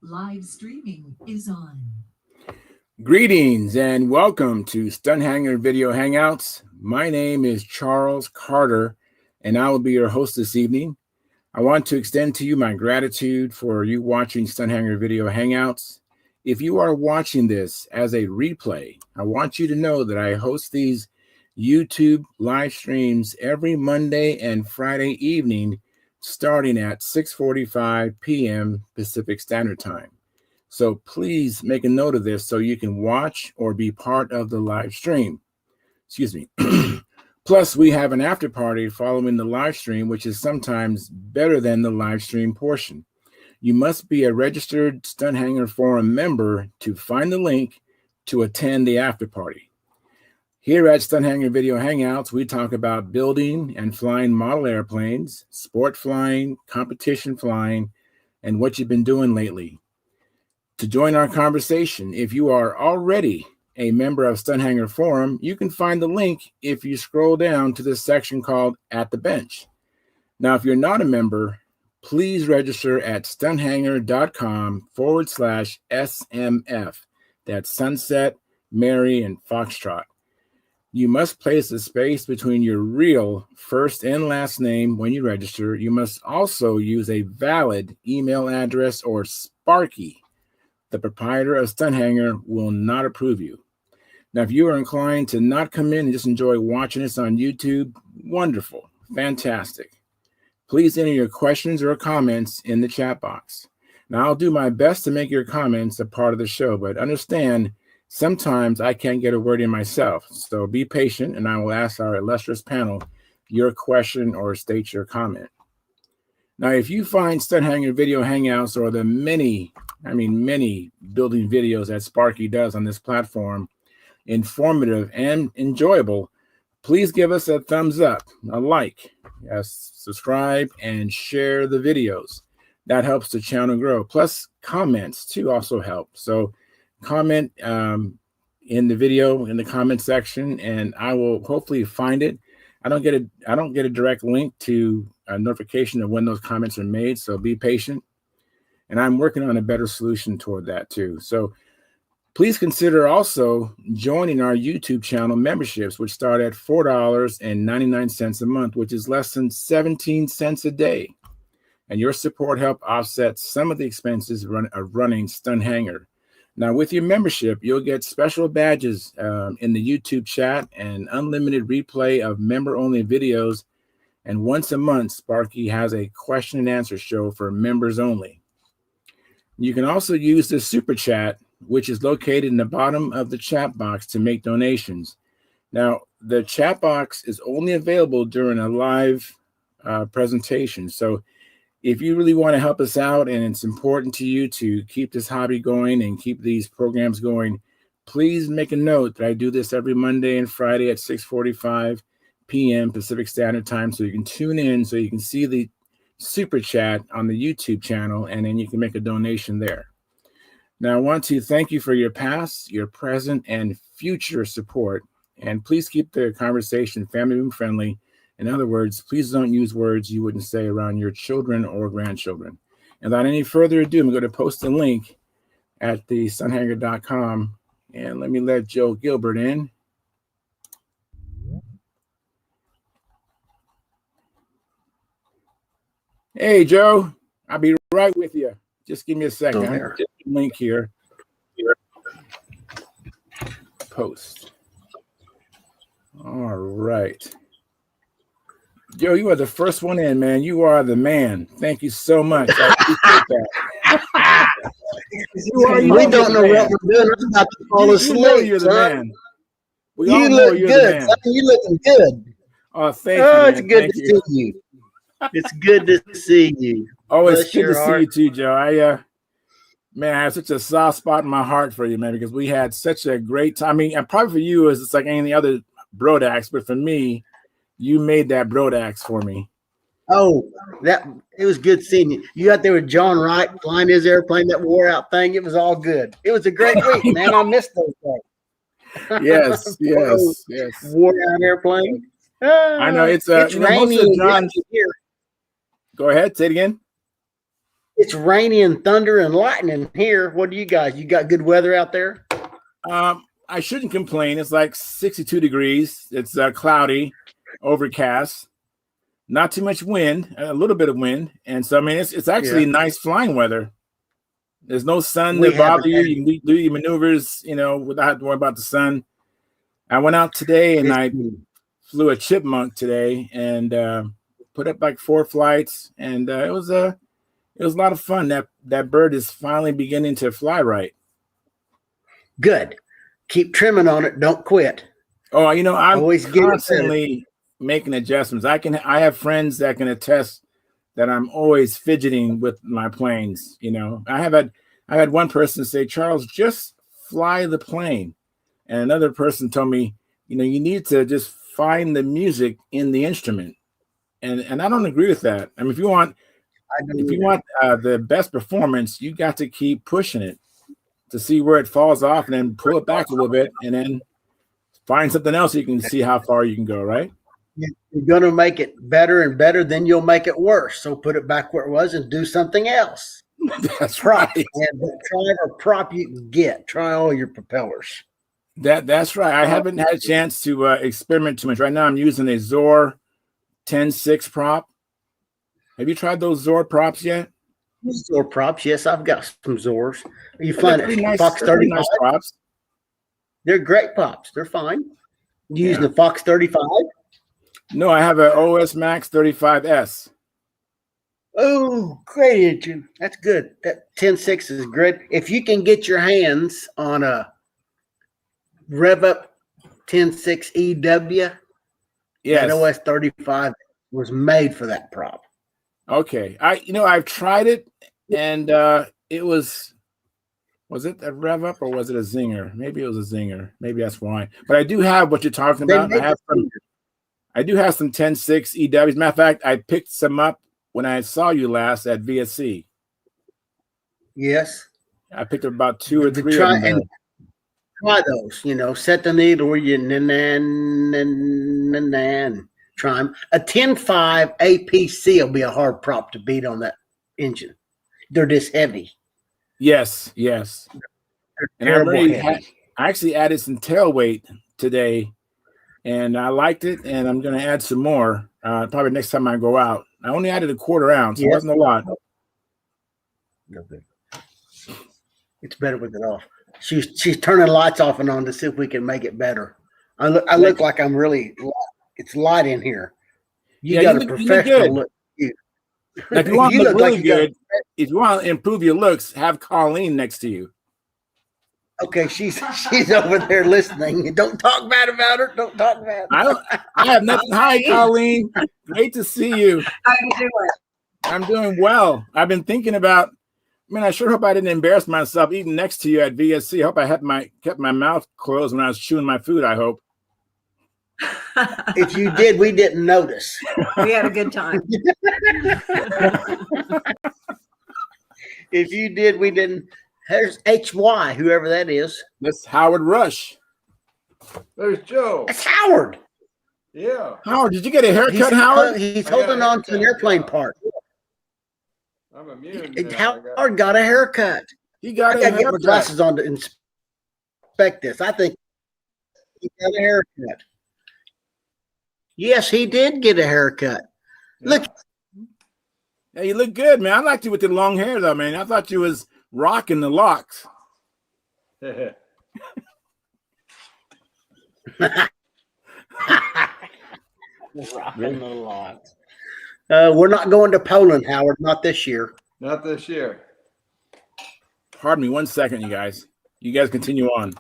Live streaming is on. Greetings and welcome to Stunt Hangar Video Hangouts. My name is Charles Carter, and I will be your host this evening. I want to extend to you my gratitude for you watching Stunt Hangar Video Hangouts. If you are watching this as a replay, I want you to know that I host these YouTube live streams every Monday and Friday evening, starting at 6:45 p.m. Pacific Standard Time. So please make a note of this so you can watch or be part of the live stream. Excuse me. Plus, we have an after party following the live stream, which is sometimes better than the live stream portion. You must be a registered Stunt Hangar Forum member to find the link to attend the after party. Here at Stunt Hangar Video Hangouts, we talk about building and flying model airplanes, sport flying, competition flying, and what you've been doing lately. To join our conversation, if you are already a member of Stunt Hangar Forum, you can find the link if you scroll down to the section called At the Bench. Now, if you're not a member, please register at stunthangar.com/SMF. That's Sunset, Mary, and Foxtrot. You must place a space between your real first and last name when you register. You must also use a valid email address or Sparky. The proprietor of Stunt Hangar will not approve you. Now, if you are inclined to not come in and just enjoy watching us on YouTube, wonderful, fantastic. Please enter your questions or comments in the chat box. Now, I'll do my best to make your comments a part of the show, but understand sometimes I can't get a word in myself. So be patient, and I will ask our illustrious panel your question or state your comment. Now, if you find Stunt Hangar Video Hangouts or the many building videos that Sparky does on this platform informative and enjoyable, please give us a thumbs up, a like, subscribe, and share the videos. That helps the channel grow. Plus, comments too also help. So comment in the video in the comment section, and I will hopefully find it. I don't get a direct link to a notification of when those comments are made, so be patient. And I'm working on a better solution toward that too. So please consider also joining our YouTube channel memberships, which start at $4.99 a month, which is less than 17 cents a day. And your support helps offset some of the expenses of running Stunt Hangar. Now, with your membership, you'll get special badges in the YouTube chat and unlimited replay of member-only videos. And once a month, Sparky has a question and answer show for members only. You can also use the super chat, which is located in the bottom of the chat box, to make donations. Now, the chat box is only available during a live presentation. So if you really want to help us out and it's important to you to keep this hobby going and keep these programs going, please make a note that I do this every Monday and Friday at 6:45 p.m. Pacific Standard Time, so you can tune in, so you can see the super chat on the YouTube channel, and then you can make a donation there. Now, I want to thank you for your past, your present, and future support, and please keep the conversation family friendly. In other words, please don't use words you wouldn't say around your children or grandchildren. And without any further ado, I'm going to post a link at the stunthangar.com, and let me let Joe Gilbert in. Hey, Joe, I'll be right with you. Just give me a second. Link here. Post. All right. Joe, you are the first one in, man. You are the man. Thank you so much. I appreciate that. We don't know what we're doing. We're about to fall asleep. You know you're the man. We all you know look you're good. the man. Son. You looking good. Oh, thank you. Oh, Man. it's good Thank to you. see you. It's good to see you. Oh, it's Bless good to your see heart. you too, Joe. I have such a soft spot in my heart for you, man, because we had such a great time. I mean, and probably for you, it's like any other Brodax, but for me, you made that Brodax for me. Oh, it was good seeing you. You out there with John Wright flying his airplane, that wore out thing. It was all good. It was a great week, man. I missed those things. Yes, yes, yes. Wore out airplane. I know it's rainy most of John's. here. Go ahead, say it again. It's rainy and thunder and lightning here. What do you guys? You got good weather out there? I shouldn't complain. It's like 62 degrees. It's cloudy, overcast, not too much wind, a little bit of wind, and so I mean it's actually nice flying weather. There's no sun to bother you. You can do your maneuvers, without having to worry about the sun. I went out today and I flew a chipmunk today and put up like 4 flights, and it was a lot of fun. That bird is finally beginning to fly right. Good. Keep trimming on it. Don't quit. Oh, I'm always constantly making adjustments. I have friends that can attest that I'm always fidgeting with my planes. I had one person say, Charles, just fly the plane. And another person told me, you need to just find the music in the instrument. And I don't agree with that. I mean, if you want the best performance, you got to keep pushing it to see where it falls off and then pull it back a little bit and then find something else so you can see how far you can go, right? You're going to make it better and better, then you'll make it worse. So put it back where it was and do something else. That's right. And try whatever prop you can get. Try all your propellers. That's right. I haven't had a chance to experiment too much. Right now I'm using a Zor 10.6 prop. Have you tried those Zor props yet? Zor props, yes, I've got some Zors. Are you finding Fox 35? Nice props. They're great pops. They're fine. You using the Fox 35? No, I have an OS Max 35S. Oh, great engine. That's good. That 10.6 is great. If you can get your hands on a Rev Up 10.6 EW, that OS 35 was made for that prop. Okay. I've tried it and it was it a Rev Up or was it a Zinger? Maybe it was a Zinger. Maybe that's why. But I do have what you're talking about. I do have some 10.6 EWs. Matter of fact, I picked some up when I saw you last at VSC. Yes. I picked up about 2 or 3 of them. And try those, set the needle where you try them. A 10.5 APC will be a hard prop to beat on that engine. They're this heavy. Yes. And I actually added some tail weight today, and I liked it, and I'm going to add some more probably next time I go out. I only added a 1/4 ounce. It wasn't a lot. No good. It's better with it off. She's turning lights off and on to see if we can make it better. I look like I'm really. It's light in here. You got a professional look. Now, if you want to look really good, if you want to improve your looks, have Colleen next to you. Okay, she's over there listening. Don't talk bad about her. Don't talk bad. I have nothing. Hi, Colleen. Great to see you. How you doing? I'm doing well. I've been thinking about. I sure hope I didn't embarrass myself eating next to you at VSC. I hope I kept my mouth closed when I was chewing my food. I hope. If you did, we didn't notice. We had a good time. If you did, we didn't. There's HY, whoever that is. That's Howard Rush. There's Joe. That's Howard. Yeah. Howard, did you get a haircut, Howard? He's holding on to an airplane part. I'm immune. Howard got a haircut. He got I got glasses on to inspect this. I think he got a haircut. Yes, he did get a haircut. Look. Yeah, you look good, man. I liked you with the long hair, though, man. I thought you was rocking the locks. Rocking the locks. We're not going to Poland, Howard. Not this year. Not this year. Pardon me 1 second, you guys. You guys continue on.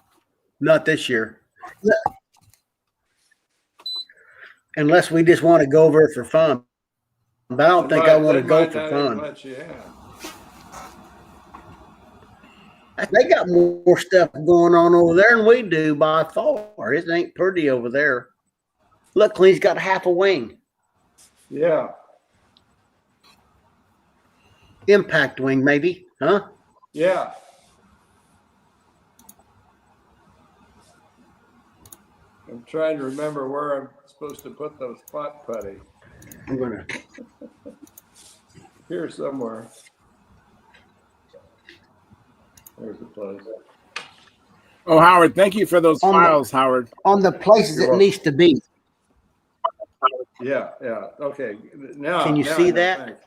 Not this year. Unless we just want to go over it for fun. But I don't think I want to go for fun. They got more stuff going on over there than we do by far. It ain't pretty over there. Look, he's got half a wing. Yeah. Impact wing, maybe, huh? Yeah. I'm trying to remember where I'm supposed to put those spot putty. I'm gonna. Here somewhere. There's the place. Oh, Howard, thank you for those On the- files, Howard. On the places You're it welcome. needs to be. Yeah, yeah. Okay. Now, Can you now I see know. that? Thanks.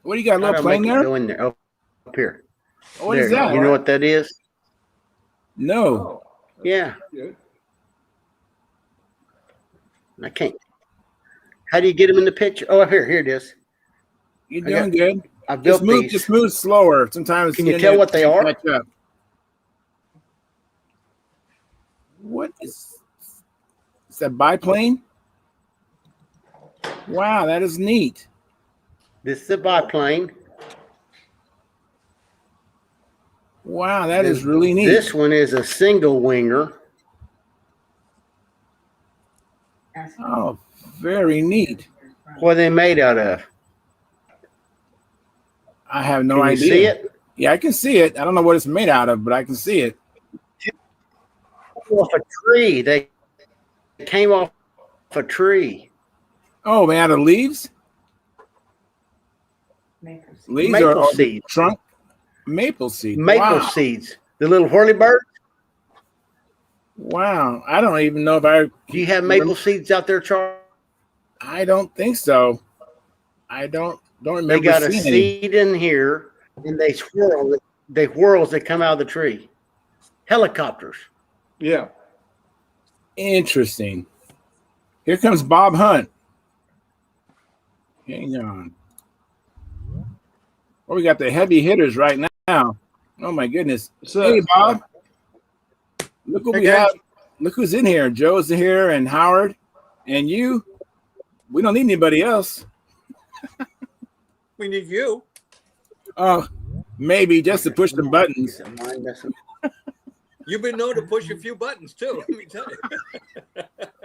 What do you got? A How do little I make plane it there? go in there? Oh, up here. What there. is that? You know what that is? No. Oh, that's Yeah. good. I can't. How do you get them in the picture? Oh, up here. Here it is. You're I got- doing good. I built these. Just move slower. Sometimes Can you the tell internet what they doesn't are? catch up. What is that biplane? Wow, that is neat. This is a biplane. Wow, that is really neat. This one is a single winger. Oh, very neat. What are they made out of? I have no Can you idea. see it? Yeah, I can see it. I don't know what it's made out of, but I can see it. Off a tree. They came off a tree. Oh, made out of leaves? Leaves Maple or seeds. trunk? Maple seed. Maple Wow. seeds. The little whirly bird. Wow. I don't even know if I Do you have maple seeds out there, Charles? I don't think so. I don't remember They got a seeing any. seed in here, and they swirl. They whirl as they come out of the tree. Helicopters. Yeah. Interesting. Here comes Bob Hunt. Hang on. Oh, we got the heavy hitters right now. Oh my goodness. So, Hey Bob. Look what Hey, we guys. have. Look who's in here. Joe's here and Howard and you. We don't need anybody else. We need you. Oh, maybe just to push the buttons. You've been known to push a few buttons too. Let me tell you.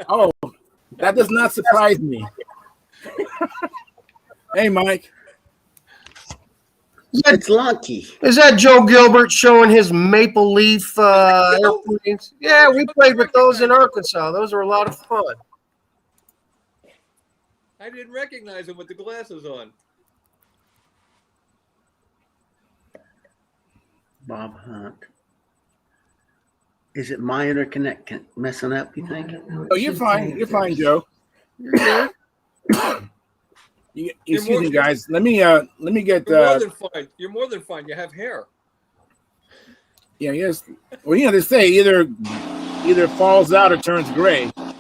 Oh, that does not surprise me. Hey, Mike. It's lucky. Is that Joe Gilbert showing his maple leaf airplanes? Yeah, we played with those in Arkansas. Those were a lot of fun. I didn't recognize him with the glasses on. Bob Hunt. Is it my interconnect messing up, you think? Oh, you're fine. You're fine, Joe. Excuse me, guys. Let me get. You're more than fine. You're more than fine. You have hair. Yeah, yes. Well, they say either falls out or turns gray. Hi,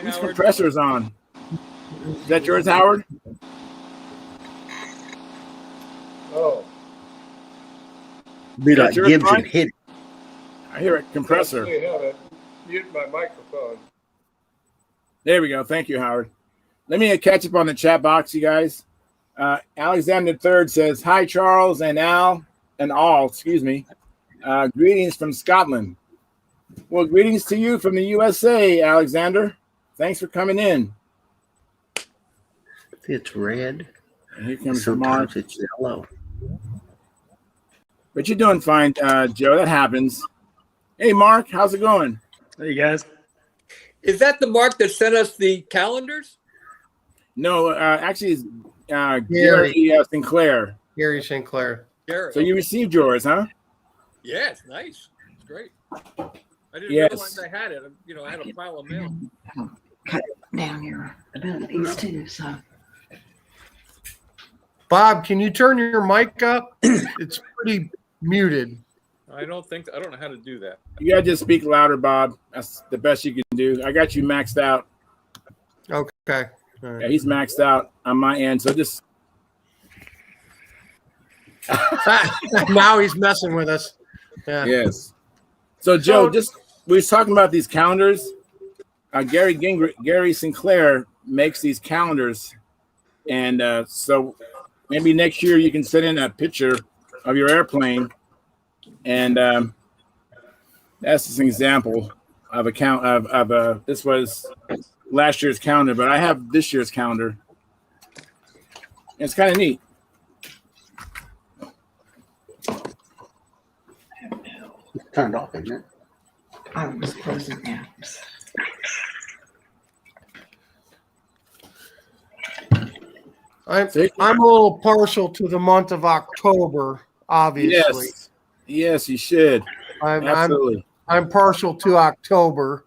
Whose Howard. compressor's on? Is that yours, Howard? oh, Be like Yours, Gibbs Mike? and hit it. I hear a compressor. you have it. Mute my microphone. There we go. Thank you, Howard. Let me catch up on the chat box, you guys. Alexander III says, hi, Charles and Al and all, excuse me. Greetings from Scotland. Well, greetings to you from the USA, Alexander. Thanks for coming in. It's red. And here comes Mark. Sometimes it's yellow. But you're doing fine, Joe. That happens. Hey, Mark, how's it going? Hey guys. Is that the Mark that sent us the calendars? No, actually, it's Gary Sinclair. Gary Sinclair. Garrett. So you received yours, huh? Yeah, it's nice. It's great. I didn't Yes. realize I had it. I had a pile of mail. Cut down your abilities too. So Bob, can you turn your mic up? It's pretty muted. I don't know how to do that. You gotta just speak louder, Bob. That's the best you can do. I got you maxed out. Okay. All right. Yeah, he's maxed out on my end. So just Now he's messing with us. Yeah. yes. So Joe, just we was talking about these calendars. Gary Sinclair makes these calendars, and so maybe next year you can send in a picture of your airplane, and that's just an example of a count of this was last year's calendar, but I have this year's calendar. It's kind of neat. It's turned off, isn't it? I was closing apps. I'm a little partial to the month of October, obviously. Yes, you should. I'm partial to October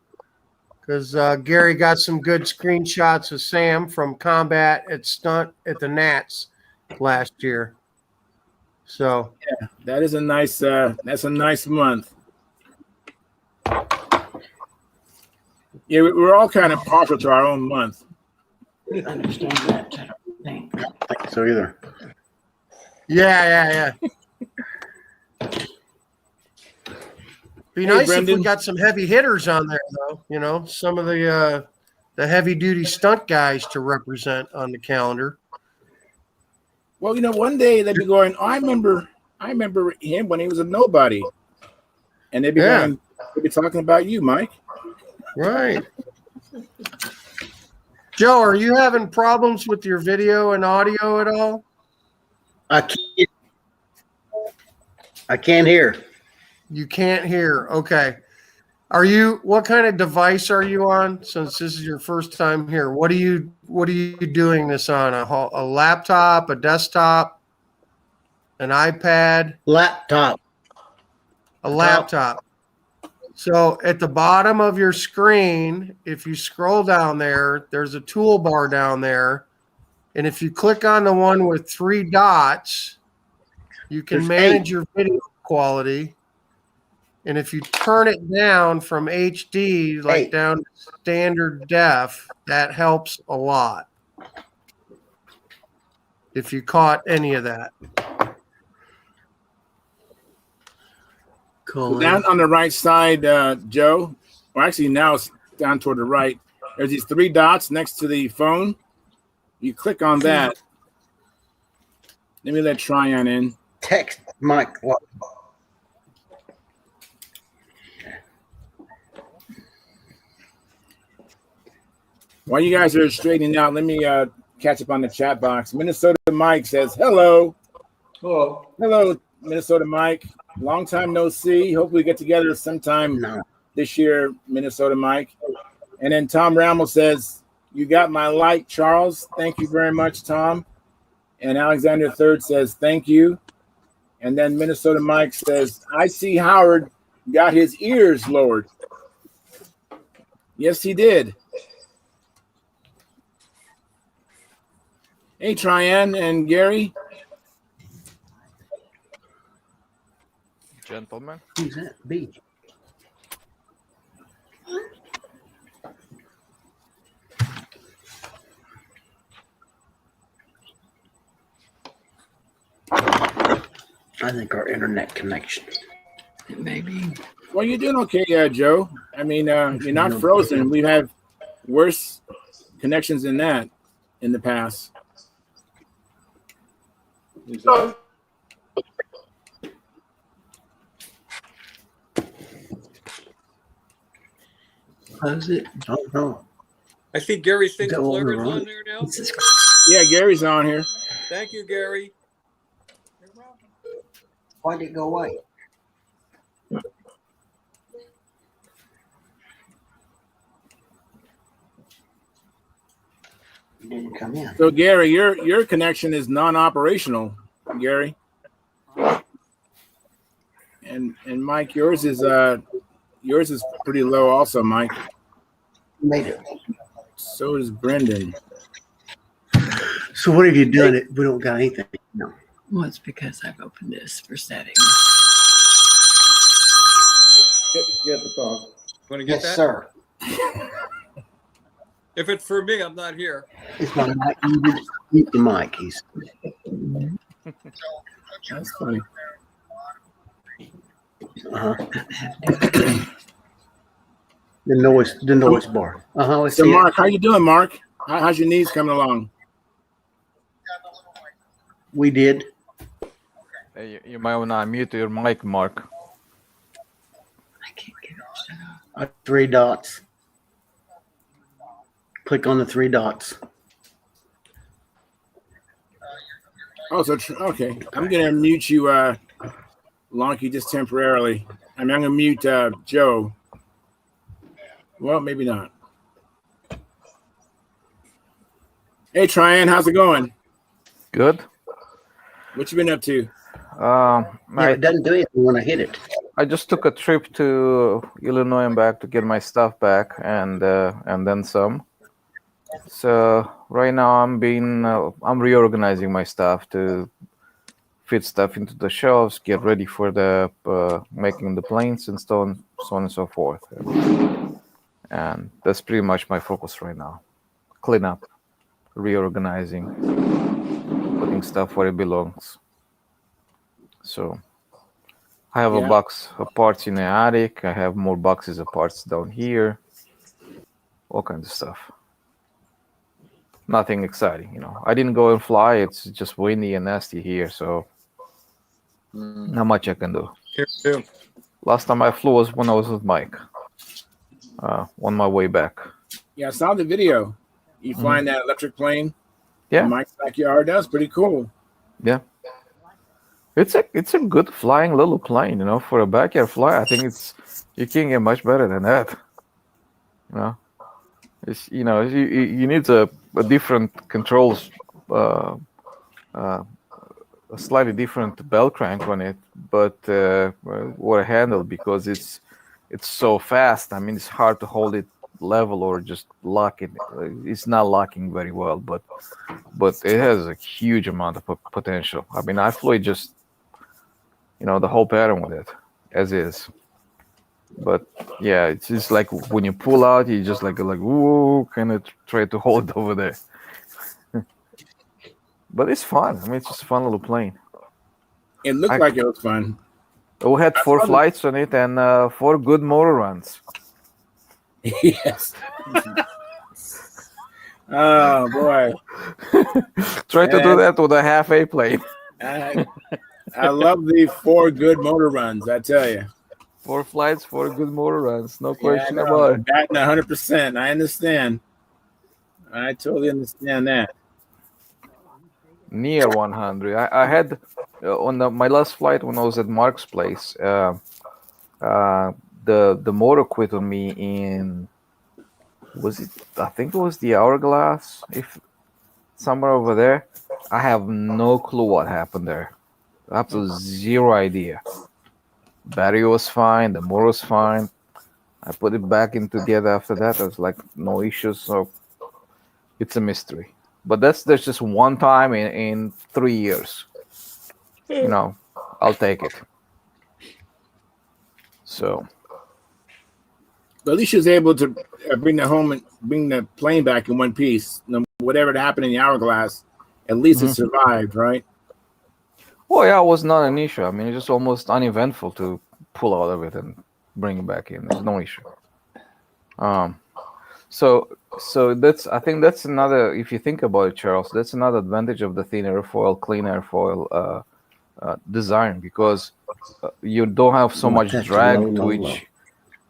because Gary got some good screenshots of Sam from combat at stunt at the Nats last year. So yeah, that is a nice. That's a nice month. Yeah, we're all kind of partial to our own month. I understand that. I don't think. I don't think so either. yeah. Be nice if Brendan. we got some heavy hitters on there, though. You know, some of the heavy duty stunt guys to represent on the calendar. Well, one day they'd be going, oh, I remember him when he was a nobody. And they'd be going, they'd be talking about you, Mike. Right. Joe, are you having problems with your video and audio at all? I can't hear. You can't hear. Okay. What kind of device are you on since this is your first time here? What are you doing this on? A laptop, a desktop, an iPad? Laptop. A laptop. So at the bottom of your screen, if you scroll down there, there's a toolbar down there. And if you click on the one with 3 dots, you can There's manage 8. your video quality. And if you turn it down from HD, like 8. down to standard def, that helps a lot. If you caught any of that. So down on the right side, Joe, or actually now it's down toward the right, there's these 3 dots next to the phone. You click on that. Let me let Tryon in. Text Mike. While you guys are straightening out, let me catch up on the chat box. Minnesota Mike says, hello. Hello. Hello, Minnesota Mike. Long time no see. Hopefully we get together sometime this year, Minnesota Mike. And then Tom Rammel says, you got my like, Charles. Thank you very much, Tom. And Alexander III says, thank you. And then Minnesota Mike says, I see Howard got his ears lowered. Yes, he did. Hey, Tryon and Gary. Gentlemen. Who's that? B. I think our internet connection. Maybe. Well, you're doing okay, Joe. I mean, you're not frozen. We've had worse connections than that in the past. Close it. Oh, no. I see Gary Is that Sinclair what is we're on? on there now. This is Yeah, Gary's on here. Thank you, Gary. Why'd it go away? It didn't come in. So, Gary, your connection is non-operational, Gary. And Mike, yours is pretty low, also, Mike. Made it. So does Brendan. So what have you done? It we don't got anything. No. well, it's because I've opened this for settings. Get the phone. Want to get Yes, that? sir. If it's for me, I'm not here. It's my mic. You just mute the mic. He's That's funny. the noise bar. Let's So, see Mark, how you doing, Mark? How's your knees coming along? We did. Hey, you might want to mute your mic, Mark. I can't get it shut off. 3 dots. Click on the 3 dots. Oh, so okay. I'm gonna mute you, Lonky, just temporarily. I mean, I'm gonna mute Joe. Well, maybe not. Hey, Tryon, how's it going? Good. What you been up to? Yeah, I it doesn't do anything when I hit it. I just took a trip to Illinois and back to get my stuff back, and then some. So right now I'm reorganizing my stuff to fit stuff into the shelves, get ready for the making the planes and so on and so forth. And that's pretty much my focus right now. Clean up, reorganizing, putting stuff where it belongs. So I have a Yeah. box of parts in the attic. I have more boxes of parts down here. All kinds of stuff. Nothing exciting, you know. I didn't go and fly. It's just windy and nasty here, so not much I can do. Here too. Last time I flew was when I was with Mike. On my way back. Yeah, I saw the video. You flying that electric plane Yeah. in Mike's backyard. That was pretty cool. Yeah. It's a good flying little plane, you know, for a backyard fly. I think you can't get much better than that. You know, it's you need a different controls, a slightly different bell crank on it, but or a handle because it's so fast. I mean, it's hard to hold it level or just lock it. It's not locking very well, but it has a huge amount of potential. I mean, I flew it just, you know, the whole pattern with it as is. But yeah, it's just like when you pull out, you just like ooh, kind of try to hold it over there. But it's fun. I mean, it's just a fun little plane. It looked like it was fun. We had 4 fun. flights on it and 4 good motor runs. Yes. Oh boy. Try to do that with a half A plane. I love the 4 good motor runs, I tell you. 4 flights, 4 good motor runs. No Yeah, question I know. about it. Batting 100%. I understand. I totally understand that. Near 100. I had on my last flight when I was at Mark's place. The motor quit on me in, was it? I think it was the Hourglass. If somewhere over there, I have no clue what happened there. Absolutely zero idea. Battery was fine. The motor was fine. I put it back in together after that. I was like, no issues. So it's a mystery. But that's just one time in 3 years. You know, I'll take it. So. But at least she was able to bring the plane back in one piece. Whatever happened in the Hourglass, at least it survived, right? Well, yeah, it was not an issue. I mean, it's just almost uneventful to pull out of it and bring it back in. There's no issue. So I think that's another. If you think about it, Charles, that's another advantage of the thin airfoil, clean airfoil design because you don't have so much drag to which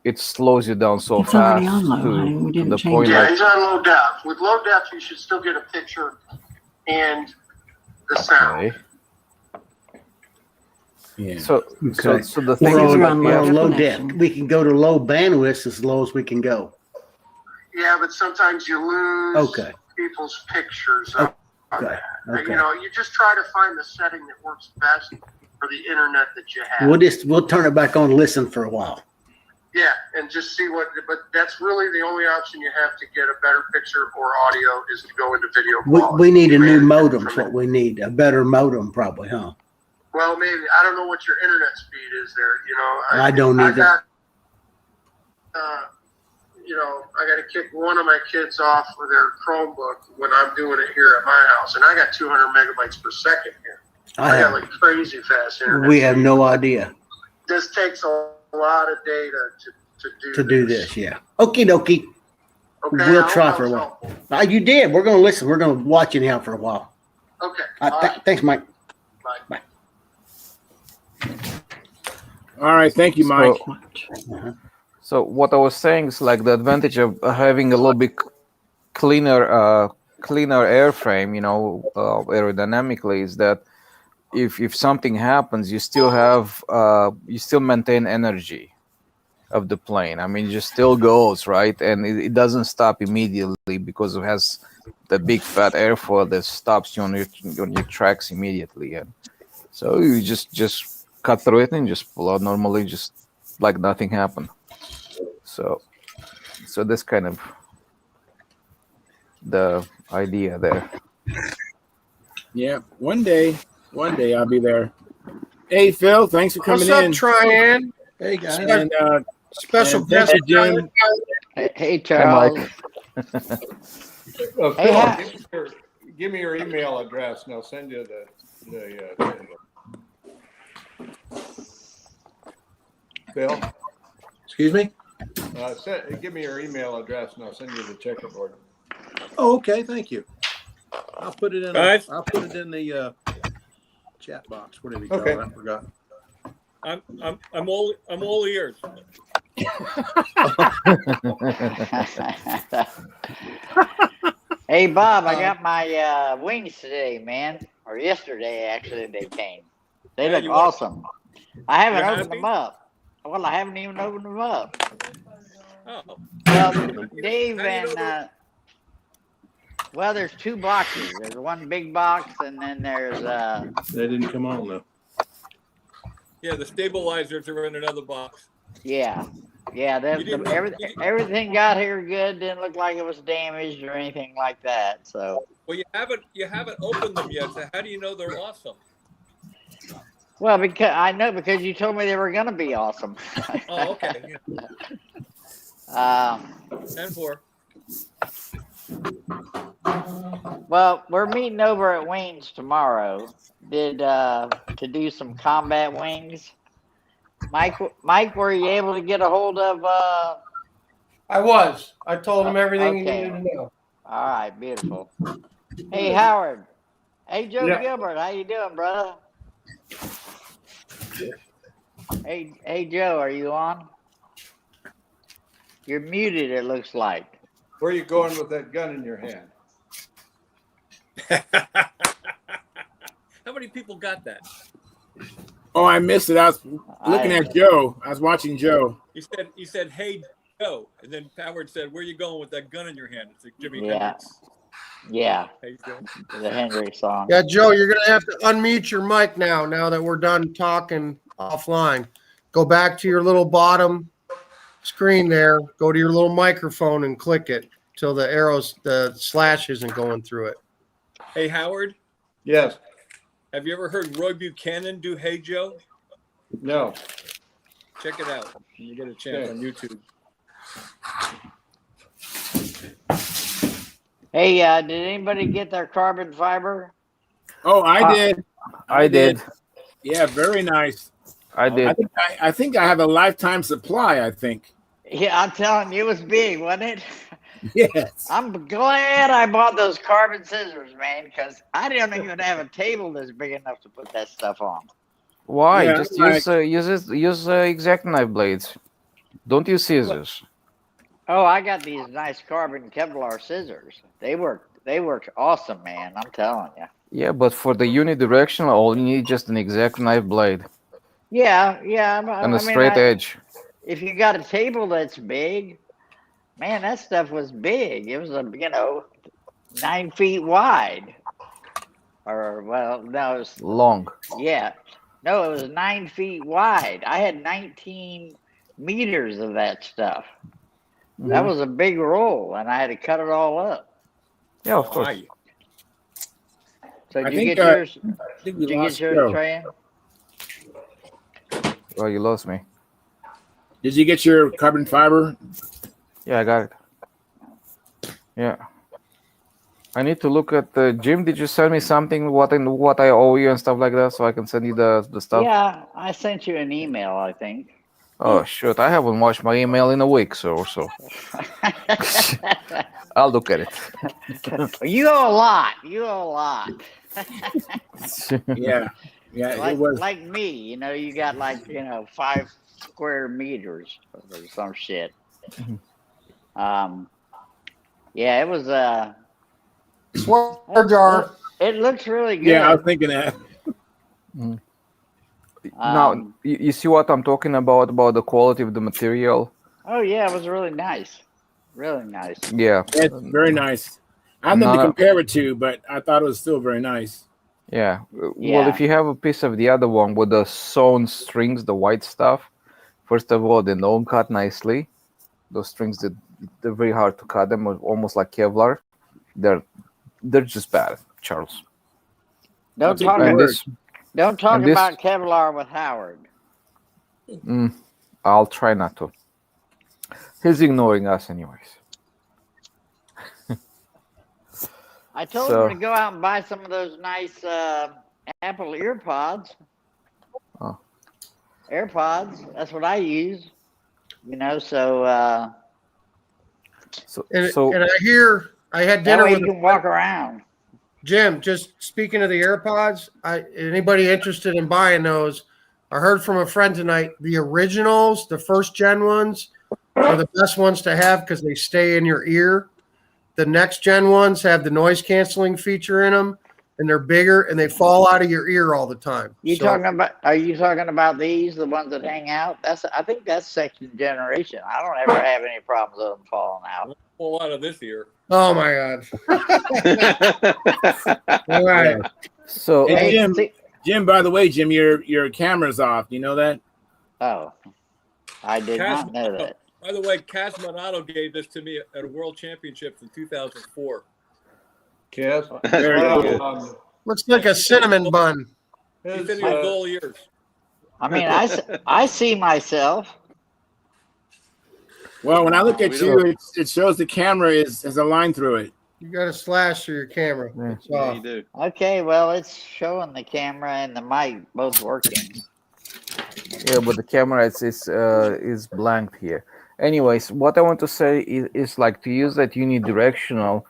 it slows you down so It's fast already on low, honey. We to didn't the change point it. Yeah, like he's on low depth. With low depth, you should still get a picture and the sound. okay. Yeah. So the We're thing is, on like, low yeah, low definition. depth. We can go to low bandwidth as low as we can go. Yeah, but sometimes you lose people's pictures. Okay. You know, you just try to find the setting that works best for the internet that you have. We'll turn it back on and listen for a while. Yeah, and just see but that's really the only option you have to get a better picture or audio is to go into video quality. We need a new modem. What we need, a better modem, probably, huh? Well, maybe. I don't know what your internet speed is there. You know, I don't either. I got to kick one of my kids off with their Chromebook when I'm doing it here at my house, and I got 200 megabytes per second here. I got like crazy fast internet. We have no idea. This takes a lot of data to do this. Yeah. Okie dokie. Okay, We'll try for a while. You did. We're going to listen. We're going to watch anyhow for a while. Okay. Thanks, Mike. Bye. All right. Thank you, Mike. So what I was saying is like the advantage of having a little bit cleaner airframe, you know, aerodynamically, is that if something happens, you still maintain energy of the plane. I mean, it just still goes, right? And it doesn't stop immediately because it has the big fat airfoil that stops you on your tracks immediately, and so you just cut through it and just pull out normally, just like nothing happened. So that's kind of the idea there. Yeah, one day I'll be there. Hey, Phil, thanks for coming What's up, in. Tryon? Hey, guys. And Special and thank guest. you, Jim. Hey, Hi, Charles. Mike. Phil, Hey, give me your email address, and I'll send you the Phil, Excuse me? give me your email address, and I'll send you the checkerboard. Oh, okay. Thank you. I'll put it in. Guys? I'll put it in the chat box. Whatever you call Okay. it. I forgot. I'm all ears. Hey, Bob, I got my wings today, man. Or yesterday, actually, they came. They Yeah, look you want- awesome. I haven't You're opened happy? them up. Well, I haven't even opened them up. Oh, Well, Dave how do you know and well, there's two boxes. There's one big box, and then there's They didn't come on though. yeah, the stabilizers are in another box. yeah. You didn't- Everything got here good. Didn't look like it was damaged or anything like that. So, Well, you haven't opened them yet. So how do you know they're awesome? well, because I know because you told me they were gonna be awesome. Oh, okay. Yeah. 10-4. Well, we're meeting over at Wayne's tomorrow. To do some combat wings. Mike, were you able to get a hold of? I was. I told him everything Okay. he needed to know. All right, beautiful. Hey, Howard. Hey, Joe Yeah. Gilbert, how you doing, brother? Hey, Joe, are you on? You're muted. It looks like. Where are you going with that gun in your hand? How many people got that? Oh, I missed it. I was looking at Joe. I was watching Joe. He said, "Hey, Joe," and then Howard said, "Where you going with that gun in your hand?" It's like Jimi Yeah. Hendrix. Yeah, Hey, Joe. the Hendrix song. Yeah, Joe, you're gonna have to unmute your mic now that we're done talking offline. Go back to your little bottom screen there. Go to your little microphone and click it till the slash isn't going through it. Hey, Howard. Yes. Have you ever heard Roy Buchanan do "Hey, Joe"? No. Check it out when you get a chance on YouTube. Hey, did anybody get their carbon fiber? Oh, I did. I did. Yeah, very nice. I did. I think I have a lifetime supply. I think. Yeah, I'm telling you, it was big, wasn't it? Yes. I'm glad I bought those carbon scissors, man, because I don't even have a table that's big enough to put that stuff on. Why? Yeah, Just like- use exact knife blades. Don't use scissors. Oh, I got these nice carbon Kevlar scissors. They worked awesome, man. I'm telling you. Yeah, but for the unidirectional, all you need is just an exact knife blade Yeah. and a straight edge. If you got a table that's big, man, that stuff was big. It was 9 feet wide. Or well, no, it was Long. yeah. No, it was 9 feet wide. I had 19 meters of that stuff. That was a big roll, and I had to cut it all up. Yeah, of course. Why? So I did you think, get yours? I think we Did you lost get yours, Joe. Trey? Oh, you lost me. Did you get your carbon fiber? Yeah, I got it. Yeah. I need to look at the Jim. Did you send me something? What I owe you and stuff like that, so I can send you the stuff. Yeah, I sent you an email, I think. Oh shoot! I haven't watched my email in a week, so I'll look at it. You owe a lot. You owe a lot. Yeah. Yeah, it was. Like me, you got 5 square meters or some shit. Yeah, it was Swear jar. it looks really good. Yeah, I was thinking that. Now you see what I'm talking about the quality of the material. Oh yeah, it was really nice. Really nice. Yeah. It's very nice. I had them to None of- compare it to, but I thought it was still very nice. Yeah. Well, Yeah. if you have a piece of the other one with the sewn strings, the white stuff, first of all, they don't cut nicely. Those strings, they're very hard to cut. Them almost like Kevlar. They're just bad, Charles. I'll Don't take talk your And word. this, don't talk and this- about Kevlar with Howard. I'll try not to. He's ignoring us, anyways. I told So- him to go out and buy some of those nice Apple EarPods. Oh. AirPods. That's what I use. You know, so And I hear I had that dinner way with you can walk around. Jim. Just speaking of the AirPods, anybody interested in buying those? I heard from a friend tonight. The originals, the first gen ones, are the best ones to have because they stay in your ear. The next gen ones have the noise canceling feature in them, and they're bigger and they fall out of your ear all the time. You So- talking about? Are you talking about these, the ones that hang out? I think that's second generation. I don't ever have any problems with them falling out. A whole lot of this year. Oh my god! All right. So Hey, Jim. see- Jim, by the way, Jim, your camera's off. You know that? oh, I did not know that. By the way, Cas Monato gave this to me at a World Championships in 2004. Yes. Very good. Looks like a cinnamon bun. He His, said he was goal years. I mean, I see myself. Well, when I look at We you, it shows the camera has a line through it. You got a slash through your camera. Yeah. It's Yeah, off. you do. Okay, well, it's showing the camera and the mic both working. yeah, but the camera is blanked here. Anyways, what I want to say is like to use that unidirectional.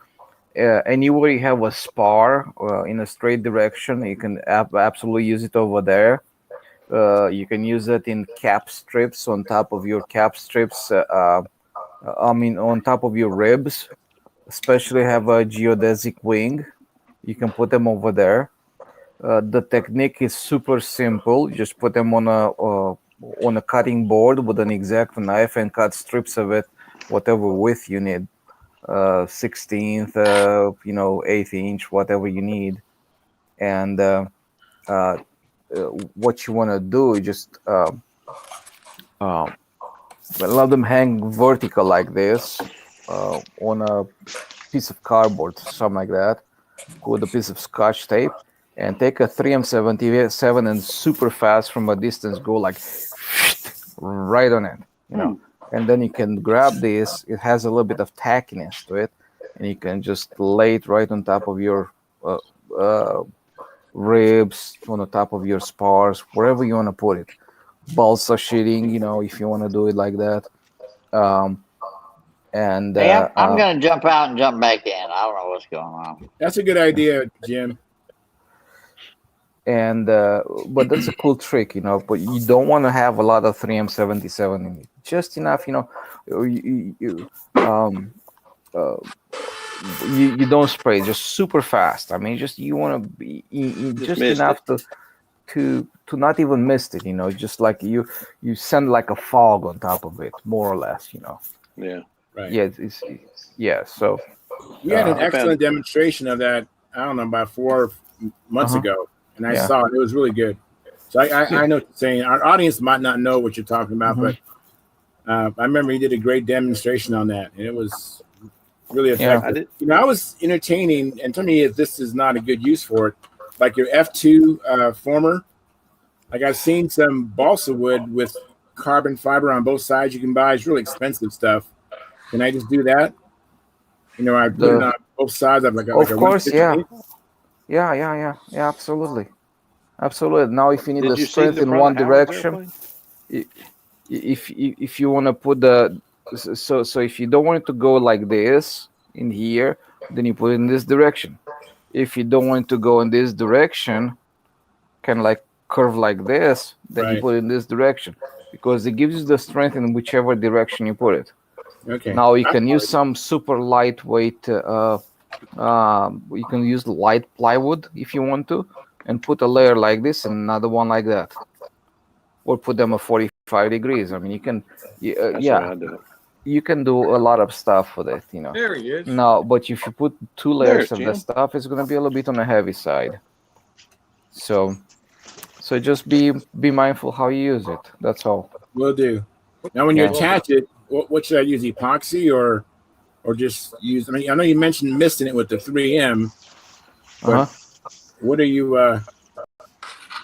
Anywhere you have a spar in a straight direction, you can absolutely use it over there. You can use it in cap strips on top of your cap strips. On top of your ribs, especially have a geodesic wing. You can put them over there. The technique is super simple. You just put them on a cutting board with an exact knife and cut strips of it, whatever width you need. 16th, 1/8 inch, whatever you need. And what you want to do is just let them hang vertical like this on a piece of cardboard, something like that, with a piece of scotch tape, and take a 3M77 and super fast from a distance go like right on it, and then you can grab this. It has a little bit of tackiness to it, and you can just lay it right on top of your ribs, on the top of your spars, wherever you want to put it. Balsa sheeting, if you want to do it like that. Hey, I'm going to jump out and jump back in. I don't know what's going on. That's a good idea, Jim. And but that's a cool trick, but you don't want to have a lot of 3M77 in it. Just enough, you don't spray, just super fast. I mean, just you want to be just enough to not even miss it, just like you send like a fog on top of it, more or less, Yeah. Right. Yeah, so We had an excellent demonstration of that, I don't know, about 4 months ago. And I saw it. It was really good. So I know what you're saying. Our audience might not know what you're talking about, but I remember you did a great demonstration on that. And it was really effective. I was entertaining, and to me, this is not a good use for it. Like your F2 former. Like I've seen some balsa wood with carbon fiber on both sides you can buy. It's really expensive stuff. Can I just do that? I put it on both sides. Of course, yeah, absolutely. Now, if you need the strength in one direction, if you want to put so if you don't want it to go like this in here, then you put it in this direction. If you don't want it to go in this direction, kind of like curve like this, then you put it in this direction, because it gives you the strength in whichever direction you put it. Okay. Now you can use some super lightweight. You can use light plywood if you want to, and put a layer like this and another one like that, or put them at 45 degrees. I mean, you can. That's what I do. you can do a lot of stuff with it, There he is. No, but if you put 2 layers of the Jim. stuff, it's gonna be a little bit on the heavy side. So just be mindful how you use it. That's all. Will do. Now, when you Yeah. attach it, what should I use? Epoxy or just use? I mean, I know you mentioned misting it with the 3M, but what are you?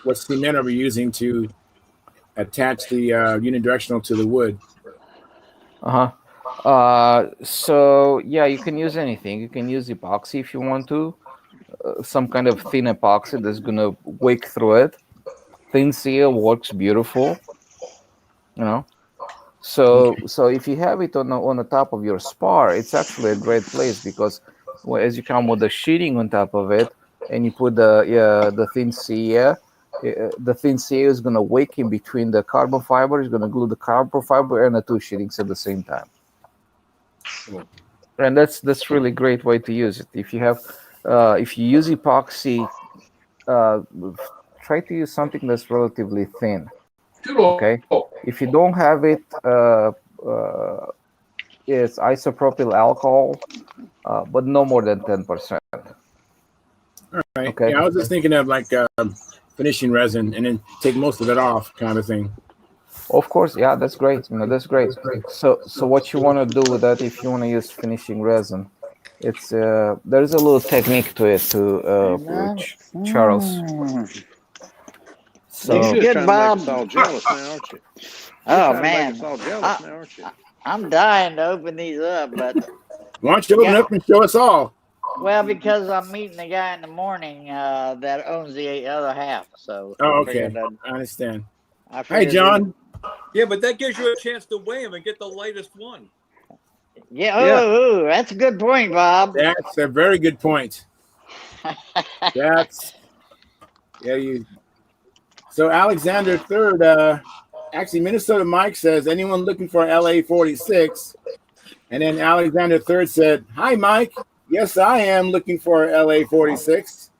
What cement are we using to attach the unidirectional to the wood? So yeah, you can use anything. You can use epoxy if you want to. Some kind of thin epoxy that's gonna wick through it. Thin seal works beautiful. So if you have it on the top of your spar, it's actually a great place because as you come with the sheeting on top of it, and you put the thin seal, the thin seal is gonna wick in between the carbon fiber. It's gonna glue the carbon fiber and the 2 sheetings at the same time. And that's really great way to use it. If you use epoxy, try to use something that's relatively thin. Okay. If you don't have it, it's isopropyl alcohol, but no more than 10%. All right. Okay. Yeah, I was just thinking of like finishing resin and then take most of it off, kind of thing. Of course, yeah, that's great. That's great. So what you want to do with that, if you want to use finishing resin, it's there's a little technique to it, Charles. So You're good, trying Bob. to make us all jealous now, aren't you? Oh Make man, us all jealous now, aren't you? I'm dying to open these up, but Why don't you open up and show us all? well, because I'm meeting the guy in the morning that owns the other half. So Oh, okay. I understand. Hi, John. Yeah, but that gives you a chance to weigh them and get the lightest one. Yeah. Oh, that's a good point, Bob. That's a very good point. So Alexander Third, actually Minnesota Mike says, anyone looking for LA 46? And then Alexander Third said, hi Mike. Yes, I am looking for LA 46.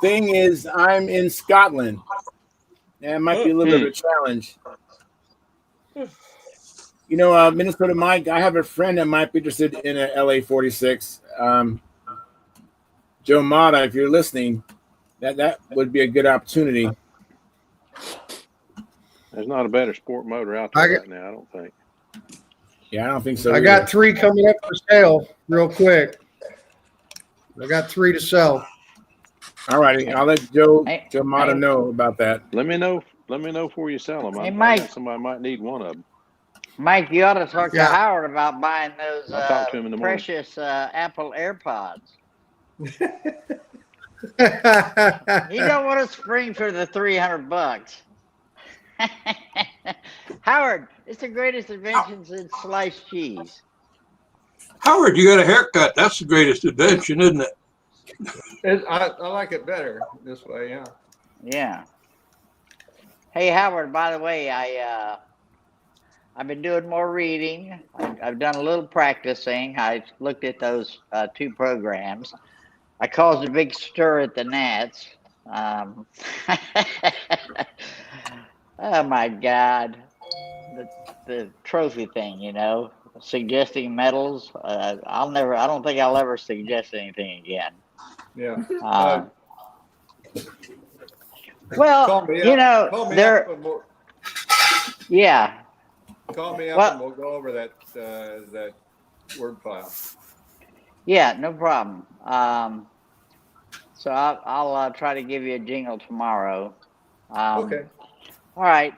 Thing is, I'm in Scotland. Yeah, it might be a little bit of a challenge. Minnesota Mike, I have a friend that might be interested in a LA 46. Joe Mata, if you're listening, that would be a good opportunity. There's not a better sport motor out there right now, I don't think. Yeah, I don't think so. I got 3 coming up for sale real quick. I got 3 to sell. All righty, I'll let Joe Mata know about that. Let me know before you sell them. Hey, Mike. Somebody might need one of them. Mike, you ought to talk to Howard about buying those I'll talk to him in the morning. precious Apple AirPods. You don't want to spring for the $300. Howard, it's the greatest invention since sliced cheese. Howard, you got a haircut. That's the greatest invention, isn't it? I like it better this way, yeah. Yeah. Hey, Howard, by the way, I've been doing more reading. I've done a little practicing. I looked at those 2 programs. I caused a big stir at the Nats. Oh my God, the trophy thing, suggesting medals. I don't think I'll ever suggest anything again. Yeah. Well, yeah. Call me up and we'll go over that word file. Yeah, no problem. So I'll try to give you a jingle tomorrow. Okay. All right.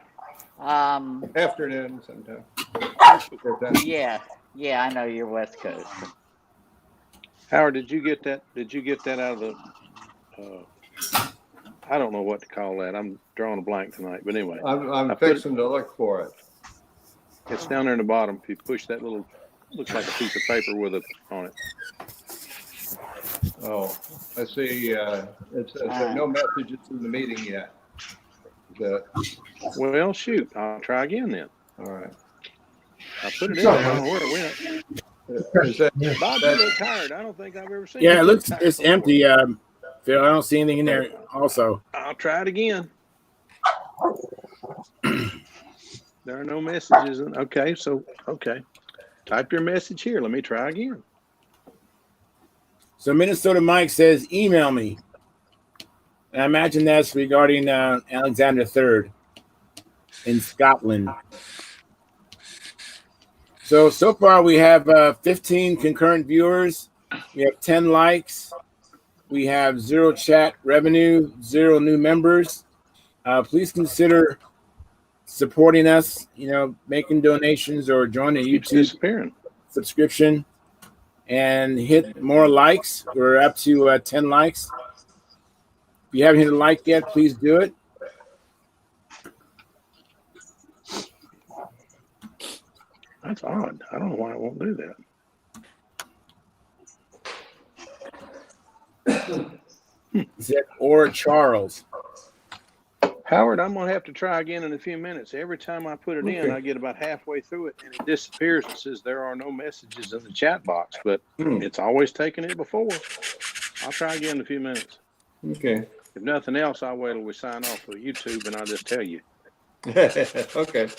Afternoon sometime. Yeah, I know you're West Coast. Howard, did you get that? Did you get that out of the? I don't know what to call that. I'm drawing a blank tonight. But anyway, I'm fixing to look for it. It's down there in the bottom. If you push that little, looks like a piece of paper with a on it. Oh, I see. It says no messages in the meeting yet. Well, shoot. I'll try again then. All right. I put it in there. I don't know where it went. Bob, you look tired. I don't think I've ever seen. Yeah, it's empty. Phil, I don't see anything in there. Also, I'll try it again. There are no messages. Okay, so type your message here. Let me try again. So Minnesota Mike says, email me. And I imagine that's regarding Alexander III in Scotland. So far we have 15 concurrent viewers. We have 10 likes. We have 0 chat revenue, 0 new members. Please consider supporting us, making donations or joining a YouTube subscription and hit more likes. We're up to 10 likes. If you haven't hit a like yet, please do it. That's odd. I don't know why it won't do that. Is that or Charles? Howard, I'm going to have to try again in a few minutes. Every time I put it in, I get about halfway through it, and it disappears and says there are no messages in the chat box, but it's always taken it before. I'll try again in a few minutes. Okay. If nothing else, I'll wait till we sign off with YouTube, and I'll just tell you. Okay.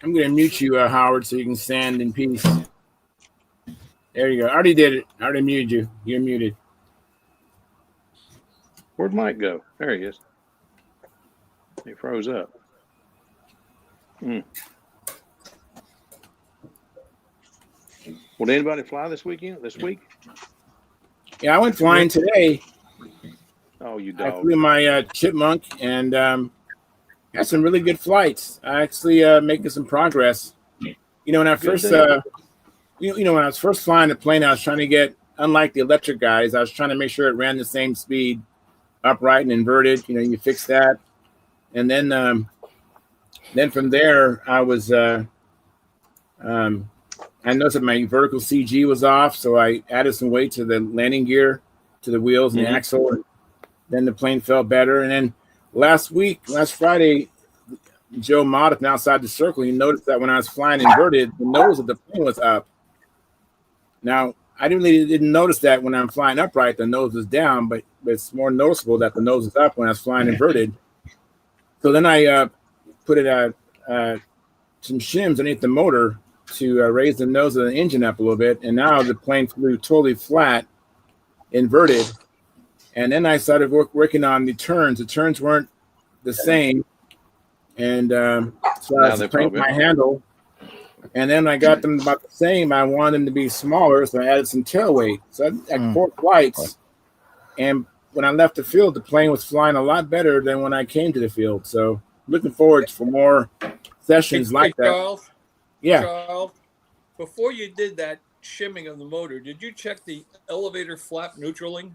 I'm going to mute you, Howard, so you can stand in peace. There you go. I already did it. I already muted you. You're muted. Where'd Mike go? There he is. He froze up. Will anybody fly this week? Yeah, I went flying today. Oh, you dog. I flew my Chipmunk and got some really good flights. I actually making some progress. When I first when I was first flying the plane, I was trying to get, unlike the electric guys, I was trying to make sure it ran the same speed, upright and inverted. You fix that, and then from there I was I noticed that my vertical CG was off, so I added some weight to the landing gear, to the wheels and the axle. And then the plane felt better. And then last Friday, Joe Mott from Outside the Circle, he noticed that when I was flying inverted, the nose of the plane was up. Now, I didn't notice that when I'm flying upright, the nose is down, but it's more noticeable that the nose is up when I was flying inverted. So then I put some shims underneath the motor to raise the nose of the engine up a little bit, and now the plane flew totally flat, inverted. And then I started working on the turns. The turns weren't the same, and so I was playing with my handle. And then I got them about the same. I wanted them to be smaller, so I added some tail weight. So I had 4 flights, and when I left the field, the plane was flying a lot better than when I came to the field. So looking forward for more sessions like that. Charles, yeah. Charles, before you did that shimming of the motor, did you check the elevator flap neutraling?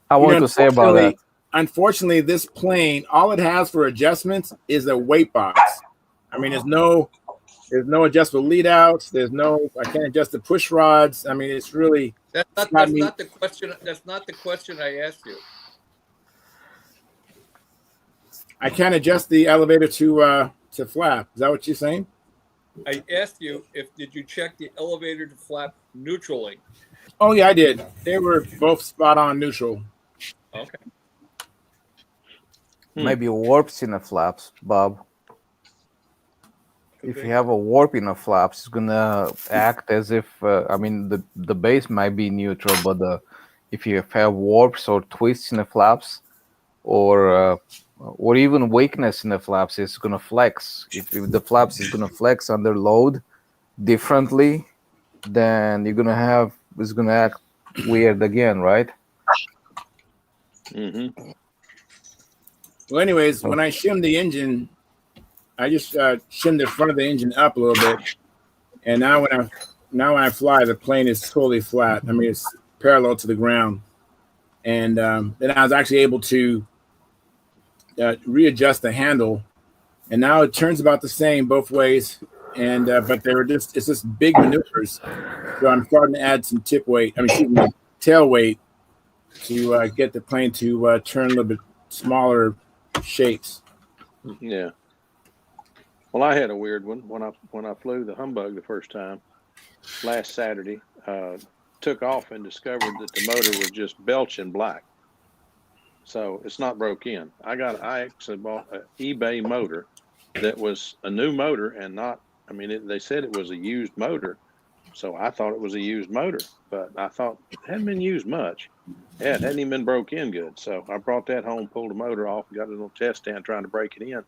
I wanted to say about that. Unfortunately, this plane, all it has for adjustments is a weight box. I mean, there's no adjustable lead outs. I can't adjust the push rods. I mean, it's really. That's not the question. That's not the question I asked you. I can't adjust the elevator to flap. Is that what you're saying? I asked you did you check the elevator to flap neutraling? Oh yeah, I did. They were both spot on neutral. Okay. Maybe warps in the flaps, Bob. If you have a warp in the flaps, it's gonna act as if the base might be neutral, but if you have warps or twists in the flaps, or even weakness in the flaps, it's gonna flex. If the flaps is gonna flex under load differently, then it's gonna act weird again, right? Mm-hmm. Well, anyways, when I shimmed the engine, I just shimmed the front of the engine up a little bit, and now when I fly, the plane is totally flat. I mean, it's parallel to the ground, and then I was actually able to readjust the handle, and now it turns about the same both ways. And but it's just big maneuvers, so I'm starting to add some tail weight to get the plane to turn a little bit smaller shapes. Yeah. Well, I had a weird one when I flew the Humbug the first time last Saturday. Took off and discovered that the motor was just belching black. So it's not broke in. I actually bought an eBay motor that was a new motor and not. I mean, they said it was a used motor, so I thought it was a used motor, but I thought it hadn't been used much. Yeah, it hadn't even been broke in good. So I brought that home, pulled the motor off, got it on a test stand trying to break it in.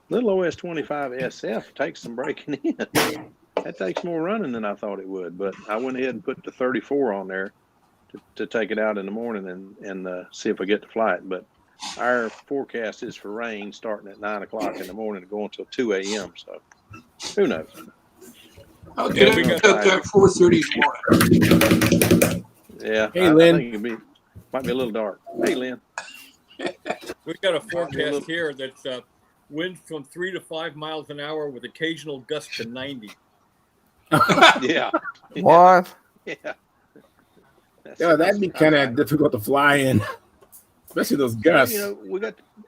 Little OS 25 SF takes some breaking in. That takes more running than I thought it would, but I went ahead and put the 34 on there to take it out in the morning and see if I get to fly it. But our forecast is for rain starting at 9 o'clock in the morning and going until 2 a.m. So who knows? I'll get it out there at 4:30 in the morning. Yeah, Hey, I Lynn. think might be a little dark. Hey, Lynn. We've got a forecast here that's winds from 3 to 5 miles an hour with occasional gusts to 90. Yeah. What? Yeah. Yeah, that'd be kind of difficult to fly in, especially those gusts. You know,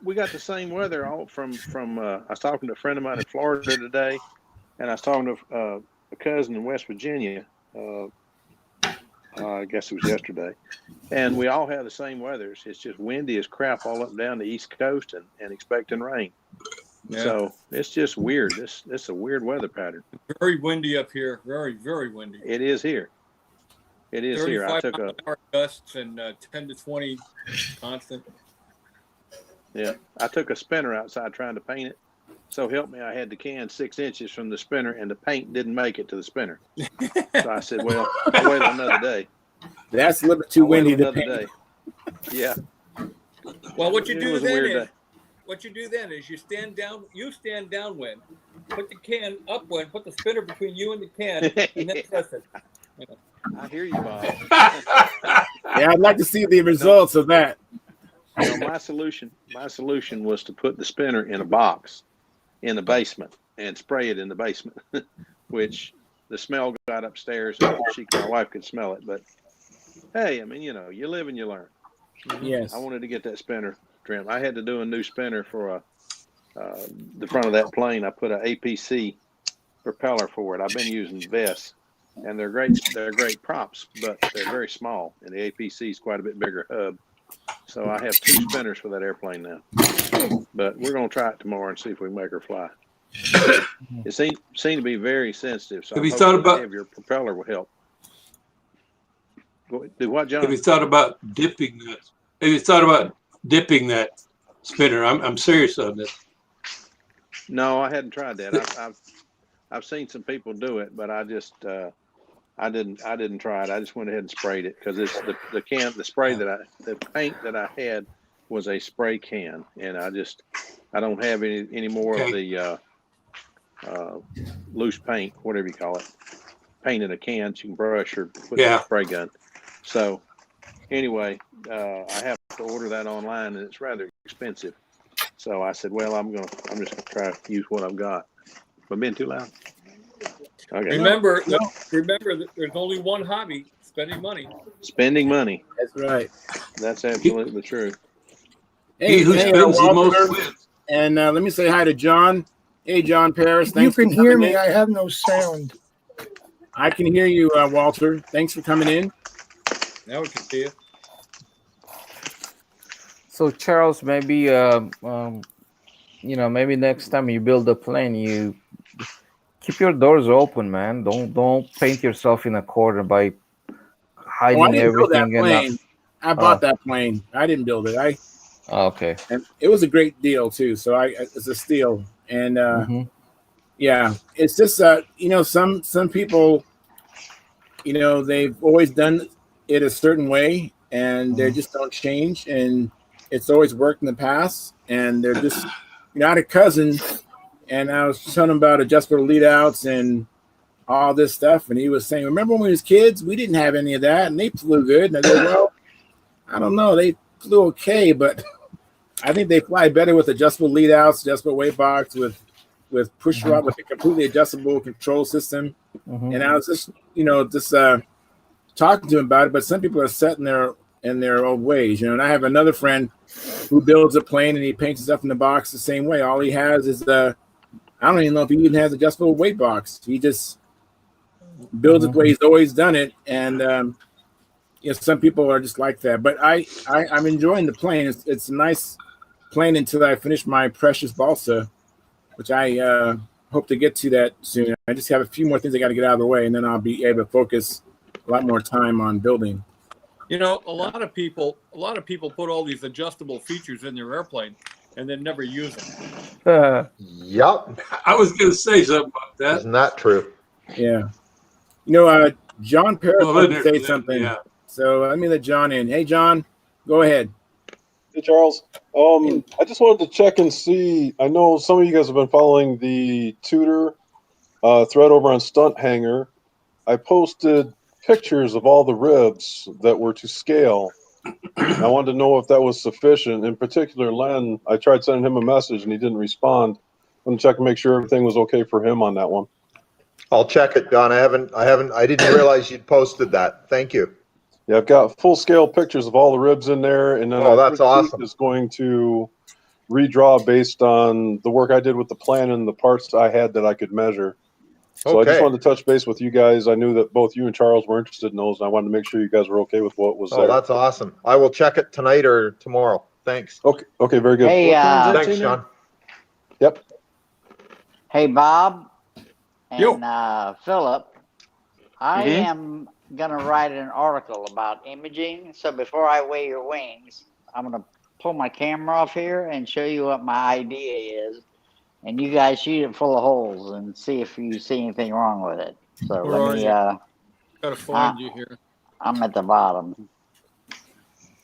we got the same weather all from. I was talking to a friend of mine in Florida today, and I was talking to a cousin in West Virginia. I guess it was yesterday, and we all have the same weather. It's just windy as crap all up and down the East Coast, and expecting rain. Yeah. So it's just weird. It's a weird weather pattern. Very windy up here. Very, very windy. It is here. It is here. I took a gusts and 10 to 20 constant. Yeah, I took a spinner outside trying to paint it. So help me, I had the can 6 inches from the spinner, and the paint didn't make it to the spinner. So I said, "Well, I'll wait another day." That's a little bit too windy to paint. Day. Yeah. Well, what you do then is you stand downwind, put the can upwind, put the spinner between you and the can, and then press it. I hear you, Bob. Yeah, I'd like to see the results of that. You know, my solution was to put the spinner in a box in the basement and spray it in the basement, which the smell got upstairs and my wife could smell it. But hey, I mean, you know, you live and you learn. Yes. I wanted to get that spinner trim. I had to do a new spinner for the front of that plane. I put an APC propeller for it. I've been using vests, and they're great. They're great props, but they're very small, and the APC is quite a bit bigger hub. So I have 2 spinners for that airplane now. But we're going to try it tomorrow and see if we can make her fly. It seemed to be very sensitive. So have you thought about your propeller will help? Do what, John? Have you thought about dipping that? Have you thought about dipping that spinner? I'm serious on this. No, I hadn't tried that. I've seen some people do it, but I just I didn't try it. I just went ahead and sprayed it because it's the paint that I had was a spray can, and I don't have any more of the loose paint, whatever you call it, paint in a can so you can brush or put in a spray gun. So anyway, I have to order that online, and it's rather expensive. So I said, well, I'm just gonna try to use what I've got. Am I being too loud? Okay. Remember that there's only one hobby: spending money. Spending money. That's right. That's absolutely true. Hey, who spends the most wins. And let me say hi to John. Hey, John Paris. You can hear me. I have no sound. I can hear you, Walter. Thanks for coming in. Now we can see it. So Charles, maybe maybe next time you build a plane, you keep your doors open, man. Don't paint yourself in a corner by hiding I didn't build that everything. plane. I bought that plane. I didn't build it. Okay. And it was a great deal too. So it's a steal. And yeah, it's just some people, they've always done it a certain way, and they just don't change. And it's always worked in the past, and they're just not a cousin. And I was telling him about adjustable lead outs and all this stuff. And he was saying, remember when we was kids, we didn't have any of that, and they flew good. And I go, well, I don't know. They flew okay, but I think they fly better with adjustable lead outs, adjustable weight box, with push rod, with a completely adjustable control system. And I was just talking to him about it. But some people are set in their old ways, And I have another friend who builds a plane, and he paints stuff in the box the same way. All he has is I don't even know if he even has adjustable weight box. He just builds it the way he's always done it. And some people are just like that. But I'm enjoying the plane. It's a nice plane until I finish my precious balsa, which I hope to get to that soon. I just have a few more things I got to get out of the way, and then I'll be able to focus a lot more time on building. You know, a lot of people put all these adjustable features in their airplane and then never use them. Yup. I was going to say something about that. Isn't that true? Yeah. You know, John Paris Well, wanted to then say there- something. yeah. So let me let John in. Hey, John, go ahead. Hey, Charles. I just wanted to check and see. I know some of you guys have been following the tutor thread over on Stunt Hangar. I posted pictures of all the ribs that were to scale. I wanted to know if that was sufficient. In particular, Len, I tried sending him a message and he didn't respond. I want to check and make sure everything was okay for him on that one. I'll check it, Don. I didn't realize you'd posted that. Thank you. Yeah, I've got full scale pictures of all the ribs in there, and then that's awesome. Is going to redraw based on the work I did with the plan and the parts I had that I could measure. So I just Okay. wanted to touch base with you guys. I knew that both you and Charles were interested in those, and I wanted to make sure you guys were okay with what was there. Oh, that's awesome. I will check it tonight or tomorrow. Thanks. Okay, very good. Hey, Thanks, Sean. Yep. Hey, Bob Yo. and Philip, I am going to write an article about imaging. So before I weigh your wings, I'm going to pull my camera off here and show you what my idea is. And you guys shoot it full of holes and see if you see anything wrong with it. So Where let me, Gotta find you here. I'm at the bottom.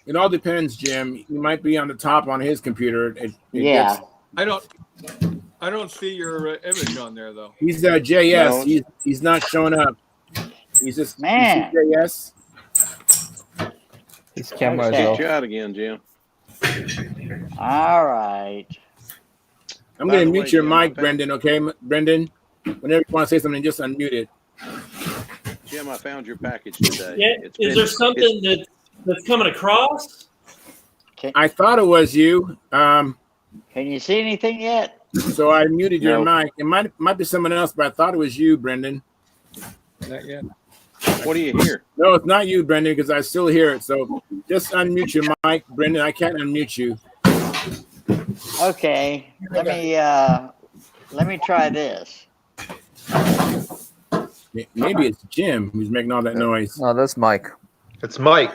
It all depends, Jim. You might be on the top on his computer. Yeah. I don't see your image on there though. He's JS. No. He's not showing up. He's just Man. JS. His camera Okay. is Get you out again, Jim. All right. I'm By going to the mute way, your Jim, I mic, found- Brendan. Okay, Brendan. Whenever you want to say something, just unmute it. Jim, I found your package today. Yeah, is there something that's coming across? I thought it was you. Can you see anything yet? So I muted your No. mic. It might be someone else, but I thought it was you, Brendan. Not yet. What do you hear? No, it's not you, Brendan, because I still hear it. So just unmute your mic, Brendan. I can't unmute you. Okay. Let me try this. Maybe it's Jim who's making all that noise. No, that's Mike. It's Mike.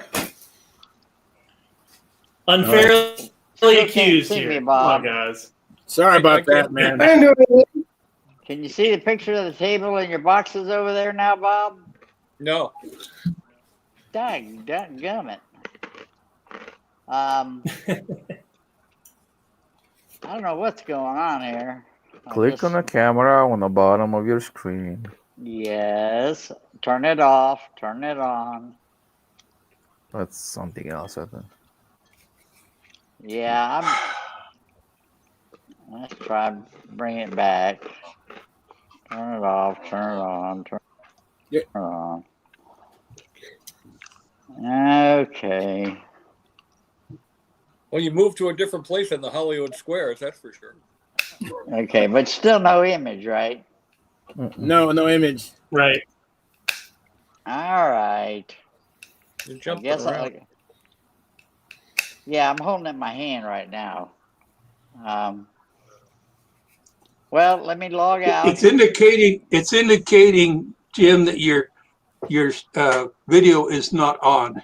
Unfairly Still accused can't see here. me, Come Bob. on, guys. Sorry I about that, can't- man. Can you see the picture of the table and your boxes over there now, Bob? No. Dadgummit. I don't know what's going on here. Click on the camera on the bottom of your screen. Yes. Turn it off. Turn it on. That's something else, I think. Yeah, let's try and bring it back. Turn it off. Turn it on. Turn it on. Okay. Well, you moved to a different place in the Hollywood Squares, that's for sure. Okay, but still no image, right? No image. Right. All right. You I jumped guess around. yeah, I'm holding it in my hand right now. Well, let me log out. It's indicating, Jim, that your video is not on.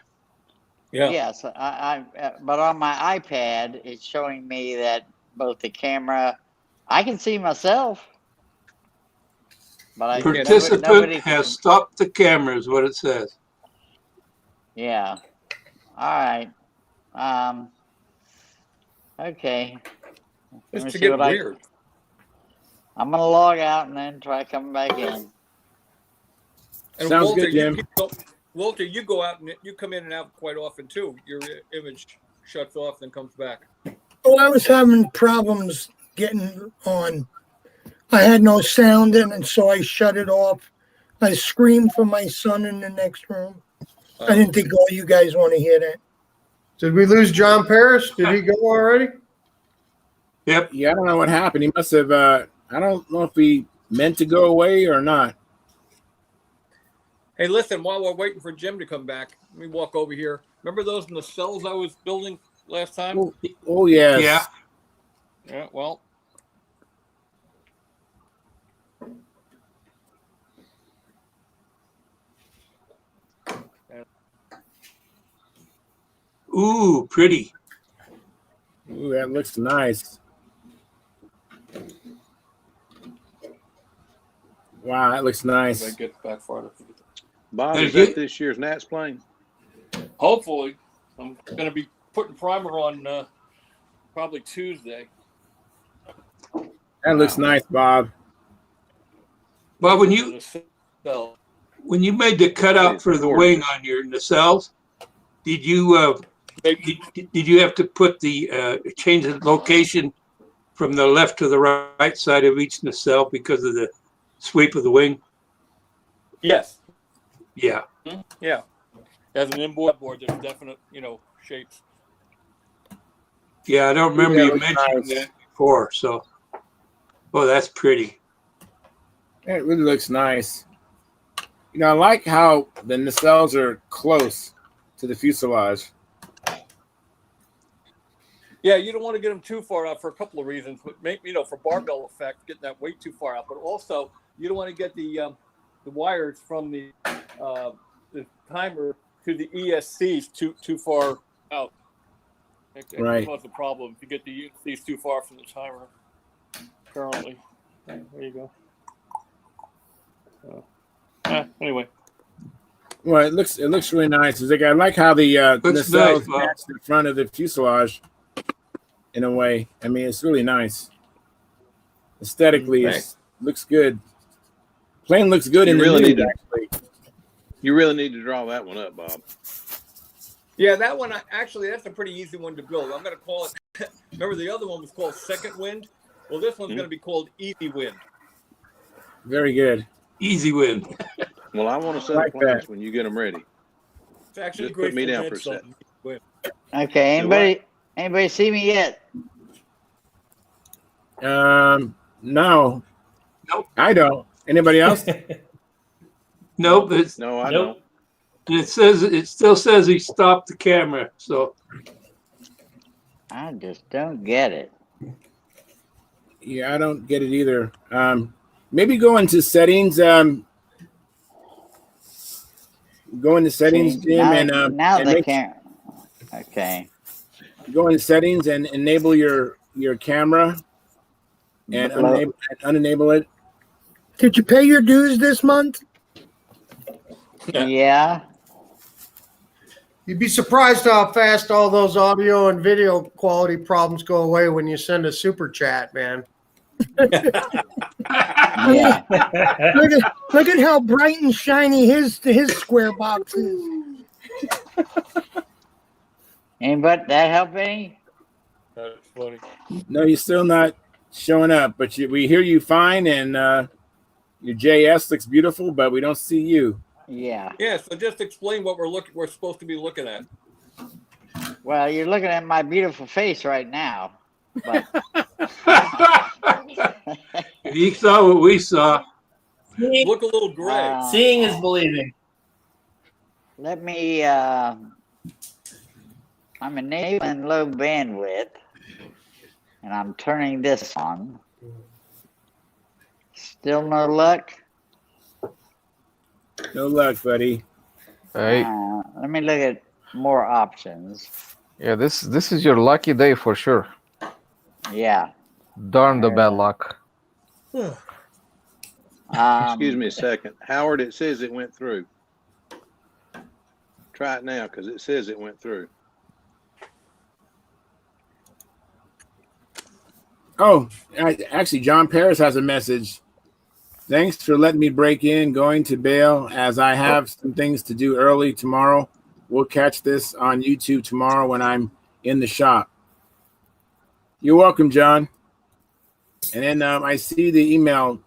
Yeah. Yes, but on my iPad, it's showing me that both the camera, I can see myself, but Participant nobody has stopped the camera, is what it says. Yeah. All right. Okay. Let me Just to see get what weird. I'm gonna log out and then try coming back in. And Sounds Walter, good, Jim. Walter, you go out and you come in and out quite often too. Your image shuts off and comes back. Oh, I was having problems getting on. I had no sound in it, so I shut it off. I screamed for my son in the next room. I didn't think all you guys want to hear that. Did we lose John Paris? Did he go already? Yep. Yeah, I don't know what happened. He must have. I don't know if he meant to go away or not. Hey, listen, while we're waiting for Jim to come back, let me walk over here. Remember those nacelles I was building last time? Oh yes. Yeah. Yeah, well, Ooh, pretty. Ooh, that looks nice. Wow, that looks nice. Get back farther. Bob, is that this year's Nats plane? Hopefully, I'm going to be putting primer on probably Tuesday. That looks nice, Bob. Well, when you made the cutout for the wing on your nacelles, did you did you have to put the change the location from the left to the right side of each nacelle because of the sweep of the wing? Yes. Yeah. Yeah. As an inboard board, there's definite, shapes. Yeah, I don't remember you mentioning that before. So, oh, that's pretty. It really looks nice. I like how the nacelles are close to the fuselage. Yeah, you don't want to get them too far out for a couple of reasons. But for barbell effect, getting that weight too far out. But also, you don't want to get the wires from the timer to the ESCs too far out. It Right. can cause a problem if you get the ESCs too far from the timer. Currently, there you go. Anyway. Well, it looks really nice. I like how the nacelles match the front of the fuselage in a way. I mean, it's really nice. Aesthetically, it looks good. Plane looks good in the news, actually. You really need to draw that one up, Bob. Yeah, that one, that's a pretty easy one to build. I'm going to call it, remember the other one was called Second Wind? Well, this one's going to be called Easy Wind. Very good. Easy Wind. Well, I want to set up plans when you get them ready. It's actually just put me down for a sec. Okay, anybody see me yet? No. Nope. I don't. Anybody else? Nope. No, I don't. It still says he stopped the camera. So I just don't get it. Yeah, I don't get it either. Maybe go into settings. Go into settings, Jim, now they can't. Okay. Go into settings and enable your camera and unenable it. Did you pay your dues this month? Yeah. You'd be surprised how fast all those audio and video quality problems go away when you send a super chat, man. Yeah. Look at how bright and shiny his square box is. Anybody that help any? That's funny. No, you're still not showing up, but we hear you fine, and your JS looks beautiful, but we don't see you. Yeah. Yeah. So just explain what we're supposed to be looking at. Well, you're looking at my beautiful face right now. But if you saw what we saw, look a little gray. Seeing is believing. Let me. I'm enabling low bandwidth, and I'm turning this on. Still no luck. No luck, buddy. Hey. Let me look at more options. Yeah, this is your lucky day for sure. Yeah. Darn the bad luck. Excuse me a second. Howard, it says it went through. Try it now because it says it went through. Oh, actually, John Paris has a message. Thanks for letting me break in, going to bail as I have some things to do early tomorrow. We'll catch this on YouTube tomorrow when I'm in the shop. You're welcome, John. And then I see the email,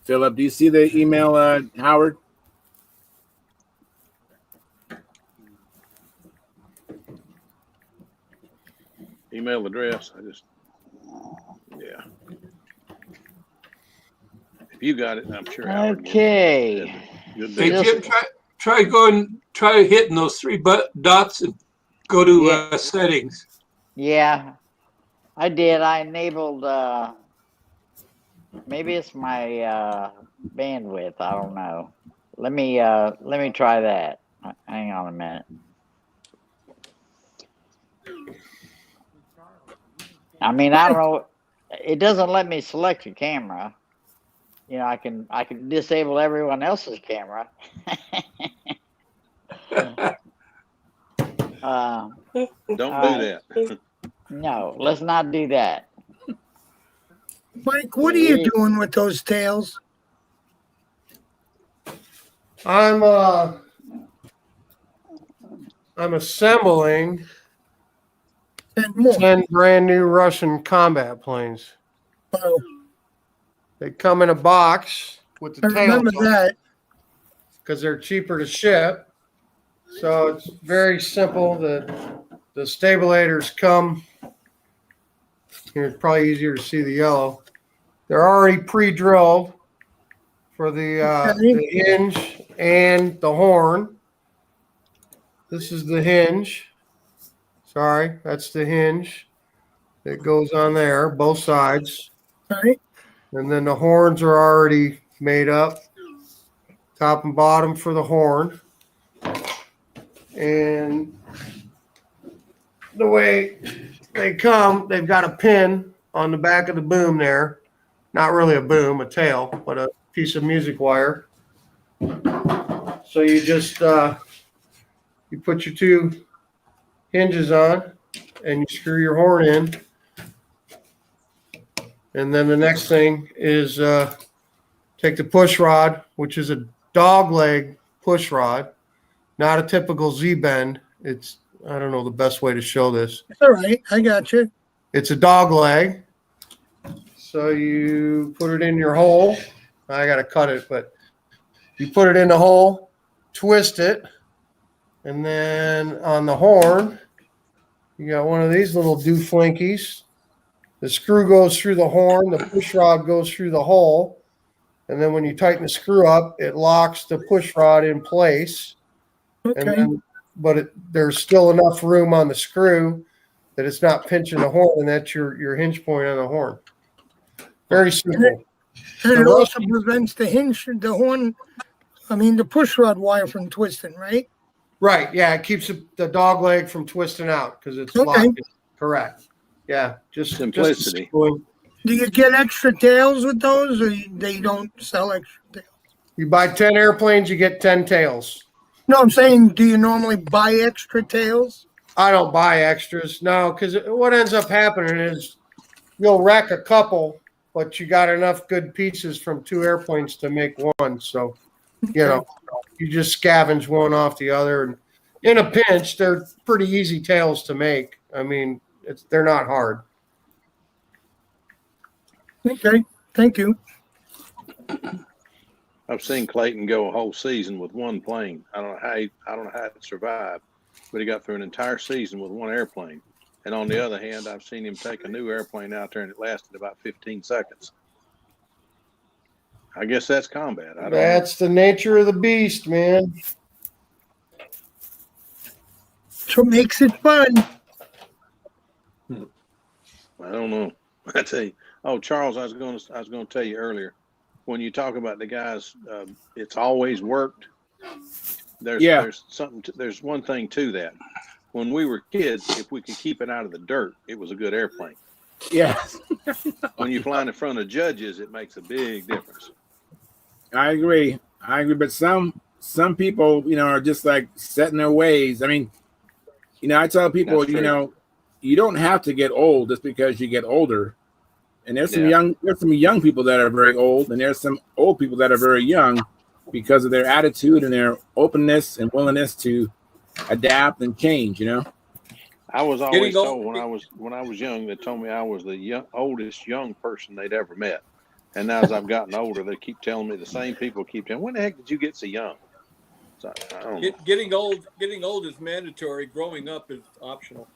Philip. Do you see the email, Howard? Email address. Yeah. If you got it, I'm sure. Okay. Hey, Jim, try hitting those three dots and go to settings. Yeah, I did. I enabled. Maybe it's my bandwidth. I don't know. Let me try that. Hang on a minute. I mean, I don't know. It doesn't let me select a camera. You know, I can disable everyone else's camera. Don't do that. No, let's not do that. Mike, what are you doing with those tails? I'm assembling 10 brand new Russian combat planes. Oh. They come in a box with the I tails remember that. because they're cheaper to ship. So it's very simple. The stabilators come. Here, it's probably easier to see the yellow. They're already pre-drilled for the hinge and the horn. This is the hinge. Sorry, that's the hinge that goes on there, both sides. All right. And then the horns are already made up, top and bottom for the horn. And the way they come, they've got a pin on the back of the boom there. Not really a boom, a tail, but a piece of music wire. So you just you put your two hinges on and you screw your horn in. And then the next thing is take the push rod, which is a dog leg push rod, not a typical Z-bend. It's, I don't know the best way to show this. All right, I got you. It's a dog leg. So you put it in your hole. I got to cut it, but you put it in the hole, twist it, and then on the horn, you got one of these little dooflinkies. The screw goes through the horn, the push rod goes through the hole, and then when you tighten the screw up, it locks the push rod in place. Okay. And then, but there's still enough room on the screw that it's not pinching the horn, and that's your hinge point on the horn. Very simple. And it also prevents the hinge, the horn, the push rod wire from twisting, right? Right. Yeah, it keeps the dog leg from twisting out because it's Okay. locked. Correct. Yeah, just Simplicity. Do you get extra tails with those, or they don't sell extra tails? You buy 10 airplanes, you get 10 tails. No, I'm saying, do you normally buy extra tails? I don't buy extras, no, because what ends up happening is you'll wreck a couple, but you got enough good pieces from 2 airplanes to make one. So, you just scavenge one off the other. And in a pinch, they're pretty easy tails to make. They're not hard. Okay, thank you. I've seen Clayton go a whole season with one plane. I don't know how it survived, but he got through an entire season with one airplane. And on the other hand, I've seen him take a new airplane out there and it lasted about 15 seconds. I guess that's combat. That's the nature of the beast, man. So it makes it fun. I don't know. I tell you. Oh, Charles, I was going to tell you earlier, when you talk about the guys, it's always worked. There's one thing to that. When we were kids, if we could keep it out of the dirt, it was a good airplane. Yeah. When you fly in front of judges, it makes a big difference. I agree. But some people, are just like set in their ways. I tell people, you don't have to get old just because you get older. And there's some young people that are very old, and there's some old people that are very young because of their attitude and their openness and willingness to adapt and change. I was always told when I was young, they told me I was the oldest young person they'd ever met. And now as I've gotten older, they keep telling me the same people keep telling me, when the heck did you get so young? So I don't know. Getting old is mandatory. Growing up is optional.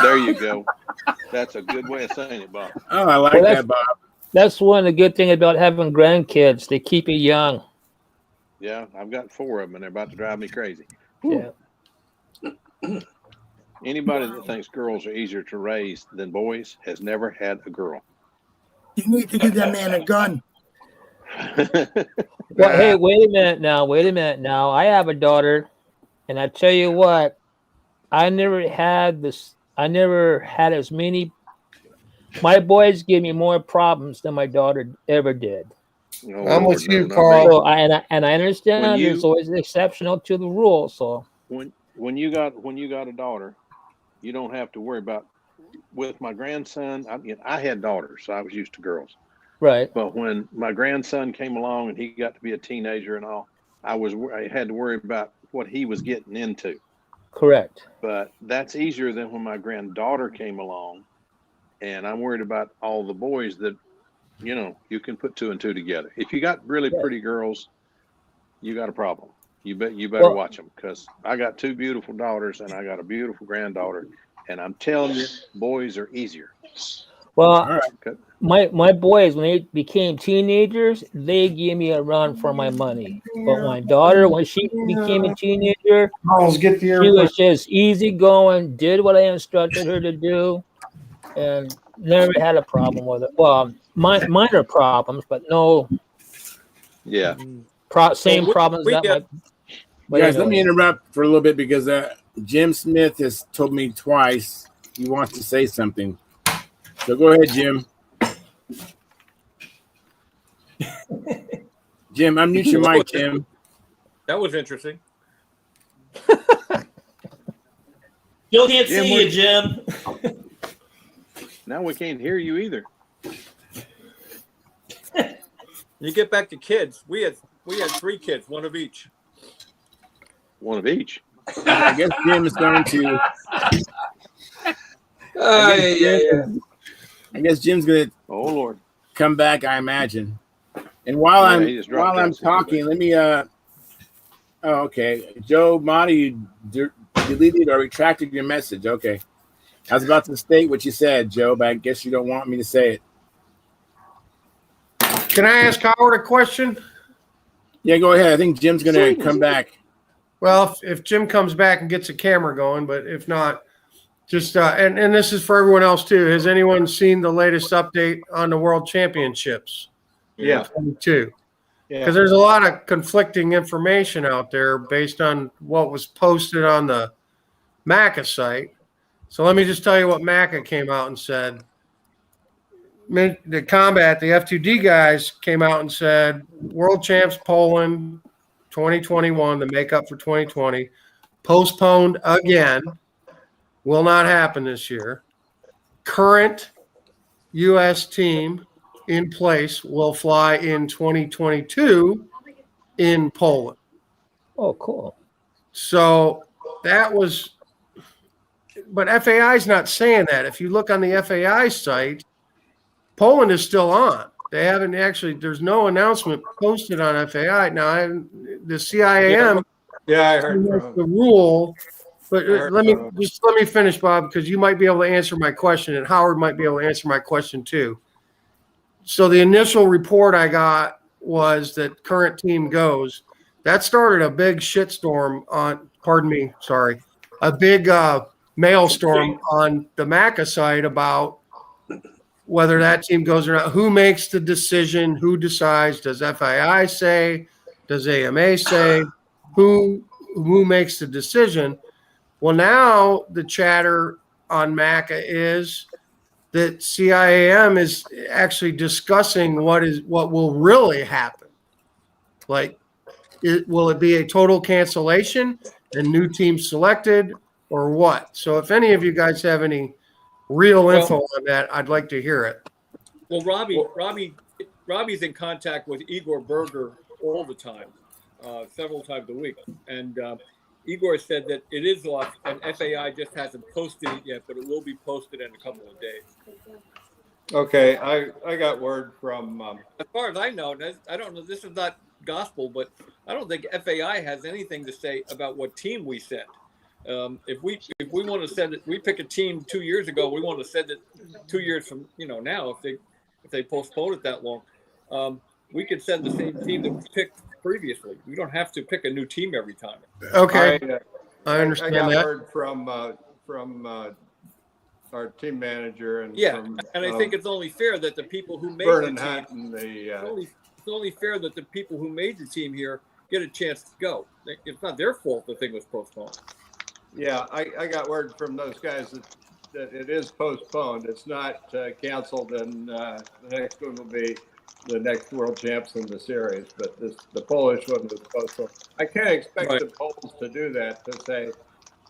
There you go. That's a good way of saying it, Bob. Oh, I like that, Bob. That's one of the good things about having grandkids. They keep you young. Yeah, I've got 4 of them, and they're about to drive me crazy. Yeah. Anybody that thinks girls are easier to raise than boys has never had a girl. You need to give that man a gun. Well, hey, wait a minute now. I have a daughter, and I tell you what, I never had as many my boys give me more problems than my daughter ever did. Oh, I'm Lord, with you, no, Carl. So I understand When there's you always an exceptional to the rule. So when you got a daughter, you don't have to worry about. With my grandson, I had daughters, so I was used to girls. right, But when my grandson came along and he got to be a teenager and all, I had to worry about what he was getting into. correct. But that's easier than when my granddaughter came along, and I'm worried about all the boys that, you can put two and two together. If you got really Right. pretty girls, you got a problem. You better Well, watch them, because I got two beautiful daughters and I got a beautiful granddaughter, and I'm telling you, boys are easier. well, All right. Okay. my boys when they became teenagers, they gave me a run for my money. But my daughter, when she became a teenager, Carl's get the she airplane. was just easy going, did what I instructed her to do, and never had a problem with it. Well, minor problems, but no Yeah. same Well, problems we that get but Guys, let me anyway. interrupt for a little bit because Jim Smith has told me twice he wants to say something. So go ahead, Jim. Jim, unmute your mic, Jim. that was interesting. Still can't Jim, see you, Jim. Now we can't hear you either. You get back to kids. We had 3 kids, one of each. One of each. I guess Jim is going to. I guess Jim's going to. Oh, Lord. Come back, I imagine. And while Yeah, he just dropped I'm out, so he'll go talking, back. let me. Oh, okay. Joe Monty, you deleted or retracted your message. Okay. I was about to state what you said, Joe, but I guess you don't want me to say it. Can I ask Howard a question? Yeah, go ahead. I think Jim's going to come back. Well, if Jim comes back and gets a camera going, but if not, just and this is for everyone else too. Has anyone seen the latest update on the World Championships? Yeah. 22. Yeah. Because there's a lot of conflicting information out there based on what was posted on the MACA site. So let me just tell you what MACA came out and said. The combat, the F2D guys came out and said, World Champs Poland 2021, the makeup for 2020, postponed again, will not happen this year. Current U.S. team in place will fly in 2022 in Poland. Oh, cool. So that was, but FAI is not saying that. If you look on the FAI site, Poland is still on. They haven't actually, there's no announcement posted on FAI. Now, the CIAM, Yeah, I heard from the rule, but heard let me from finish, Bob, because you might be able to answer my question, and Howard might be able to answer my question too. So the initial report I got was that current team goes. That started a big shitstorm on, a big maelstrom on the MACA site about whether that team goes or not. Who makes the decision? Who decides? Does FII say? Does AMA say? Who makes the decision? Well, now the chatter on MACA is that CIAM is actually discussing what will really happen. Like, will it be a total cancellation and new teams selected, or what? So if any of you guys have any real info on that, I'd like to hear it. Well, Robbie's in contact with Igor Berger all the time, several times a week, and Igor said that it is lost, and FAI just hasn't posted it yet, but it will be posted in a couple of days. Okay, I got word from as far as I know, I don't know, this is not gospel, but I don't think FAI has anything to say about what team we send. If we want to send it, we pick a team 2 years ago, we want to send it 2 years from now, if they postpone it that long, we could send the same team that we picked previously. We don't have to pick a new team every time. Okay, I understand I got that. word from our team manager and and I think it's only fair that the people who made Vernon the team, Hunt and it's only fair that the people who made the team here get a chance to go. It's not their fault the thing was postponed. Yeah, I got word from those guys that that it is postponed. It's not canceled, and the next one will be the next world champs in the series. But the Polish one was postponed. I can't expect the Poles to do that, to say,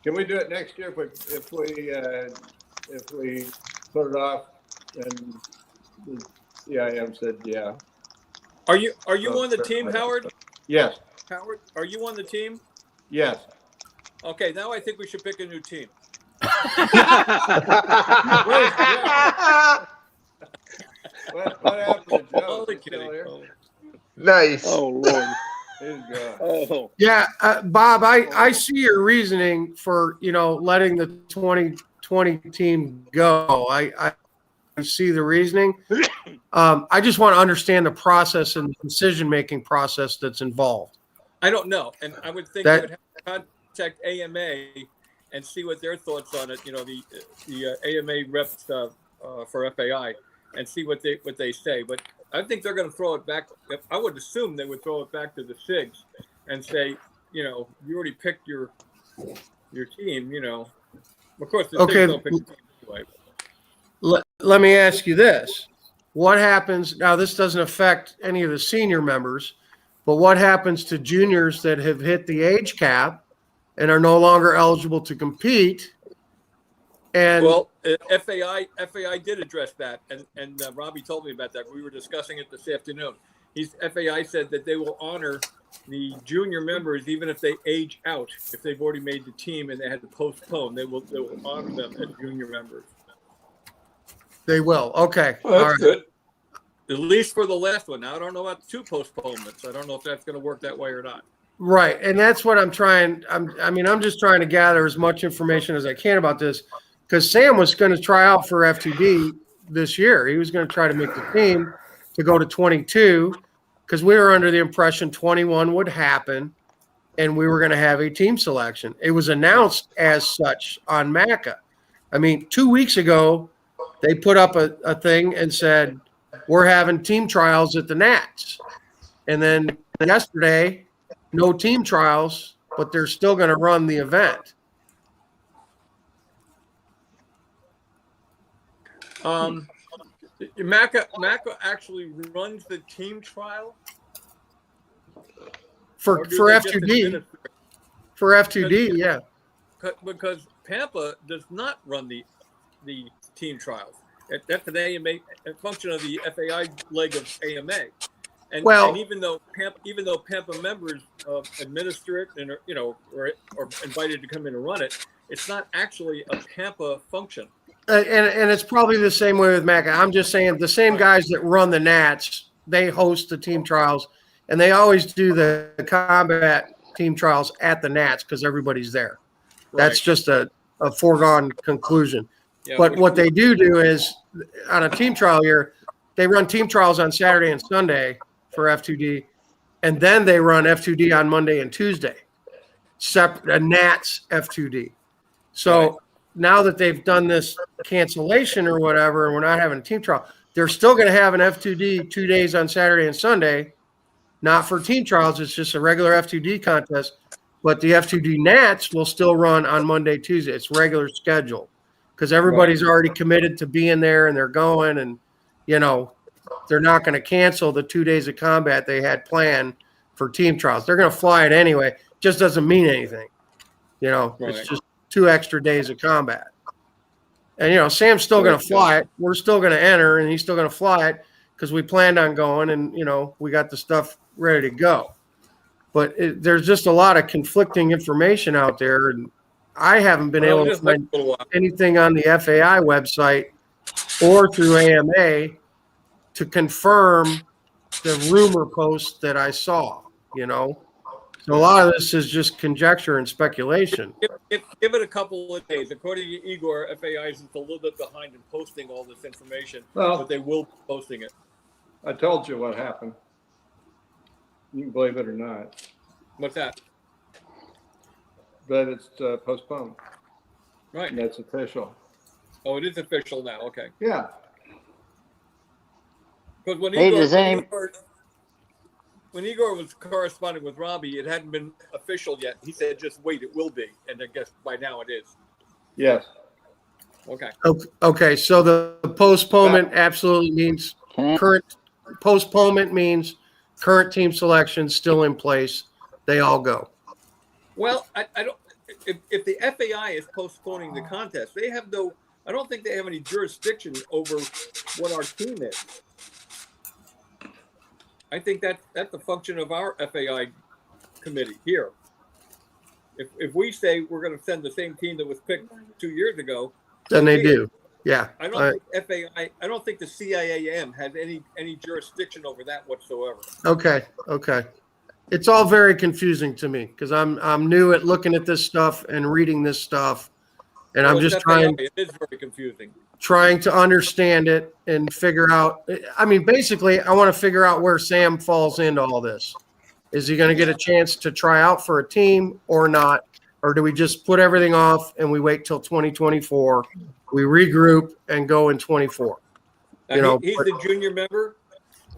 can we do it next year if we put it off? And the CIM said, yeah. Are you on the team, Howard? Yes. Howard, are you on the team? Yes. Okay, now I think we should pick a new team. What happened to Joe? Only kidding. Nice. Oh Lord. Oh. Yeah, Bob, I see your reasoning for, letting the 2020 team go. I see the reasoning. I just want to understand the process and the decision-making process that's involved. I don't know, and I would think you would have to contact AMA and see what their thoughts on it. The AMA reps for FAI, and see what they say. But I think they're going to throw it back. I would assume they would throw it back to the SIGs and say, you already picked your team. Of course, the SIGs don't pick the team anyway. Let me ask you this. What happens now? This doesn't affect any of the senior members, but what happens to juniors that have hit the age cap and are no longer eligible to compete? And well, FAI did address that, and Robbie told me about that. We were discussing it this afternoon. FAI said that they will honor the junior members even if they age out. If they've already made the team and they had to postpone, they will honor them as junior members. They will. Okay. Well, that's good. At least for the last one. Now, I don't know about 2 postponements. I don't know if that's going to work that way or not. Right. And that's what I'm trying. I'm just trying to gather as much information as I can about this, because Sam was going to try out for F2D this year. He was going to try to make the team to go to 22, because we were under the impression 21 would happen and we were going to have a team selection. It was announced as such on MACA. 2 weeks ago, they put up a thing and said, we're having team trials at the Nats. And then yesterday, no team trials, but they're still going to run the event. MACA actually runs the team trial for F2D. For F2D, yeah. Because Pampa does not run the team trials. That's an AMA, a function of the FAI leg of AMA. And even though Pampa members administer it and are invited to come in and run it, it's not actually a Pampa function. And it's probably the same way with MACA. I'm just saying the same guys that run the Nats, they host the team trials, and they always do the combat team trials at the Nats because everybody's there. Right. That's just a foregone conclusion. Yeah, but what they do is on a team trial here, they run team trials on Saturday and Sunday for F2D, and then they run F2D on Monday and Tuesday, separate a Nats F2D. So now that they've done this cancellation or whatever, and we're not having a team trial, they're still going to have an F2D 2 days on Saturday and Sunday, not for team trials. It's just a regular F2D contest, but the F2D Nats will still run on Monday, Tuesday. It's regular schedule because everybody's already committed to being there and they're going, and, they're not going to cancel the 2 days of combat they had planned for team trials. They're going to fly it anyway. Just doesn't mean anything. It's just 2 extra days of combat. And, Sam's still going to fly it. We're still going to enter, and he's still going to fly it because we planned on going, and, we got the stuff ready to go. But there's just a lot of conflicting information out there, and I haven't been able to find anything on the FAI website or through AMA to confirm the rumor post that I saw, So a lot of this is just conjecture and speculation. Give it a couple of days. According to Igor, FAI is a little bit behind in posting all this information, but they will be posting it. I told you what happened. You can believe it or not. What's that? But it's postponed. Right. And that's official. Oh, it is official now. Okay. Yeah. Because when Igor was corresponding with Robbie, it hadn't been official yet. He said, just wait, it will be. And I guess by now it is. Yes. Okay. Okay. So the postponement absolutely means current postponement means current team selection still in place. They all go. Well, I don't. If the FAI is postponing the contest, they have no. I don't think they have any jurisdiction over what our team is. I think that's a function of our FAI committee here. If we say we're going to send the same team that was picked 2 years ago, Then so they be do. it. Yeah. I don't think FAI. I don't think the CIAM has any jurisdiction over that whatsoever. Okay. It's all very confusing to me because I'm new at looking at this stuff and reading this stuff, and Well, I'm just it's FAI. trying It is very confusing. to understand it and figure out. I mean, basically, I want to figure out where Sam falls into all this. Is he going to get a chance to try out for a team or not? Or do we just put everything off and we wait till 2024? We regroup and go in 24. Now, he's the junior member.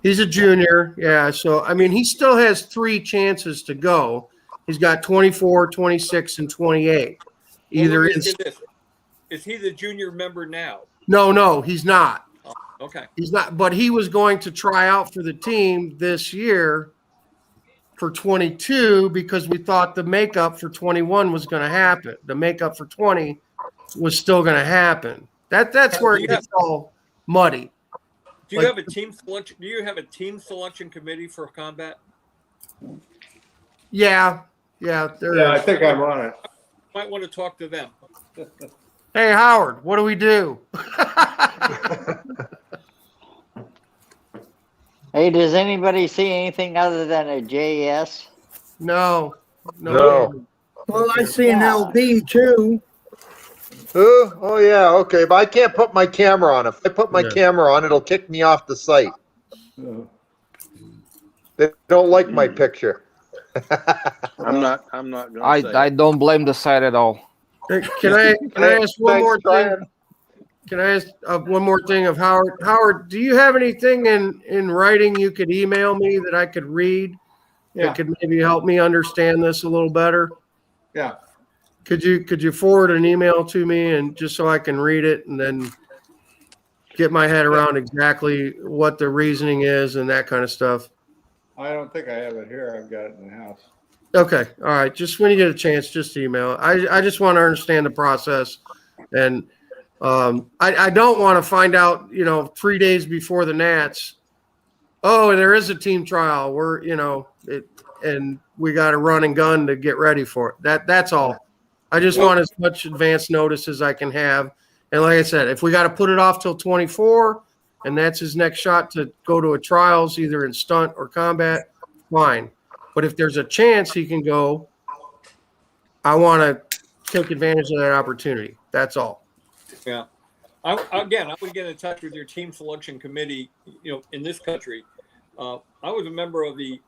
He's a junior. Yeah. So, I mean, he still has 3 chances to go. He's got 24, 26, and 28. Either is he the junior member now? No, he's not. Oh, okay. He's not, but he was going to try out for the team this year for 22 because we thought the makeup for 21 was going to happen. The makeup for 20 was still going to happen. That's where it gets all muddy. Do you have a team selection? Do you have a team selection committee for combat? Yeah. I think I'm on it. Might want to talk to them. Hey, Howard, what do we do? Hey, does anybody see anything other than a JS? No. No. Well, I see an LD too. Who? Oh, yeah. Okay. But I can't put my camera on. If I put my camera on, it'll kick me off the site. They don't like my picture. I'm not going to I don't blame the site at all. Can I ask one more thing? Can I ask one more thing of Howard? Howard, do you have anything in writing you could email me that I could read that could maybe help me understand this a little better? Yeah. Could you forward an email to me and just so I can read it and then get my head around exactly what the reasoning is and that kind of stuff? I don't think I have it here. I've got it in the house. Okay. All right. Just when you get a chance, just email. I just want to understand the process. And I don't want to find out, 3 days before the Nats, oh, there is a team trial. And we got to run and gun to get ready for it. That's all. I just want as much advance notice as I can have. And like I said, if we got to put it off till 24 and that's his next shot to go to a trials, either in stunt or combat, fine. But if there's a chance he can go, I want to take advantage of that opportunity. That's all. Yeah. I would get in touch with your team selection committee, in this country. I was a member of the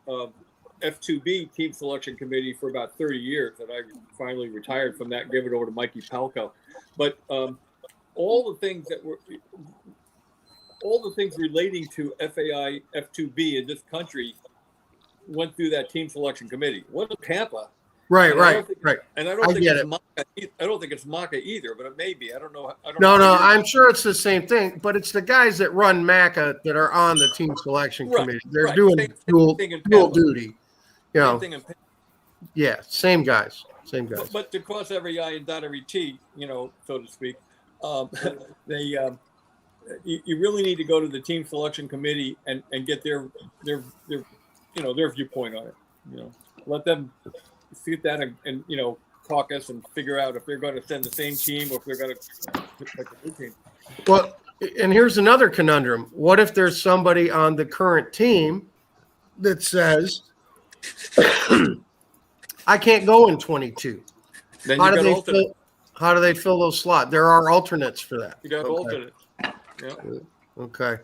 F2B team selection committee for about 30 years, and I finally retired from that and gave it over to Mikey Palco. But all the things relating to FAI F2B in this country went through that team selection committee. It wasn't Tampa. Right. And I don't think it's MACA. I don't think it's MACA either, but it may be. I don't know. No, I'm sure it's the same thing, but it's the guys that run MACA that are on the team selection committee. They're doing dual duty. Yeah, same guys. But to cross every I and dot every T, so to speak, you really need to go to the team selection committee and get their viewpoint on it. Let them see that and caucus and figure out if they're going to send the same team or if they're going to pick a new team. Well, and here's another conundrum. What if there's somebody on the current team that says, I can't go in 22? Then how do they fill those slots? There are alternates for that. You got alternates. Yeah. Okay.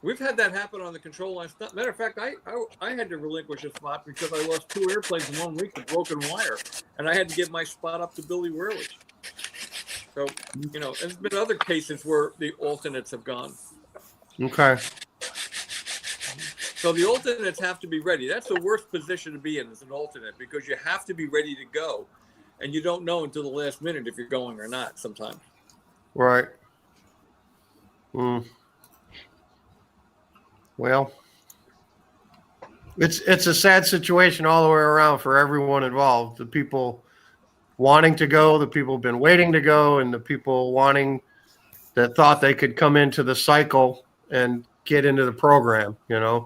We've had that happen on the control line. Matter of fact, I had to relinquish a spot because I lost 2 airplanes in 1 week with broken wire, and I had to give my spot up to Billy Whirlich. So, there's been other cases where the alternates have gone. Okay. So the alternates have to be ready. That's the worst position to be in as an alternate because you have to be ready to go, and you don't know until the last minute if you're going or not sometimes. Right. Well, it's a sad situation all the way around for everyone involved. The people wanting to go, the people who've been waiting to go, and the people that thought they could come into the cycle and get into the program. I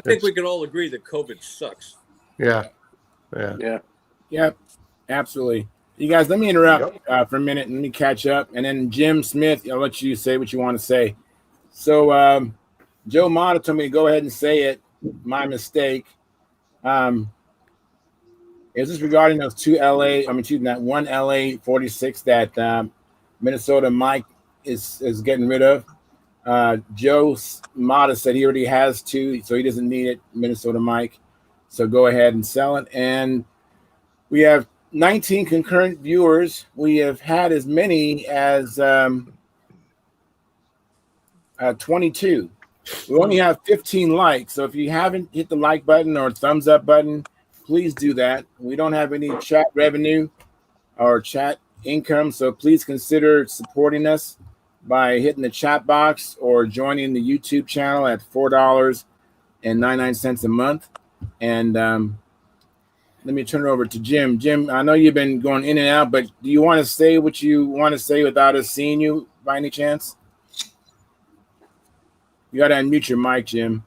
think we can all agree that COVID sucks. Yeah. Yep. Absolutely. You guys, let me interrupt for a minute and let me catch up. And then Jim Smith, I'll let you say what you want to say. So Joe Mata told me to go ahead and say it. My mistake. Is this regarding those one LA 46 that Minnesota Mike is getting rid of? Joe Mata said he already has 2, so he doesn't need it, Minnesota Mike. So go ahead and sell it. And we have 19 concurrent viewers. We have had as many as 22. We only have 15 likes. So if you haven't hit the like button or thumbs up button, please do that. We don't have any chat revenue or chat income, so please consider supporting us by hitting the chat box or joining the YouTube channel at $4.99 a month. And let me turn it over to Jim. Jim, I know you've been going in and out, but do you want to say what you want to say without us seeing you by any chance? You got to unmute your mic, Jim.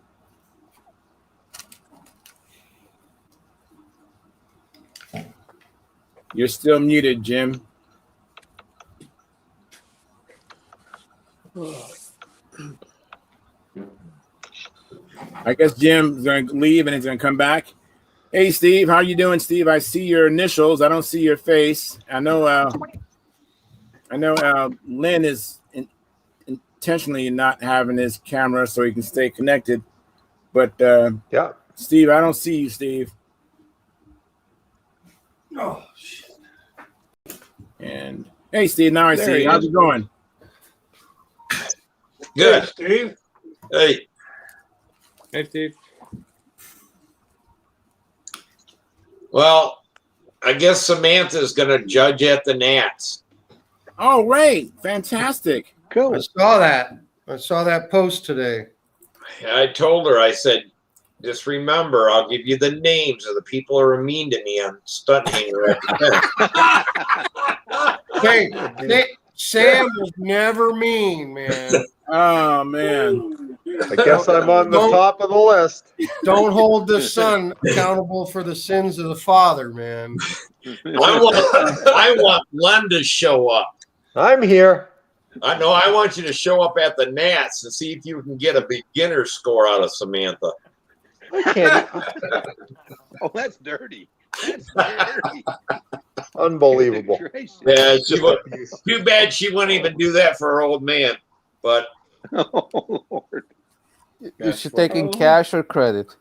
You're still muted, Jim. I guess Jim's going to leave and he's going to come back. Hey, Steve, how are you doing, Steve? I see your initials. I don't see your face. I know Lynn is intentionally not having his camera so he can stay connected. But yeah, Steve, I don't see you, Steve. Oh, shit. And hey, Steve, now I see you. How's it going? Good. Hey, Steve. Hey. Hey, Steve. Well, I guess Samantha's going to judge at the Nats. Oh, great. Fantastic. Cool. I saw that post today. I told her, I said, just remember, I'll give you the names of the people who are mean to me on Stunt Hangar. Hey, Sam was never mean, man. Oh, man. I guess I'm on the top of the list. Don't hold the son accountable for the sins of the father, man. I want Len to show up. I'm here. I know. I want you to show up at the Nats and see if you can get a beginner score out of Samantha. I can't. Oh, that's dirty. That's dirty. Unbelievable. Yeah, too bad she wouldn't even do that for her old man. But oh, Lord. Is she taking cash or credit?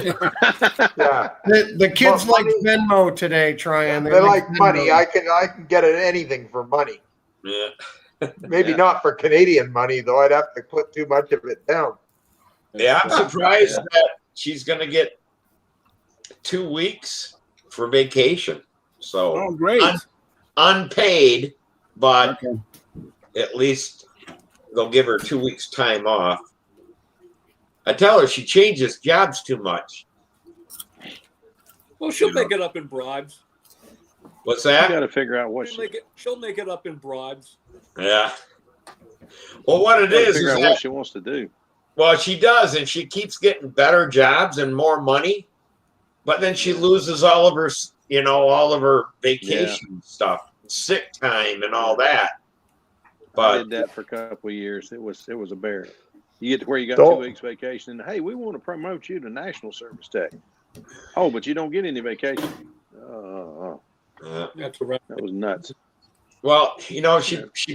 Yeah. The kids like Venmo today, Tryon. They like money. I can get anything for money. Yeah. Maybe not for Canadian money, though. I'd have to put too much of it down. Yeah, I'm surprised that she's going to get 2 weeks for vacation. So great. Unpaid, but at least they'll give her 2 weeks time off. I tell her she changes jobs too much. Well, she'll make it up in bribes. What's that? You got to figure out what she'll make it up in bribes. Yeah. Well, what it is figure out that, what she wants to do. Well, she does, and she keeps getting better jobs and more money, but then she loses all of her vacation stuff, sick time, and all that. But I did that for a couple of years. It was a bear. You get to where you got 2 weeks vacation, and hey, we want to promote you to national service tech. Oh, but you don't get any vacation. That's right. That was nuts. Well, she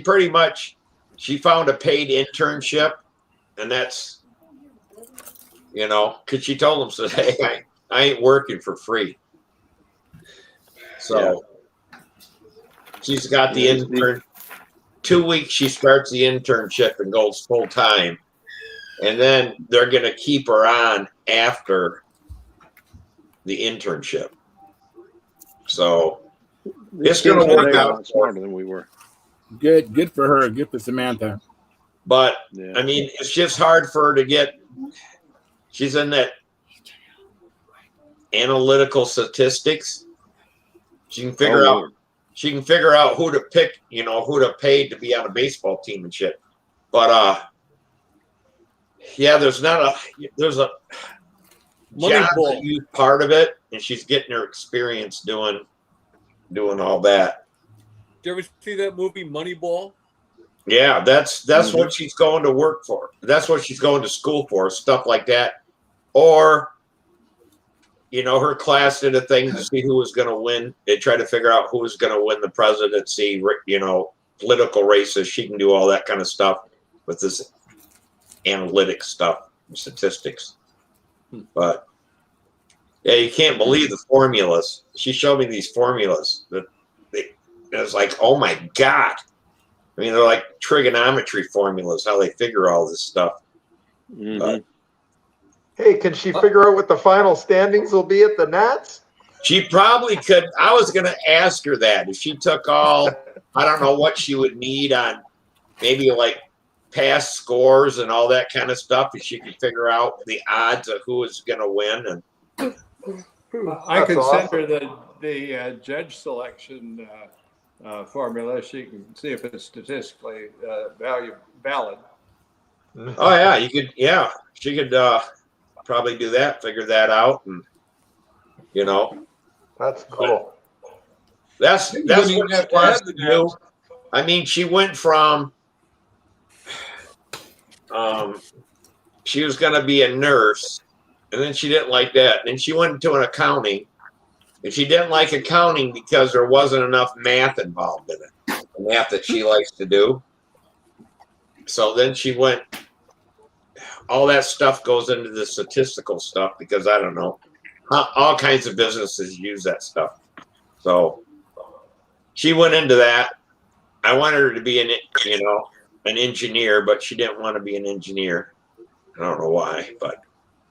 pretty much found a paid internship, and that's because she told them, said, hey, I ain't working for free. So she's got the intern. 2 weeks she starts the internship and goes full time, and then they're going to keep her on after the internship. So it's going to work out. Smarter than we were. Good for her. Good for Samantha. But Yeah. I mean, it's just hard for her to get. She's in that analytical statistics. She can figure out. Lord. She can figure out who to pick. You know, who to pay to be on a baseball team and shit. But yeah, there's a job that use part of it, and she's getting her experience doing all that. Did you ever see that movie Moneyball? Yeah, that's what she's going to work for. That's what she's going to school for, stuff like that. Or, you know, her class did a thing to see who was going to win. They tried to figure out who was going to win the presidency, you know, political races. She can do all that kind of stuff with this analytic stuff, statistics. But yeah, you can't believe the formulas. She showed me these formulas that it was like, oh my God. I mean, they're like trigonometry formulas, how they figure all this stuff. But Hey, can she figure out what the final standings will be at the Nats? she probably could. I was going to ask her that. If she took all, I don't know what she would need on maybe like past scores and all that kind of stuff. If she could figure out the odds of who is going to win. And I That's can send awesome. her the judge selection formula. She can see if it's statistically valid. oh yeah, you could. Yeah, she could probably do that. Figure that out, and you know, That's cool. that's You what wouldn't she even have to wants have the to do. I mean, she went from she was going to be a nurse, and then she didn't like that. And she went into an accounting, and she didn't like accounting because there wasn't enough math involved in it, the math that she likes to do. So then she went. All that stuff goes into the statistical stuff because I don't know, all kinds of businesses use that stuff. So she went into that. I wanted her to be an engineer, but she didn't want to be an engineer. I don't know why, but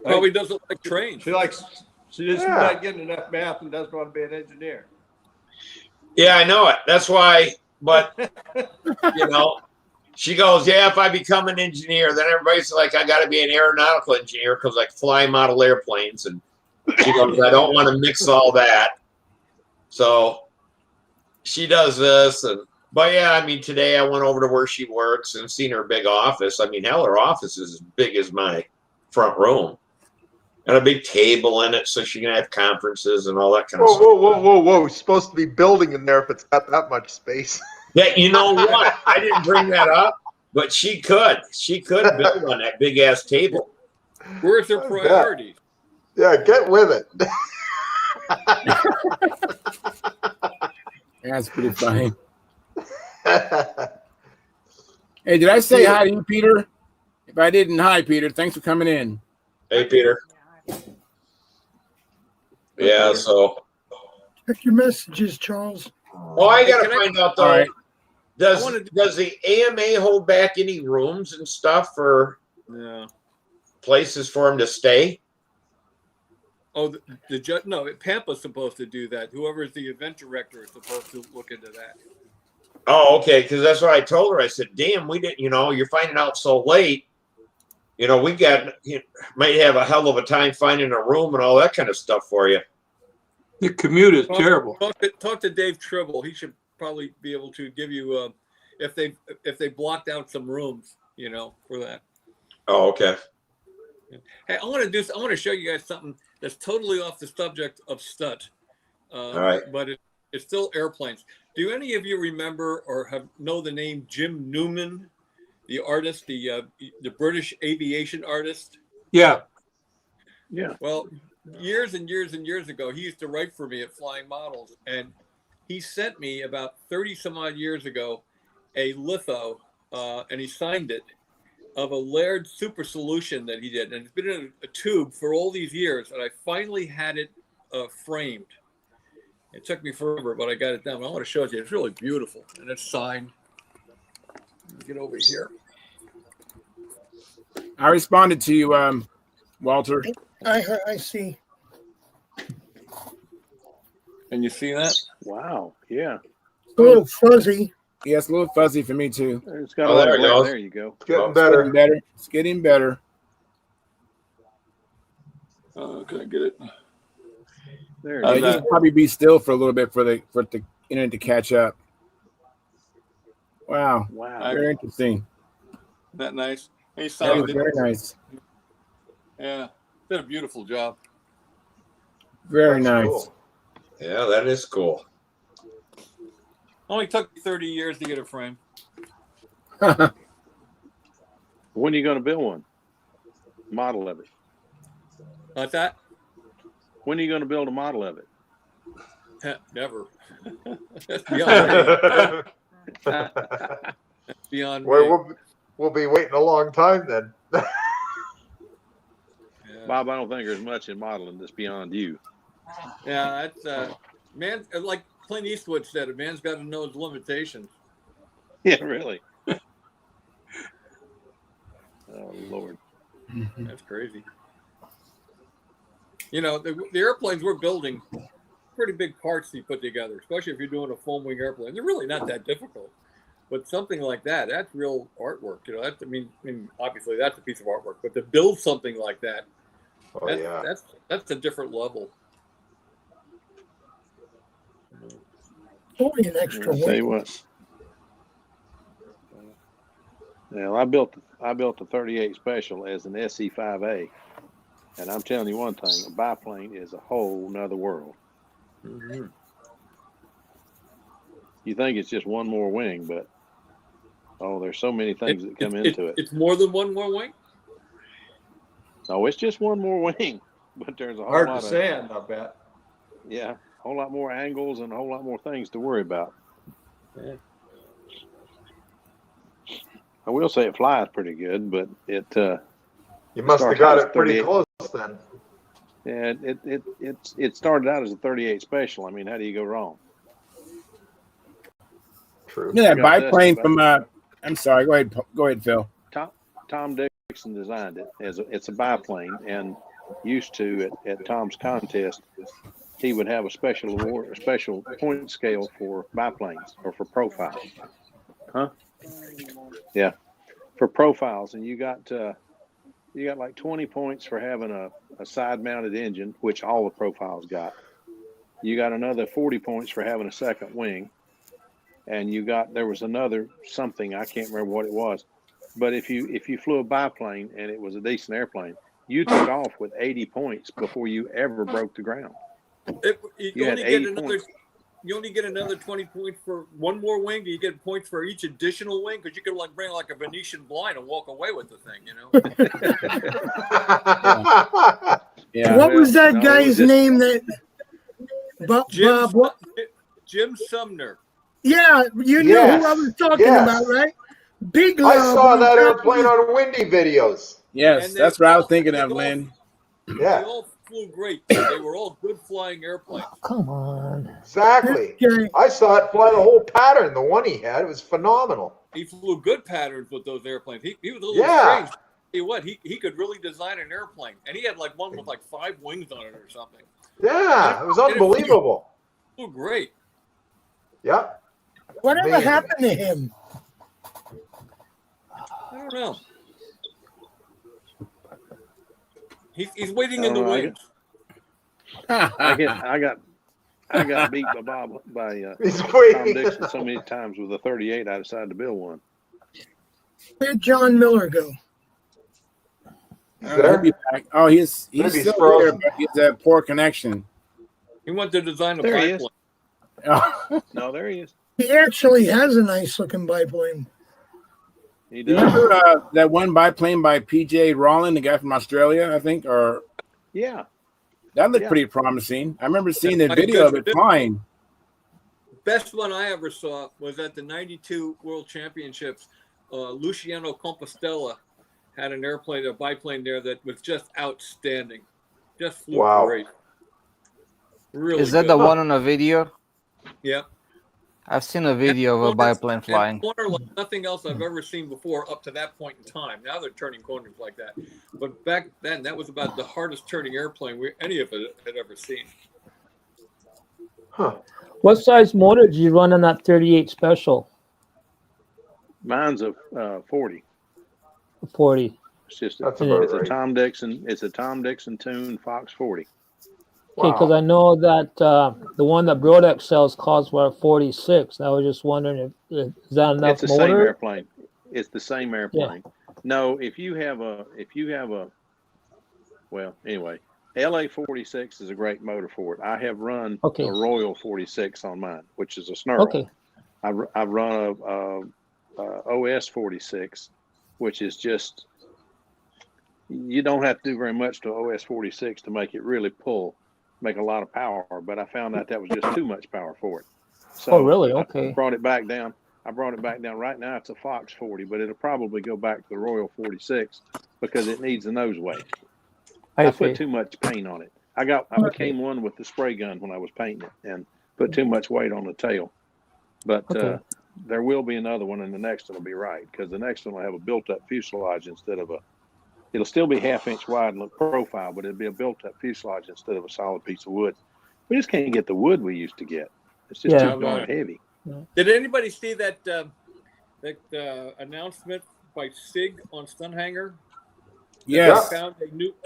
Probably doesn't like trains. She just not getting enough math and doesn't want to be an engineer. yeah, I know it. That's why. But you know, she goes, yeah. If I become an engineer, then everybody's like, I got to be an aeronautical engineer because I fly model airplanes. And she goes, I don't want to mix all that. So she does this, but yeah, I mean, today I went over to where she works and seen her big office. I mean, hell, her office is as big as my front room, and a big table in it, so she can have conferences and all that kind of stuff. Whoa. It's supposed to be building in there if it's got that much space. Yeah, you know what? I didn't bring that up, but she could. She could build on that big ass table. Where's their priorities? Yeah, get with it. That's pretty funny. Hey, did I say hi to you, Peter? If I didn't, hi, Peter. Thanks for coming in. Hey, Peter. Yeah, so. Check your messages, Charles. Oh, I got to find out, though. All right. Does the AMA hold back any rooms and stuff for places for them to stay? Oh, the judge? No, Pampa's supposed to do that. Whoever is the event director is supposed to look into that. Oh, okay. Because that's what I told her. I said, "Damn, we didn't. You know, you're finding out so late. You know, we might have a hell of a time finding a room and all that kind of stuff for you." The commute is terrible. Talk to Dave Tribble. He should probably be able to give you if they blocked out some rooms, you know, for that. Oh, okay. Hey, I want to show you guys something that's totally off the subject of stunt. All right. But it's still airplanes. Do any of you remember or know the name Jim Newman, the artist, the British aviation artist? Yeah. Yeah. Well, years and years and years ago, he used to write for me at Flying Models, and he sent me about 30 some odd years ago a litho, and he signed it, of a Laird super solution that he did. And it's been in a tube for all these years, and I finally had it framed. It took me forever, but I got it done. I want to show it to you. It's really beautiful, and it's signed. Get over here. I responded to you, Walter. I see. And you see that? Wow. Yeah. It's a little fuzzy. Yeah, it's a little fuzzy for me too. It's got Oh, a lot there of it glare. goes. There you go. Getting It's getting better. better. It's getting better. Can I get it? There Yeah, it is. just probably be still for a little bit for the internet to catch up. Wow. Wow. Very interesting. Isn't that nice? He That signed is it. very nice. Yeah, did a beautiful job. Very That's nice. cool. Yeah, that is cool. Only took me 30 years to get a frame. When are you going to build one? Model of it. What's that? When are you going to build a model of it? Never. That's beyond me. That's beyond me. Well, we'll be waiting a long time then. Yeah. Bob, I don't think there's much in modeling that's beyond you. Yeah, that's man. Like Clint Eastwood said, a man's got to know his limitations. Yeah, really. Oh Lord, That's crazy. You know, the airplanes we're building, pretty big parts you put together, especially if you're doing a foam wing airplane. They're really not that difficult, but something like that's real artwork. You know, that's I mean, obviously that's a piece of artwork, but to build something like that, that's a different level. Only an extra I'll tell you wing. what. Well, I built the 38 Special as an SE-5A, and I'm telling you one thing: a biplane is a whole nother world. Mm-hmm. You think it's just one more wing, but there's so many things that come into it. It's more than one more wing. No, it's just one more wing, but there's a whole Hard lot to of sand, I bet. yeah, a whole lot more angles and a whole lot more things to worry about. Yeah. I will say it flies pretty good, but it. You must have got it pretty close then. Yeah, it started out as a 38 Special. I mean, how do you go wrong? True. Yeah, I got biplane dusted from I'm sorry, go ahead, Phil. Tom Dixon designed it it's a biplane, and used to at Tom's contest, he would have a special award, a special point scale for biplanes or for profiles. Huh? Yeah, for profiles, and you got like 20 points for having a side-mounted engine, which all the profiles got. You got another 40 points for having a second wing, and there was another something, I can't remember what it was, but if you flew a biplane and it was a decent airplane, you took off with 80 points before you ever broke the ground. You only get another 20 points for one more wing. Do you get points for each additional wing? Because you can bring like a Venetian blind and walk away with the thing, you know? Yeah. What was that guy's name? That Bob? Jim Sumner. Yeah, you knew who I was talking about, right? Big love. I saw that airplane on windy videos. Yes, that's what I was thinking of, Lynn. Yeah. They all flew great. They were all good flying airplanes. Come on. Exactly. I saw it fly the whole pattern. The one he had, it was phenomenal. He flew good patterns with those airplanes. He was a little strange. Tell you what, he could really design an airplane, and he had like one with like 5 wings on it or something. Yeah, it was unbelievable. It flew great. Yep. Whatever happened to him? I don't know. He's waiting in the wings. I got beat by Tom Dixon so many times with a 38. I decided to build one. Where'd John Miller go? He'll be back. Oh, he's still there, but he's a poor connection. He went to design a There he biplane. Oh. No, there he is. He actually has a nice looking biplane. He does. Remember that one biplane by PJ Rawlin, the guy from Australia, I think? Or yeah, that looked pretty promising. I remember seeing the video of it flying. Best one I ever saw was at the '92 World Championships. Luciano Compostela had an airplane, a biplane there that was just outstanding. Just flew great. Really Is that good. the one on a video? Yeah. I've seen a video of a biplane flying. Corner like nothing else I've ever seen before up to that point in time. Now they're turning corners like that. But back then, that was about the hardest turning airplane any of us had ever seen. Huh. What size motor did you run on that 38 Special? Mine's a 40. 40. It's just That's about it's a right. Tom Dixon. It's a Tom Dixon tune Fox 40. Okay, because Wow. I know that the one that Brodex sells calls for a 46. I was just wondering if is that enough It's the same motor? airplane. It's the same airplane. No, if you have a well, anyway, LA 46 is a great motor for it. I have run Okay. a Royal 46 on mine, which is a snarl. Okay. I've run a OS 46, which is just, you don't have to do very much to OS 46 to make it really make a lot of power. But I found out that was just too much power for it. So Oh, really? Okay. I brought it back down. Right now it's a Fox 40, but it'll probably go back to the Royal 46 because it needs a nose weight. I put too much paint on it. I became one with the spray gun when I was painting it and put too much weight on the tail. But there will be another one, and the next one will be right, because the next one will have a built-up fuselage instead of it'll still be half-inch wide and look profile, but it'll be a built-up fuselage instead of a solid piece of wood. We just can't get the wood we used to get. It's just too darn heavy. Did anybody see that announcement by SIG on Stunt Hangar? Yes. They found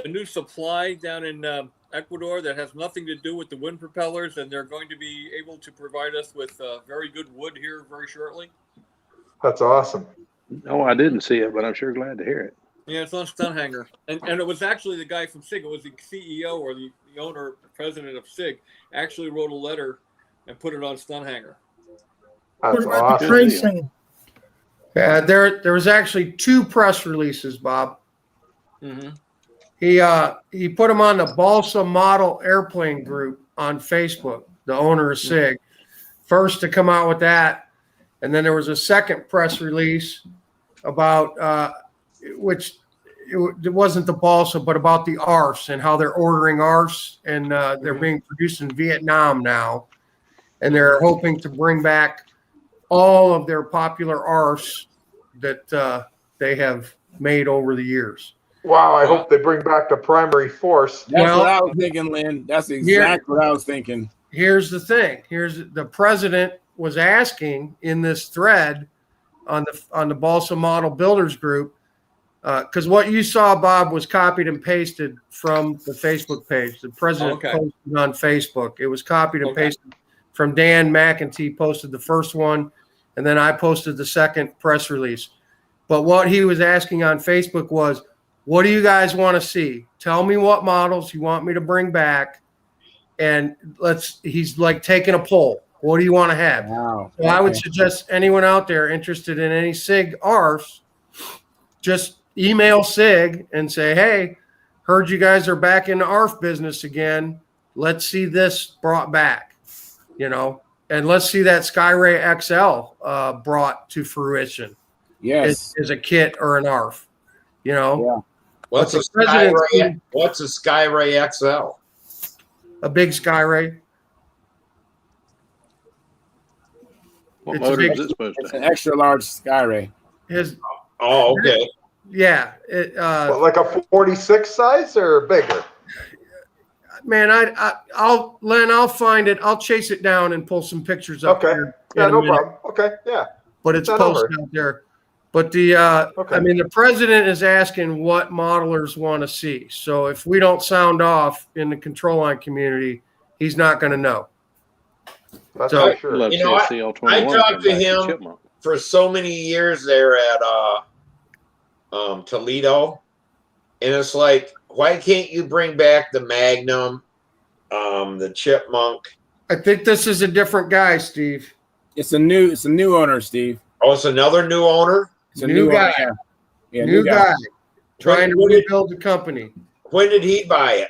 a new supply down in Ecuador that has nothing to do with the wind propellers, and they're going to be able to provide us with very good wood here very shortly. That's awesome. No, I didn't see it, but I'm sure glad to hear it. Yeah, it's on Stunt Hangar, and it was actually the guy from SIG. It was the CEO or the owner, president of SIG, actually wrote a letter and put it on Stunt Hangar. That's What about the pricing? Yeah, there was actually 2 press releases, Bob. Mm-hmm. He put them on the Balsa Model Airplane Group on Facebook, the owner of SIG. First to come out with that, and then there was a second press release about which it wasn't the Balsa, but about the ARFs and how they're ordering ARFs, and they're being produced in Vietnam now, and they're hoping to bring back all of their popular ARFs that they have made over the years. Wow, I hope they bring back the primary force. That's what I was thinking, Lynn. That's exactly what I was thinking. Here's the thing. Here's the president was asking in this thread on the Balsa Model Builders Group, because what you saw, Bob, was copied and pasted from the Facebook page. The president posted on Facebook. It was copied and pasted from Dan McEntee, posted the first one, and then I posted the second press release. But what he was asking on Facebook was, what do you guys want to see? Tell me what models you want me to bring back. And he's like taking a poll. What do you want to have? Wow. So I would suggest anyone out there interested in any SIG ARFs, just email SIG and say, hey, heard you guys are back in the ARF business again. Let's see this brought back, and let's see that Skyray XL brought to fruition. Yes. As a kit or an ARF, Yeah. What's a Skyray XL? A big Skyray. What motor is it supposed to have? It's an extra large Skyray. Okay. Yeah. Like a 46 size or bigger? Man, I'll find it. I'll chase it down and pull some pictures up. Okay. Yeah, no problem. Okay. Yeah. But it's posted out there. But the president is asking what modelers want to see. So if we don't sound off in the control line community, he's not going to know. That's so, sure. I talked to him for so many years there at Toledo, and it's like, why can't you bring back the Magnum, the Chipmunk? I think this is a different guy, Steve. It's a new owner, Steve. Oh, it's another new owner? It's a new guy. Yeah, new guy. Trying to rebuild the company. When did he buy it?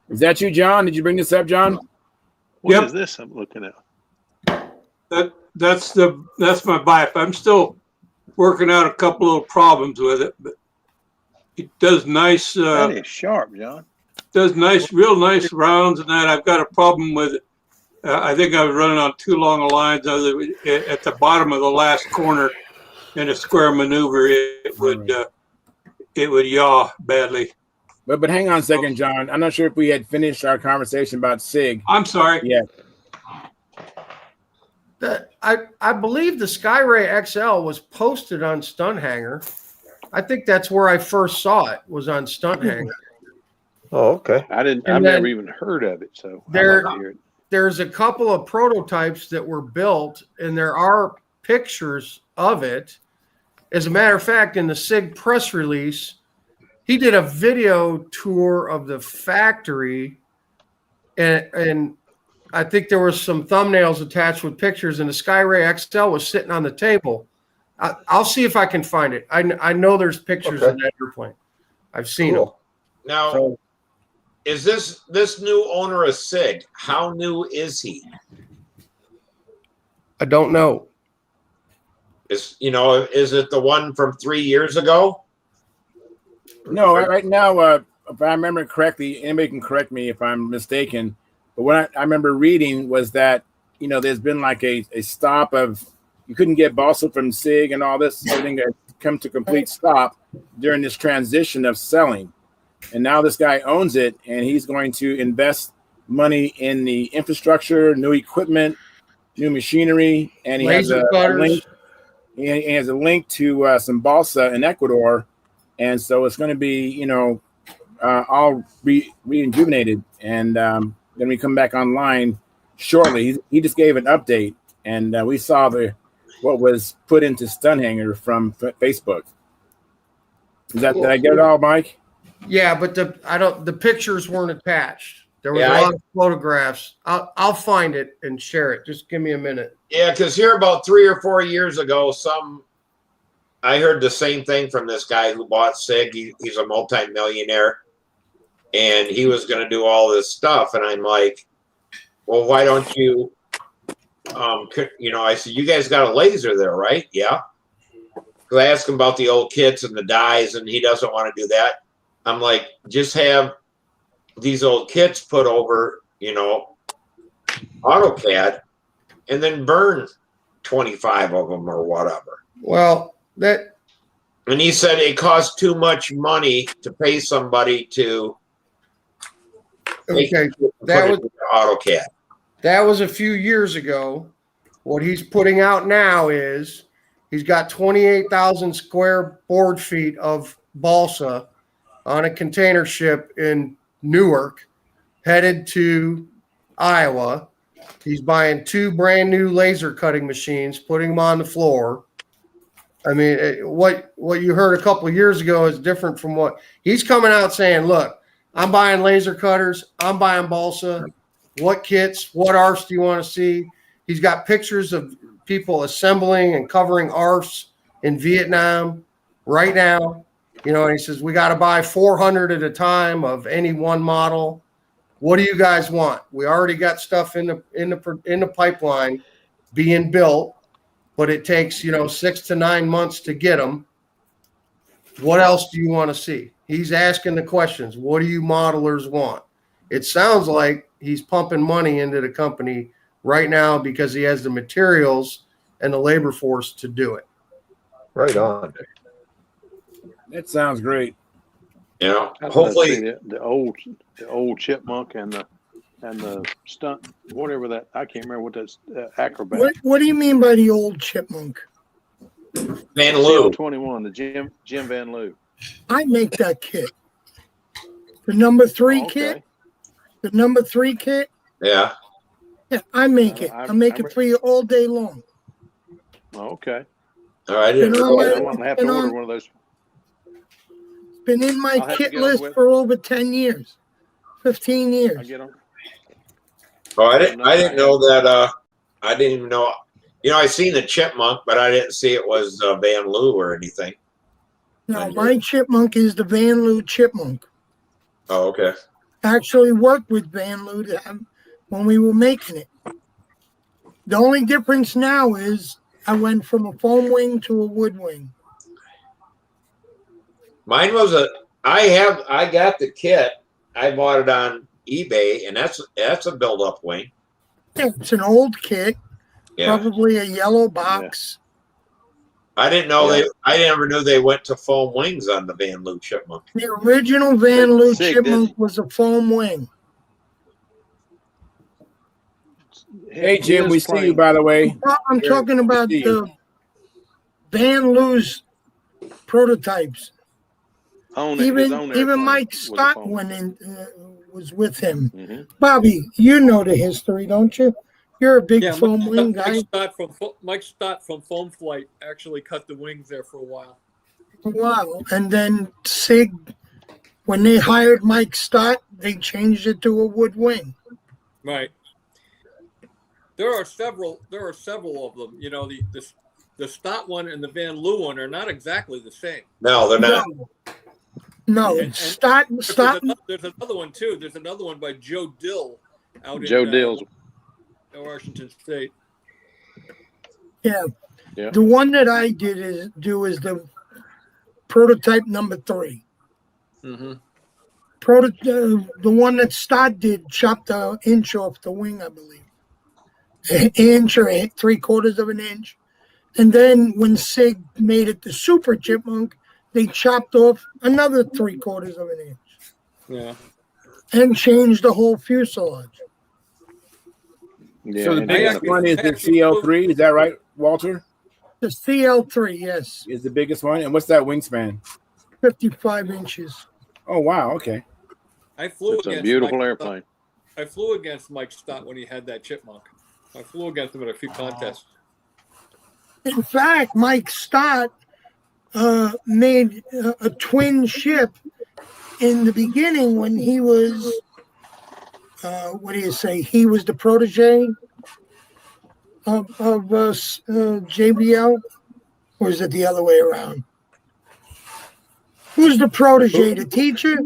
Is that you, John? Did you bring this up, John? What is this I'm looking at? That's my bike. I'm still working out a couple little problems with it, but it does nice. That is sharp, John. Does real nice rounds, and that I've got a problem with it. I think I was running on too long a lines. At the bottom of the last corner in a square maneuver, it would yaw badly. But hang on a second, John. I'm not sure if we had finished our conversation about SIG. I'm sorry. Yeah. I believe the Skyray XL was posted on Stunt Hangar. I think that's where I first saw it, was on Stunt Hangar. Oh, okay. I've And never then even heard of it, so I'd there, like to hear it. there's a couple of prototypes that were built, and there are pictures of it. As a matter of fact, in the SIG press release, he did a video tour of the factory, and I think there were some thumbnails attached with pictures, and the Skyray XL was sitting on the table. I'll see if I can find it. I know there's pictures of that airplane. I've seen them. Now, is this new owner of SIG? How new is he? I don't know. Is it the one from 3 years ago? No, right now, if I remember correctly, anybody can correct me if I'm mistaken, but what I remember reading was that, there's been like a stop of, you couldn't get balsa from SIG and all this, everything had come to complete stop during this transition of selling. And now this guy owns it, and he's going to invest money in the infrastructure, new equipment, new machinery, and he has a link. He has a link to some balsa in Ecuador, and so it's going to be, all rejuvenated and going to be come back online shortly. He just gave an update, and we saw what was put into Stunt Hangar from Facebook. Did I get it all, Mike? Yeah, but the pictures weren't attached. There was a lot of photographs. I'll find it and share it. Just give me a minute. Yeah, because here about 3 or 4 years ago, I heard the same thing from this guy who bought SIG. He's a multimillionaire, and he was going to do all this stuff. And I'm like, well, why don't you? I said, you guys got a laser there, right? Yeah. Because I asked him about the old kits and the dies, and he doesn't want to do that. I'm like, just have these old kits put over, AutoCAD, and then burn 25 of them or whatever. Well, and he said it costs too much money to pay somebody to AutoCAD. That was a few years ago. What he's putting out now is he's got 28,000 square board feet of balsa on a container ship in Newark, headed to Iowa. He's buying 2 brand new laser cutting machines, putting them on the floor. I mean, what you heard a couple of years ago is different from what he's coming out saying. Look, I'm buying laser cutters. I'm buying balsa. What kits? What ARFs do you want to see? He's got pictures of people assembling and covering ARFs in Vietnam right now. And he says, we got to buy 400 at a time of any one model. What do you guys want? We already got stuff in the pipeline being built, but it takes, 6 to 9 months to get them. What else do you want to see? He's asking the questions. What do you modelers want? It sounds like he's pumping money into the company right now because he has the materials and the labor force to do it. Right on. That sounds great. Hopefully the old chipmunk and the stunt, whatever that, I can't remember what that's, acrobat. What do you mean by the old chipmunk? Van Loo. 21, the Jim Van Loo. I make that kit. The number 3 kit. The number 3 kit. Yeah. Yeah, I make it. I make it for you all day long. Okay. All right. I'm going to have to order one of those. Been in my kit list for over 10 years, 15 years. I get them. Oh, I didn't know that. I didn't even know. I seen the chipmunk, but I didn't see it was Van Loo or anything. No, my chipmunk is the Van Loo chipmunk. Oh, okay. I actually worked with Van Loo when we were making it. The only difference now is I went from a foam wing to a wood wing. Mine was I got the kit. I bought it on eBay, and that's a build-up wing. Yeah, it's an old kit, probably a yellow box. I didn't know I never knew they went to foam wings on the Van Loo chipmunk. The original Van Loo chipmunk was a foam wing. Hey, Jim, we see you, by the way. I'm talking about the Van Loo's prototypes. Even Mike Scott went in, was with him. Mm-hmm. Bobby, you know the history, don't you? You're a big foam wing guy. Mike Stott from Foam Flight actually cut the wings there for a while. Wow. And then SIG, when they hired Mike Stott, they changed it to a wood wing. Right. There are several of them. You know, the Stott one and the Van Loo one are not exactly the same. No, they're not. No, Stott. There's another one too. There's another one by Joe Dill out Dill's. Washington State. Yeah. The one that I did is the prototype number 3. Mm-hmm. The one that Stott did chopped an inch off the wing, I believe. An inch or 3/4 of an inch. And then when SIG made it the Super Chipmunk, they chopped off another 3/4 of an inch. Yeah. And changed the whole fuselage. Yeah, so the biggest one is the CL3, is that right, Walter? The CL3, yes. Is the biggest one. And what's that wingspan? 55 inches. Oh, wow. Okay. It's a beautiful airplane. I flew against Mike Stott when he had that Chipmunk. I flew against him at a few contests. In fact, Mike Stott made a twin ship in the beginning when he was, what do you say? He was the protege of JBL? Or is it the other way around? Who's the protege? The teacher?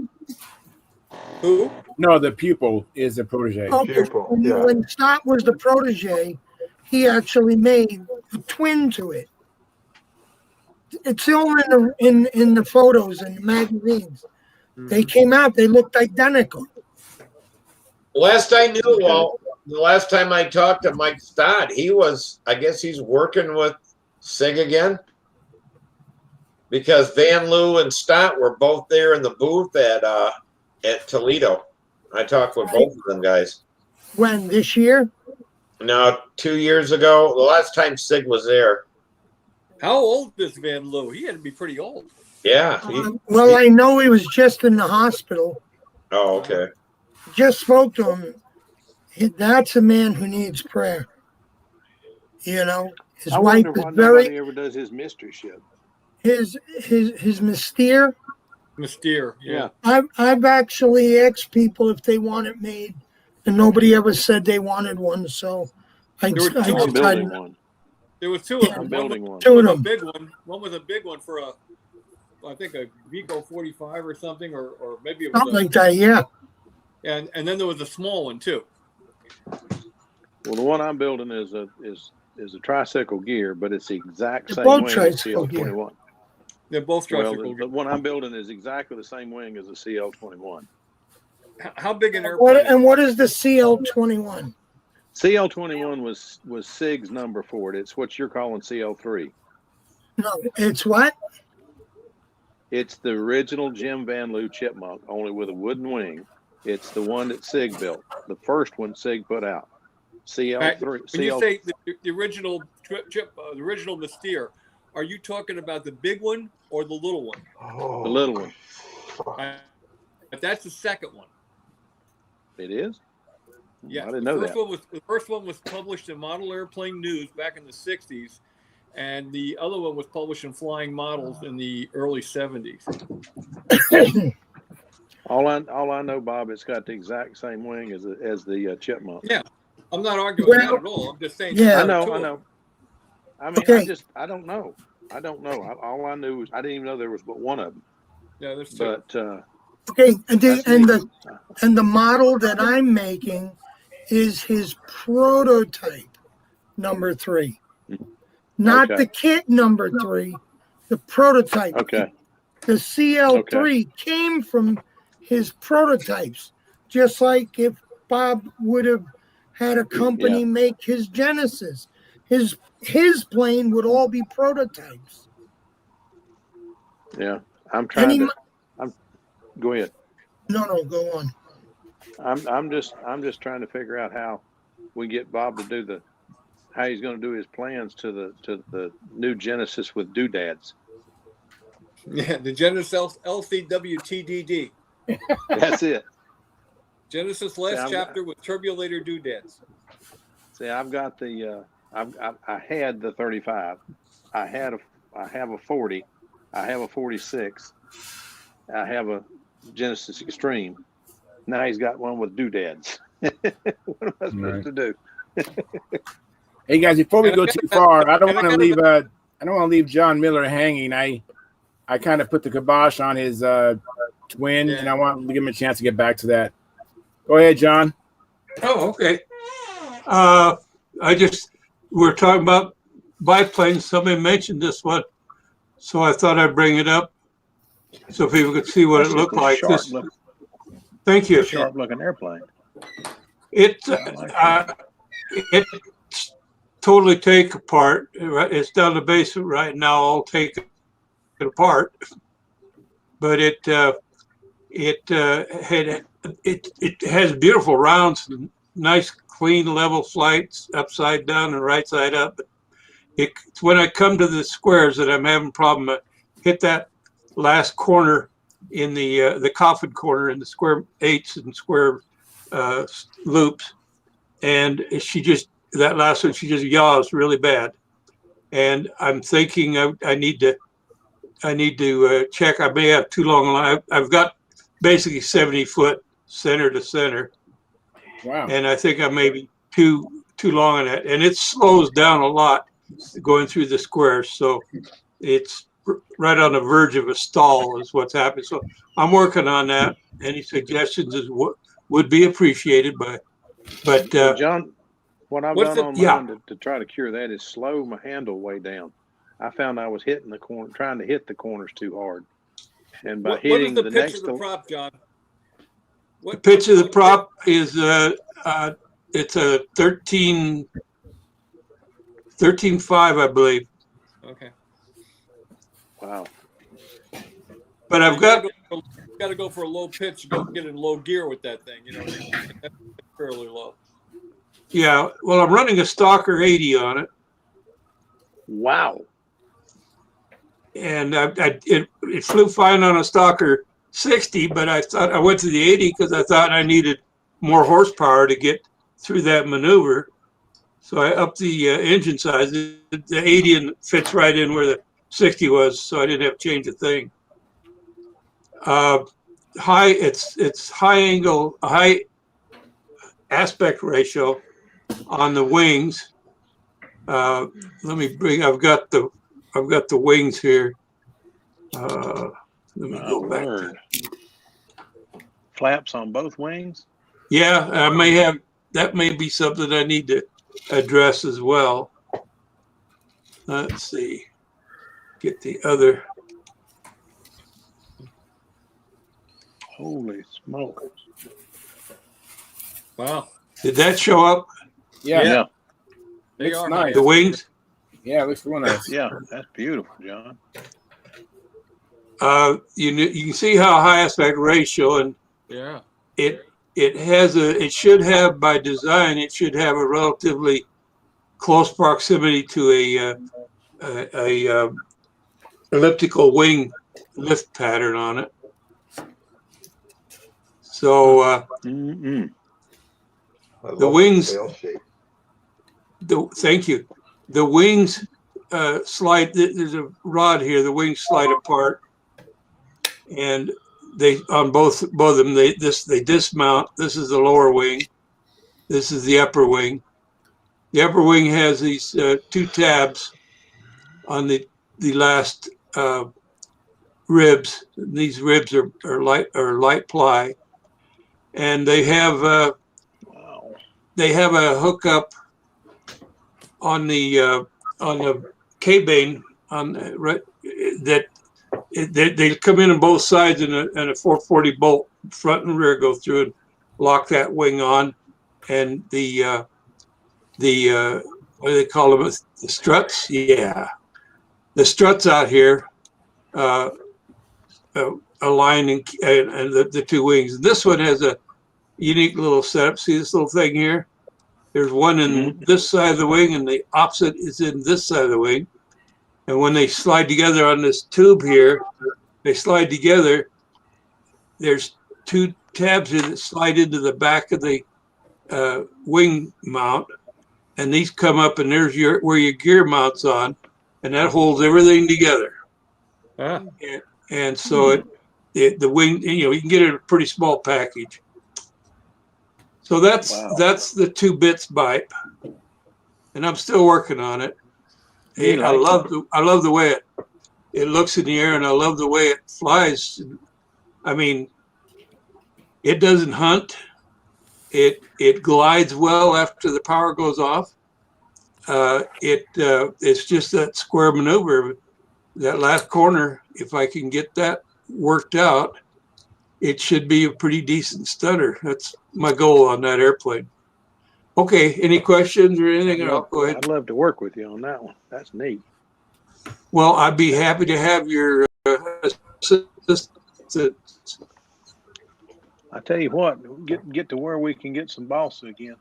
Who? No, the pupil is the protege. Okay. When Stott was the protege, he actually made a twin to it. It's all in the photos and the magazines. They came out, they looked identical. Last I knew, the last time I talked to Mike Stott, I guess he's working with SIG again. Because Van Loo and Stott were both there in the booth at Toledo. I talked with both of them guys. When, this year? No, 2 years ago. The last time SIG was there. How old is Van Loo? He had to be pretty old. Yeah. I know he was just in the hospital. Oh, okay. Just spoke to him. That's a man who needs prayer. You know, his wife is nobody ever does his mystery ship. His Mystere. Mystere, yeah. I've actually asked people if they want it made, and nobody ever said they wanted one. So I'm building one. There was two of them. I'm building one. Two of them. Big one. One was a big one for I think a Vico 45 or something, or maybe it was something like that. Yeah. And then there was a small one too. Well, the one I'm building is a tricycle gear, but it's the exact same both wing as tricycle CL21. They're both tricycle gear. The one I'm building is exactly the same wing as the CL21. How big an airplane? What is the CL21? CL21 was SIG's number for it. It's what you're calling CL3. No, it's what? It's the original Jim Van Loo Chipmunk, only with a wooden wing. It's the one that SIG built. The first one SIG put out. CL3. When you say the original the original Mystere, are you talking about the big one or the little one? The little one. But that's the second one. It is? Yeah, I didn't know that. The first one was published in Model Airplane News back in the 60s, and the other one was published in Flying Models in the early 70s. All I know, Bob, it's got the exact same wing as the Chipmunk. Yeah, I'm not arguing that at all. I'm just saying. Yeah, I know. I mean, okay. I don't know. All I knew was I didn't even know there was but one of them. Yeah, there's two. But okay, and the model that I'm making is his prototype number 3, not the kit number 3, the prototype. Okay. The CL3 came from his prototypes, just like if Bob would have had a company make his Genesis, his plane would all be prototypes. Yeah, I'm trying go ahead. No, go on. I'm just trying to figure out how we get Bob to do how he's going to do his plans to the new Genesis with doodads. Yeah, the Genesis LCWTDD. That's it. Genesis last chapter with turbulator doodads. See, I've got I had the 35. I have a 40. I have a 46. I have a Genesis Extreme. Now he's got one with doodads. What am I supposed to do? Hey guys, before we go too far, I don't want to leave John Miller hanging. I kind of put the kibosh on his twin, and I want to give him a chance to get back to that. Go ahead, John. Oh, okay. We're talking about biplanes. Somebody mentioned this one, so I thought I'd bring it up so people could see what it looked like. Thank you. Sharp looking airplane. It's totally take apart. It's down the basement right now. I'll take it apart, but it has beautiful rounds, nice clean level flights, upside down and right side up. It's when I come to the squares that I'm having a problem. I hit that last corner in the coffin corner in the square 8s and square loops, and that last one she just yaws really bad, and I'm thinking I need to check. I may have too long a line. I've got basically 70 foot center to center. Wow. And I think I may be too long on that, and it slows down a lot going through the squares, so it's right on the verge of a stall is what's happening. So I'm working on that. Any suggestions would be appreciated. But John, what I've done on mine to try to cure that is slow my handle way down. I found I was hitting the corner, trying to hit the corners too hard, and by hitting what is the pitch of the prop, John? The pitch of the prop is it's a 13.5, I believe. Okay. Wow. But I've got to go for a low pitch, go get in low gear with that thing. That's fairly low. Yeah. Well, I'm running a Stalker 80 on it. Wow. And it flew fine on a Stalker 60, but I went to the 80 because I thought I needed more horsepower to get through that maneuver. So I upped the engine size. The 80 fits right in where the 60 was, so I didn't have to change a thing. It's high aspect ratio on the wings. I've got the wings here. Let me go back. Flaps on both wings? Yeah, that may be something I need to address as well. Let's see. Get the other. Holy smoke. Wow. Did that show up? Yeah. They are nice. The wings? Yeah, it looks real nice. Yeah, that's beautiful, John. You can see how high aspect ratio, and it should have, by design, it should have a relatively close proximity to a elliptical wing lift pattern on it. So the wings. Thank you. The wings slide. There's a rod here. The wings slide apart, and they on both of them. They dismount. This is the lower wing. This is the upper wing. The upper wing has these two tabs on the last ribs. These ribs are light ply, and they have a hookup on the K-bane that they come in on both sides, and a 440 bolt front and rear go through and lock that wing on, and the what do they call them? The struts? Yeah, the struts out here align and the two wings. This one has a unique little setup. See this little thing here? There's one in this side of the wing, and the opposite is in this side of the wing. And when they slide together on this tube here, they slide together. There's two tabs that slide into the back of the wing mount, and these come up, and there's where your gear mounts on, and that holds everything together. And so the wing, you can get it in a pretty small package. So that's the 2 bits bipe, and I'm still working on it. Hey, I love the way it looks in the air, and I love the way it flies. I mean, it doesn't hunt. It glides well after the power goes off. It's just that square maneuver, that last corner. If I can get that worked out, it should be a pretty decent stunner. That's my goal on that airplane. Okay, any questions or anything? Go ahead. I'd love to work with you on that one. That's neat. Well, I'd be happy to have your assistance. I tell you what, get to where we can get some balsa again.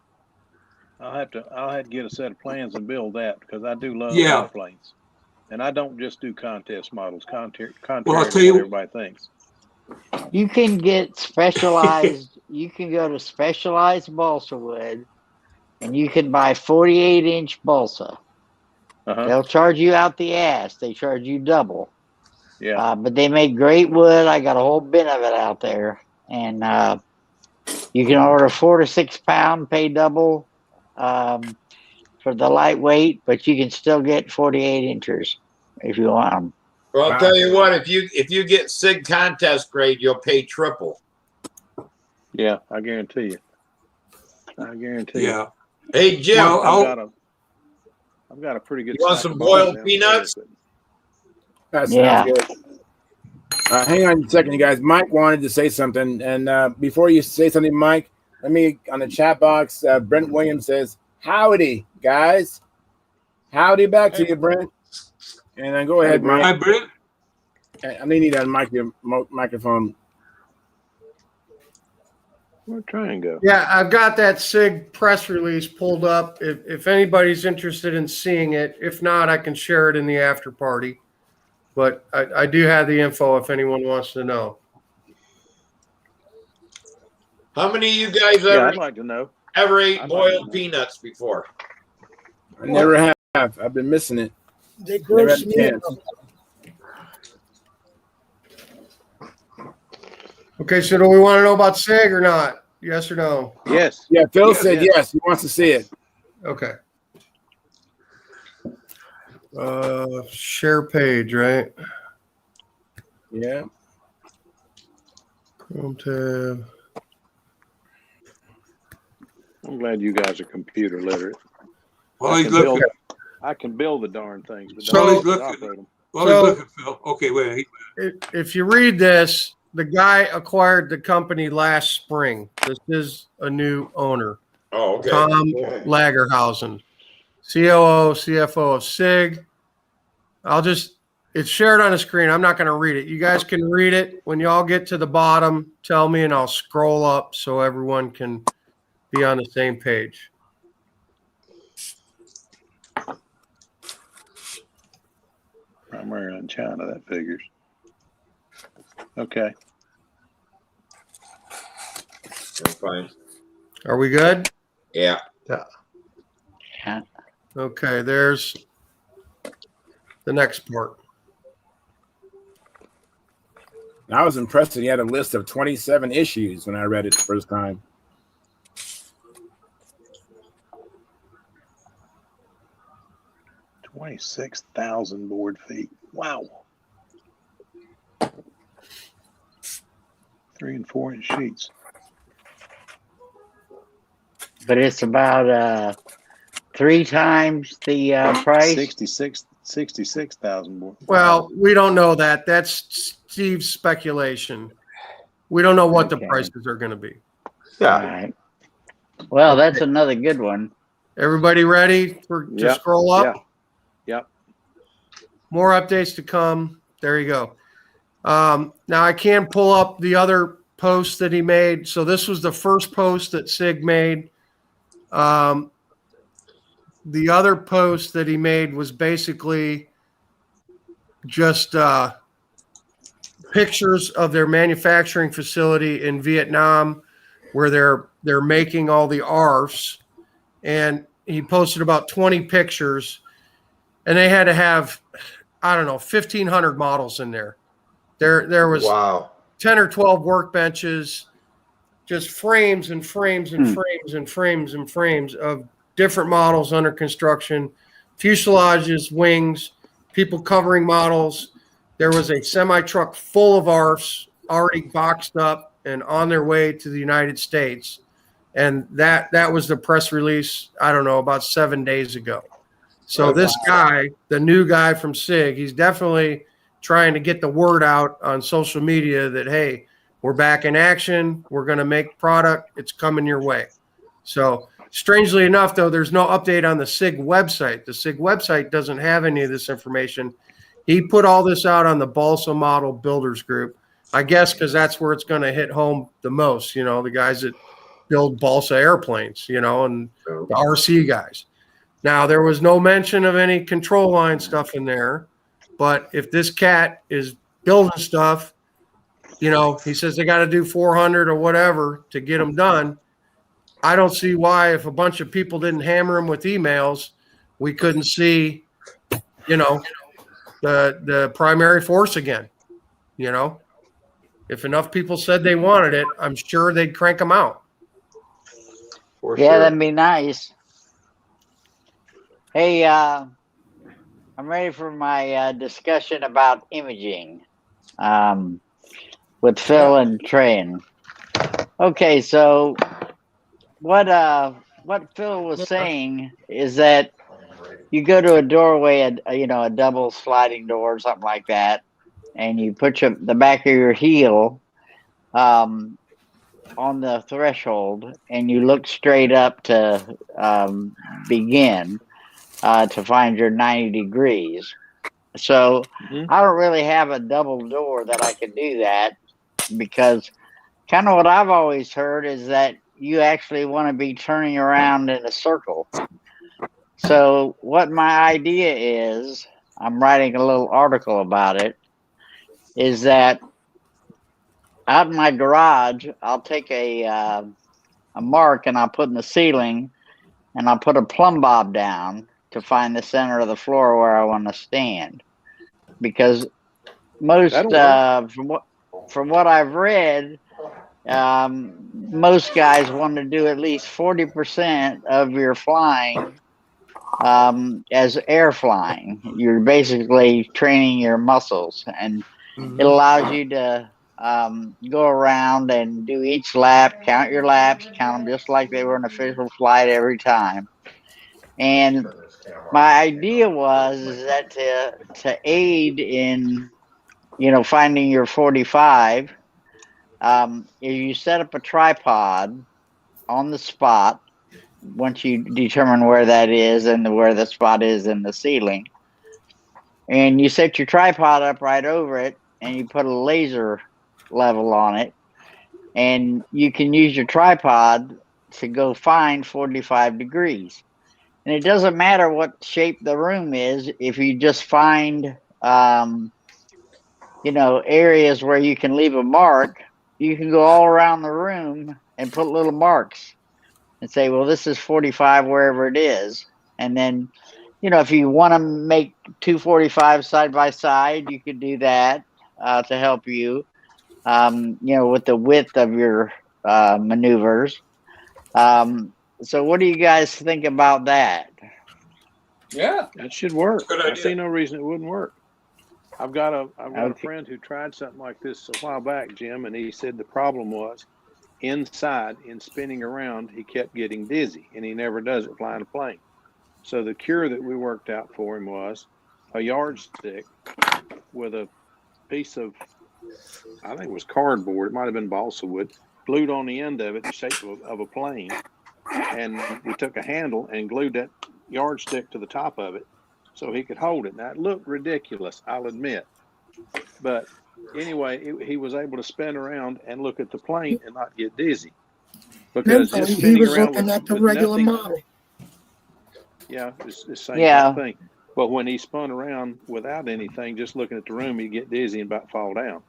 I'll have to get a set of plans and build that, because I do love airplanes, and I don't just do contest models. Contrary to what everybody thinks. You can get specialized. You can go to specialized balsa wood, and you can buy 48-inch balsa. They'll charge you out the ass. They charge you double. Yeah. But they make great wood. I got a whole bin of it out there, and you can order 4 to 6 pound, pay double for the lightweight, but you can still get 48 inches if you want them. Well, I'll tell you what, if you get SIG contest grade, you'll pay triple. Yeah, I guarantee you. Yeah. Hey, Jim. Well, I've got a pretty good. You want some boiled peanuts? That sounds good. Hang on a second, you guys. Mike wanted to say something, and before you say something, Mike, let me on the chat box. Brent Williams says, "Howdy, guys." Howdy back to you, Brent. And then go ahead, Mike. Hi, Brent. I need to unmic your microphone. We'll try and go. Yeah, I've got that SIG press release pulled up. If anybody's interested in seeing it, if not, I can share it in the after party. But I do have the info if anyone wants to know. How many of you guys I'd like to know. ever ate boiled peanuts before? I never have. I've been missing it. They gross me out. Okay, so do we want to know about SIG or not? Yes or no? Yes. Yeah, Phil said yes. He wants to see it. Okay. Share page, right? Yeah. Chrome tab. I'm glad you guys are computer literate. Well, he's looking. I can build the darn things, but So- don't operate them. Well, he's looking, Phil. Okay, wait. If you read this, the guy acquired the company last spring. This is a new owner. Oh, okay. Tom Lagerhausen, COO, CFO of SIG. It's shared on the screen. I'm not going to read it. You guys can read it. When y'all get to the bottom, tell me and I'll scroll up so everyone can be on the same page. Primarily in China, that figures. Okay. That's fine. Are we good? Yeah. Yeah. Okay, there's the next part. I was impressed that he had a list of 27 issues when I read it the first time. $26,000 board feet. Wow. 3 and 4 inch sheets. But it's about 3 times the price. 66,000 board. Well, we don't know that. That's Steve's speculation. We don't know what the prices are going to be. Yeah. All right. Well, that's another good one. Everybody ready to scroll up? Yep. More updates to come. There you go. Now I can pull up the other posts that he made. So this was the first post that SIG made. the other post that he made was basically just pictures of their manufacturing facility in Vietnam where they're making all the ARFs. And he posted about 20 pictures, and they had to have, I don't know, 1,500 models in there. There was 10 or 12 workbenches, just frames and frames and frames and frames and frames of different models under construction, fuselages, wings, people covering models. There was a semi-truck full of ARFs already boxed up and on their way to the United States. And that was the press release, I don't know, about 7 days ago. So this guy, the new guy from SIG, he's definitely trying to get the word out on social media that, hey, we're back in action. We're going to make product. It's coming your way. So strangely enough, though, there's no update on the SIG website. The SIG website doesn't have any of this information. He put all this out on the Balsa Model Builders Group, I guess, because that's where it's going to hit home the most, you know, the guys that build balsa airplanes, you know, and the RC guys. Now, there was no mention of any control line stuff in there, but if this cat is building stuff, you know, he says they got to do 400 or whatever to get them done. I don't see why, if a bunch of people didn't hammer him with emails, we couldn't see, you know, the primary force again. You know, if enough people said they wanted it, I'm sure they'd crank them out. Yeah, that'd be nice. Hey, I'm ready for my discussion about imaging with Phil and Train. Okay, so what Phil was saying is that you go to a doorway, you know, a double sliding door or something like that, and you put the back of your heel on the threshold, and you look straight up to begin to find your 90 degrees. So I don't really have a double door that I can do that, because kind of what I've always heard is that you actually want to be turning around in a circle. So what my idea is, I'm writing a little article about it, is that out in my garage, I'll take a mark and I'll put in the ceiling, and I'll put a plumb bob down to find the center of the floor where I want to stand. Because most, from what I've read, most guys want to do at least 40% of your flying as air flying. You're basically training your muscles, and it allows you to go around and do each lap, count your laps, count them just like they were an official flight every time. And my idea was that to aid in, you know, finding your 45, if you set up a tripod on the spot, once you determine where that is and where the spot is in the ceiling, and you set your tripod up right over it, and you put a laser level on it, and you can use your tripod to go find 45 degrees. And it doesn't matter what shape the room is, if you just find, you know, areas where you can leave a mark, you can go all around the room and put little marks and say, well, this is 45 wherever it is. And then, you know, if you want to make 245 side by side, you could do that to help you, you know, with the width of your maneuvers. So what do you guys think about that? Yeah, that should work. I see no reason it wouldn't work. I've got a friend who tried something like this a while back, Jim, and he said the problem was inside, in spinning around, he kept getting dizzy, and he never does it flying a plane. So the cure that we worked out for him was a yardstick with a piece of, I think it was cardboard, it might have been balsa wood, glued on the end of it, the shape of a plane. And we took a handle and glued that yardstick to the top of it so he could hold it. Now, it looked ridiculous, I'll admit. But anyway, he was able to spin around and look at the plane and not get dizzy. Because just he spinning was around looking with, at the with regular nothing, model. Yeah, it's the same Yeah. kind of thing. But when he spun around without anything, just looking at the room, he'd get dizzy and about fall down.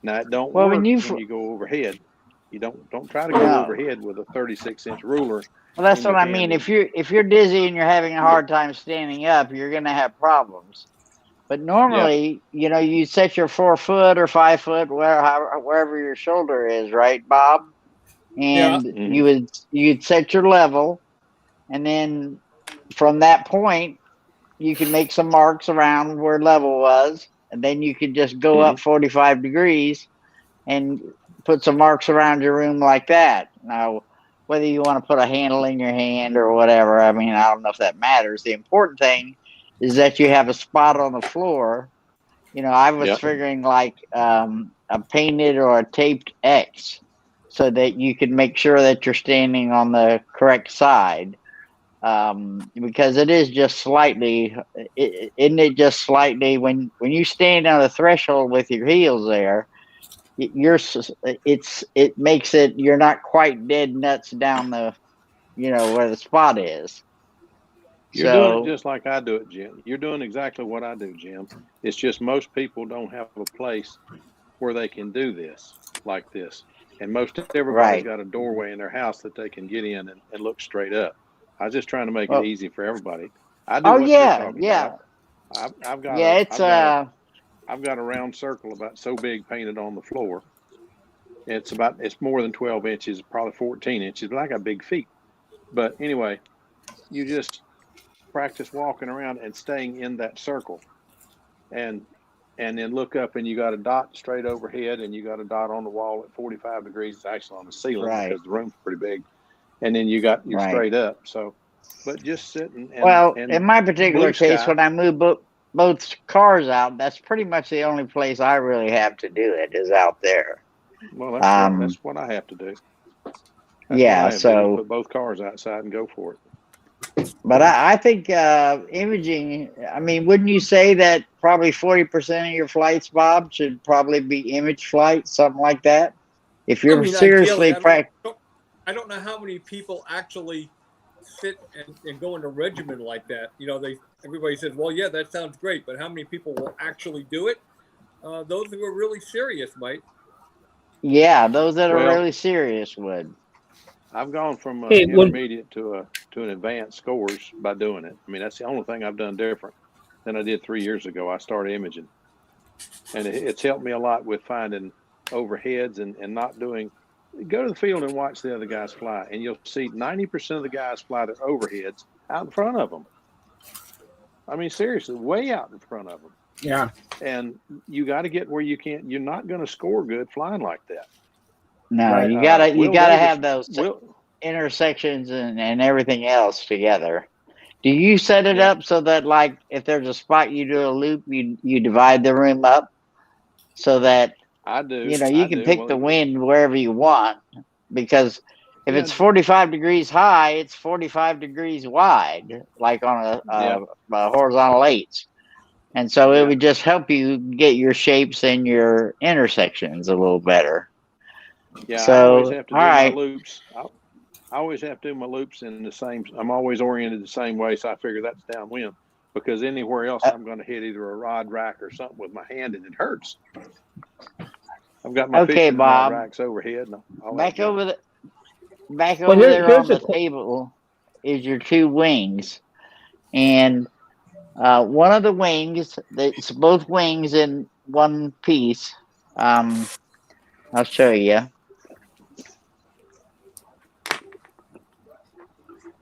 Now it don't Well, work when you when you go overhead. You don't try to go no. overhead with a 36-inch ruler. Well, that's in what your I hand mean. and- If you're dizzy and you're having a hard time standing up, you're going to have problems. But normally, you know, you set your 4 foot or 5 foot wherever your shoulder is, right, Bob? And you'd set your level, and then from that point, you can make some marks around where level was, and then you could just go up 45 degrees and put some marks around your room like that. Now, whether you want to put a handle in your hand or whatever, I mean, I don't know if that matters. The important thing is that you have a spot on the floor. You know, I was figuring like a painted or a taped X so that you can make sure that you're standing on the correct side. Because it is just slightly, isn't it just slightly when you stand on the threshold with your heels there, it makes it, you're not quite dead nuts down the, you know, where the spot is. You're doing it just like I do it, Jim. You're doing exactly what I do, Jim. It's just most people don't have a place where they can do this like this. And most everybody's got a doorway in their house that they can get in and look straight up. I was just trying to make it easy for everybody. I do what you're talking about. I've got I've got a round circle about so big painted on the floor. It's more than 12 inches, probably 14 inches, but I got big feet. But anyway, you just practice walking around and staying in that circle, and then look up and you got a dot straight overhead and you got a dot on the wall at 45 degrees. It's actually on the ceiling because the room's pretty big, and then you got your straight up. So, but just sitting and in my particular case, sky. when I move both cars out, that's pretty much the only place I really have to do it is out there. Well, that's what I have to do. Put both cars outside and go for it. But I think imaging, I mean, wouldn't you say that probably 40% of your flights, Bob, should probably be image flights, something like that? If you're seriously practicing. I don't know how many people actually sit and go into regimen like that. You know, everybody says, well, yeah, that sounds great, but how many people will actually do it? Those who are really serious might. Yeah, those that are really serious would. I've gone from intermediate to an advanced scores by doing it. I mean, that's the only thing I've done different than I did 3 years ago. I started imaging, and it's helped me a lot with finding overheads and not doing. Go to the field and watch the other guys fly, and you'll see 90% of the guys fly their overheads out in front of them. I mean, seriously, way out in front of them. Yeah. And you got to get where you can't. You're not going to score good flying like that. No, you gotta have those intersections and everything else together. Do you set it up so that, like, if there's a spot you do a loop, you divide the room up so that I do. You know, you can pick the wind wherever you want, because if it's 45 degrees high, it's 45 degrees wide, like on a horizontal 8s. And so it would just help you get your shapes and your intersections a little better. Yeah, so, I always have to do my loops. I always have to do my loops in the same. I'm always oriented the same way, so I figure that's downwind. Because anywhere else, I'm going to hit either a rod rack or something with my hand, and it hurts. I've got my fishing rod racks overhead. And back over there on the table is your 2 wings, and one of the wings, it's both wings in one piece. I'll show you.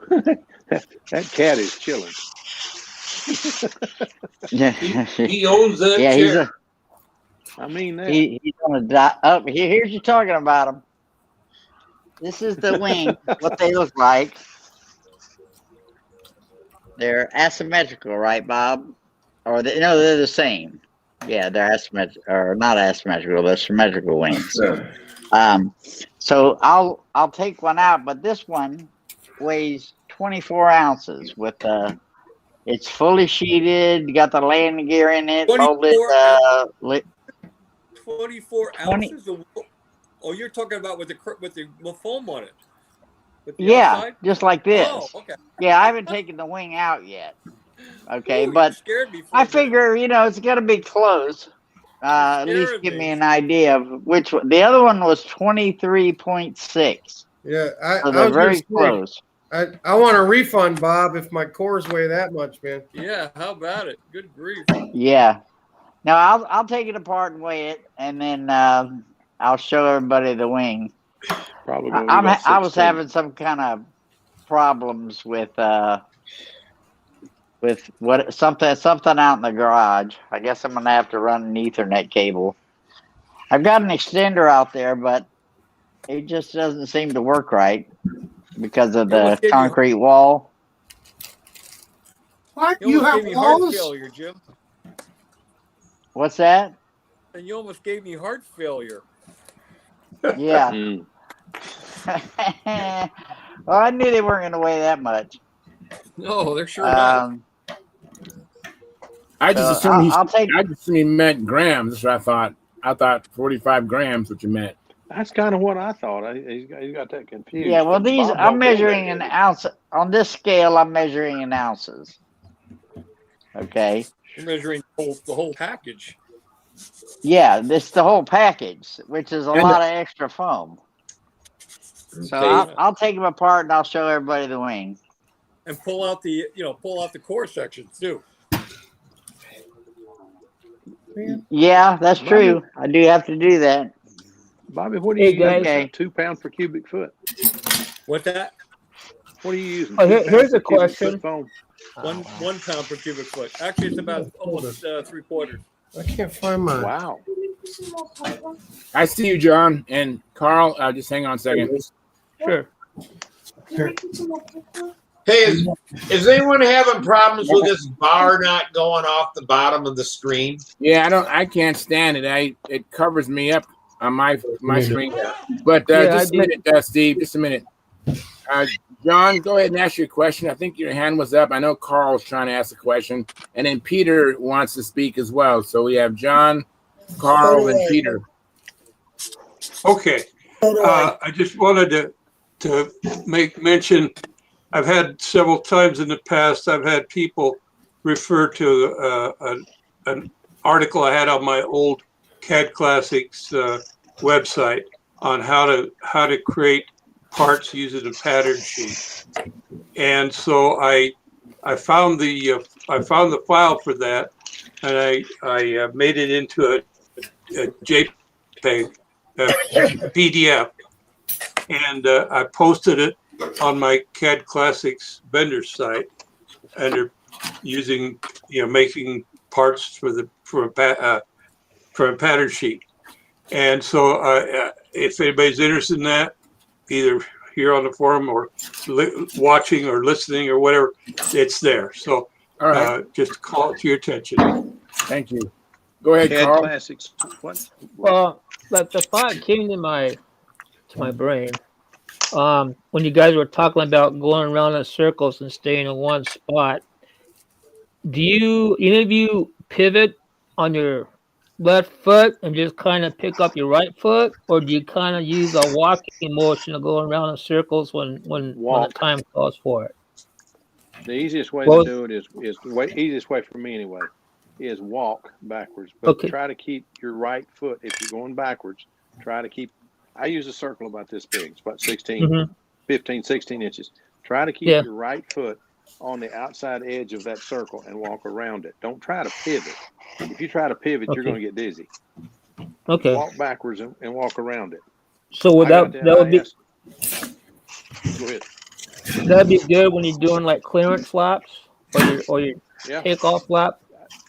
That cat is chilling. He owns that chair. I mean that. He's gonna die. Oh, here's you talking about him. This is the wing. What they look like. They're asymmetrical, right, Bob? Or they're the same. Yeah, they're asymmetrical, or not asymmetrical. They're symmetrical wings. So I'll take one out, but this one weighs 24 ounces with it's fully sheeted. You got the landing gear in it. 24 ounces of. Oh, you're talking about with the foam on it. With the Yeah, outside? just like this. Oh, okay. Yeah, I haven't taken the wing out yet. Okay, Ooh, you but scared me for I a minute. figure, it's going to be close. At least scaring give me me. an idea of which one. The other one was 23.6. Yeah, So I they're was very gonna say, close. I want a refund, Bob, if my cores weigh that much, man. Yeah, how about it? Good grief. Yeah. Now I'll take it apart and weigh it, and then I'll show everybody the wing. Probably going to be about 16. I was having some kind of problems with what something out in the garage. I guess I'm gonna have to run an Ethernet cable. I've got an extender out there, but it just doesn't seem to work right because of the concrete wall. What? You You almost have gave me heart walls? failure, Jim. What's that? And you almost gave me heart failure. Yeah. Mm. Well, I knew they weren't going to weigh that much. No, they're sure not. I just So assumed I just assumed he meant grams. That's what I thought. I thought 45 grams, what you meant. That's kind of what I thought. He's got that confused. Yeah, well, but these Bob I'm don't build measuring that in heavy. ounce. On this scale, I'm measuring in ounces. Okay. You're measuring the whole package. Yeah, this the whole package, which is a lot of extra foam. So I'll take them apart and I'll show everybody the wing. And pull out the core sections too. Yeah, that's true. I do have to do that. Bobby, what do you use? Okay. 2 pounds per cubic foot. What's that? What are you using? Oh, 2 pounds here's per a cubic question. foot foam? 1 pound per cubic foot. Actually, it's about almost 3/4. I can't find mine. Wow. I see you, John. And Carl, just hang on a second. Sure. Hey, is anyone having problems with this bar not going off the bottom of the screen? Yeah, I can't stand it. It covers me up on my screen. But Yeah, just a minute, Steve. Just a minute. John, go ahead and ask your question. I think your hand was up. I know Carl's trying to ask a question, and then Peter wants to speak as well. So we have John, Carl, and Peter. Okay. I just wanted to make mention. I've had several times in the past. I've had people refer to an article I had on my old CAD Classics website on how to create parts using a pattern sheet. And so I found the file for that, and I made it into a JPEG, PDF, and I posted it on my CAD Classics vendor site under using making parts for a pattern sheet. And so if anybody's interested in that, either here on the forum or watching or listening or whatever, it's there. So all right. Just call it to your attention. Thank you. Go ahead, CAD Carl. Classics. What? Well, the thought came to my brain when you guys were talking about going around in circles and staying in one spot. Do any of you pivot on your left foot and just kind of pick up your right foot, or do you kind of use a walking motion to go around in circles when the time calls for it? The easiest way to do it is the easiest way for me anyway, is walk backwards. But try to keep your right foot, if you're going backwards, try to keep, I use a circle about this big. It's about 15, 16 inches. Try to keep your right foot on the outside edge of that circle and walk around it. Don't try to pivot. If you try to pivot, you're going to get dizzy. Okay. Walk backwards and walk around it. So would that would be Go ahead. That'd be good when you're doing like clearance flaps or your takeoff flap.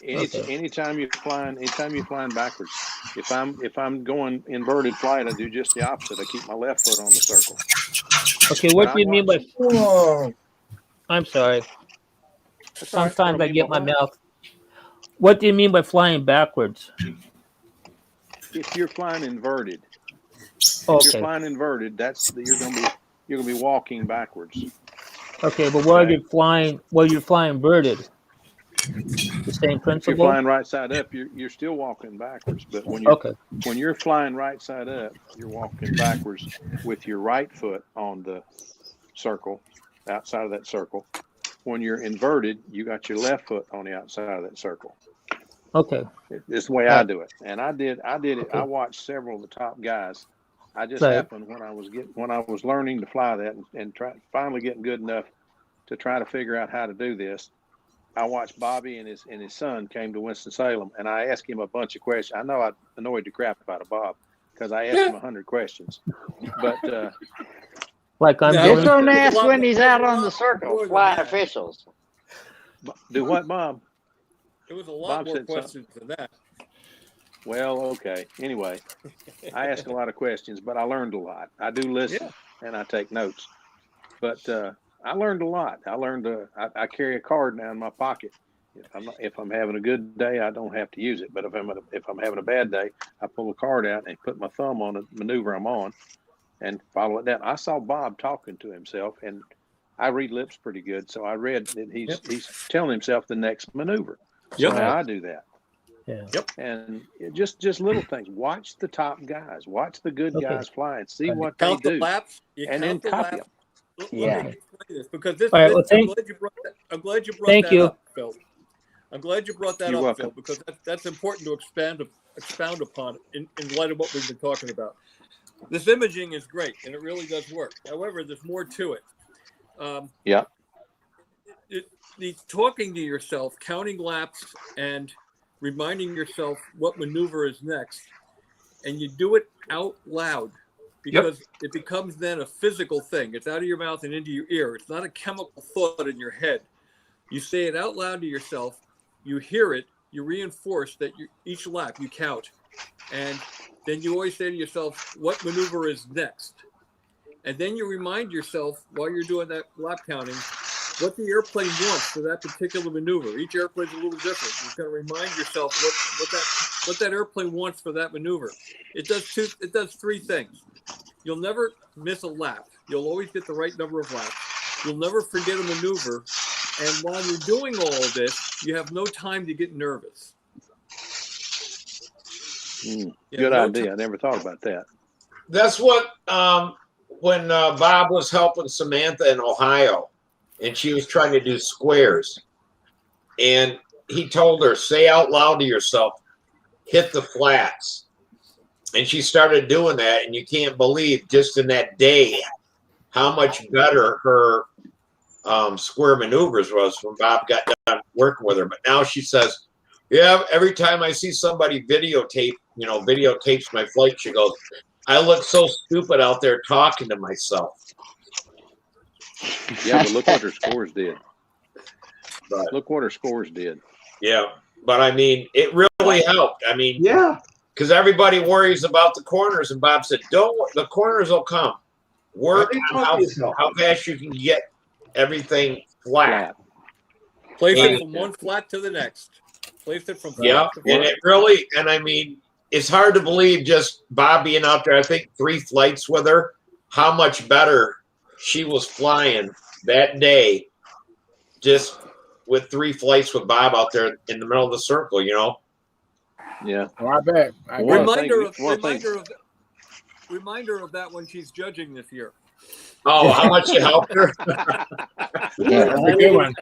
Anytime you're flying backwards. If I'm going inverted flight, I do just the opposite. I keep my left foot on the circle. Okay, what do you mean by? I'm sorry. Sometimes I get my mouth. What do you mean by flying backwards? If you're flying inverted, that's you're gonna be walking backwards. Okay, but while you're flying inverted, the same principle. If you're flying right side up, you're still walking backwards. But when you're flying right side up, you're walking backwards with your right foot on the circle, outside of that circle. When you're inverted, you got your left foot on the outside of that circle. Okay. It's the way I do it, and I did it. I watched several of the top guys. I just Right. happened when I was learning to fly that and finally getting good enough to try to figure out how to do this. I watched Bobby and his son came to Winston-Salem, and I asked him a bunch of questions. I know I annoyed the crap out of Bob because I asked him 100 questions, but like I'm Just doing. don't ask when he's out on the circle, flying officials. do what, Bob? It was a lot Bob more said questions than that. Well, okay. Anyway, I ask a lot of questions, but I learned a lot. I do listen and I take notes, but I learned a lot. I learned I carry a card now in my pocket. If I'm having a good day, I don't have to use it. But if I'm having a bad day, I pull a card out and put my thumb on the maneuver I'm on, and follow it down. I saw Bob talking to himself, and I read lips pretty good, so I read that he's telling himself the next maneuver. So now I do that. Yeah. Yep. And just little things. Watch the top guys. Watch the good guys fly and see what they Count the do. laps. And then copy them. Let Yeah. me explain this because this. All right, well, I'm glad you brought that. I'm glad you brought Thank that you. up, Phil. I'm glad you brought that You're up, welcome. Phil, because that's important to expound upon in light of what we've been talking about. This imaging is great and it really does work. However, there's more to it. Yeah. The talking to yourself, counting laps, and reminding yourself what maneuver is next, and you do it out loud because it becomes then a physical thing. It's out of your mouth and into your ear. It's not a chemical thought in your head. You say it out loud to yourself. You hear it. You reinforce that each lap you count, and then you always say to yourself, "What maneuver is next?" And then you remind yourself while you're doing that lap counting what the airplane wants for that particular maneuver. Each airplane's a little different. You've got to remind yourself what that airplane wants for that maneuver. It does three things. You'll never miss a lap. You'll always get the right number of laps. You'll never forget a maneuver. And while you're doing all of this, you have no time to get nervous. Good idea. I never thought about that. That's what when Bob was helping Samantha in Ohio, and she was trying to do squares, and he told her, say out loud to yourself, hit the flats. And she started doing that, and you can't believe just in that day how much better her square maneuvers was when Bob got done working with her. But now she says, yeah, every time I see somebody videotapes my flight, she goes, I look so stupid out there talking to myself. Yeah, but look what her scores did. Look what her scores did. Yeah, but I mean, it really helped. I mean, yeah, because everybody worries about the corners, and Bob said, "Don't. The corners will come. Work on how fast you can get everything flat. Place it from one flat to the next. Place it from flat to flat. And it really, and I mean, it's hard to believe just Bob being out there. I think 3 flights with her, how much better she was flying that day, just with 3 flights with Bob out there in the middle of the circle, you know. Yeah. Well, I bet. Reminder of that when she's judging this year. Oh, how much you helped her? Yeah, That's a good one.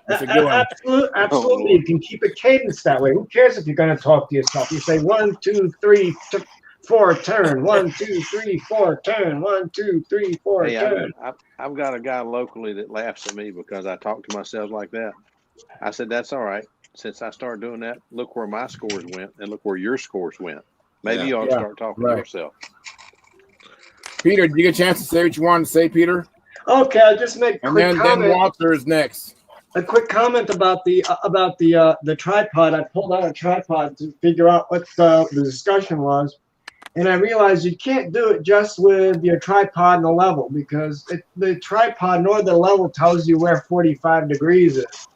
That's a good one. Absolutely. You can keep a cadence that way. Who cares if you're going to talk to yourself? You say 1, 2, 3, 4, turn. 1, 2, 3, 4, turn. 1, 2, 3, 4, turn. I've got a guy locally that laughs at me because I talk to myself like that. I said, that's all right. Since I started doing that, look where my scores went and look where your scores went. Maybe you ought to start talking to yourself. Peter, did you get a chance to say what you wanted to say, Peter? Okay, I'll just make a quick comment. Then Walter is next. A quick comment about the tripod. I pulled out a tripod to figure out what the discussion was, and I realized you can't do it just with your tripod and the level, because the tripod nor the level tells you where 45 degrees is.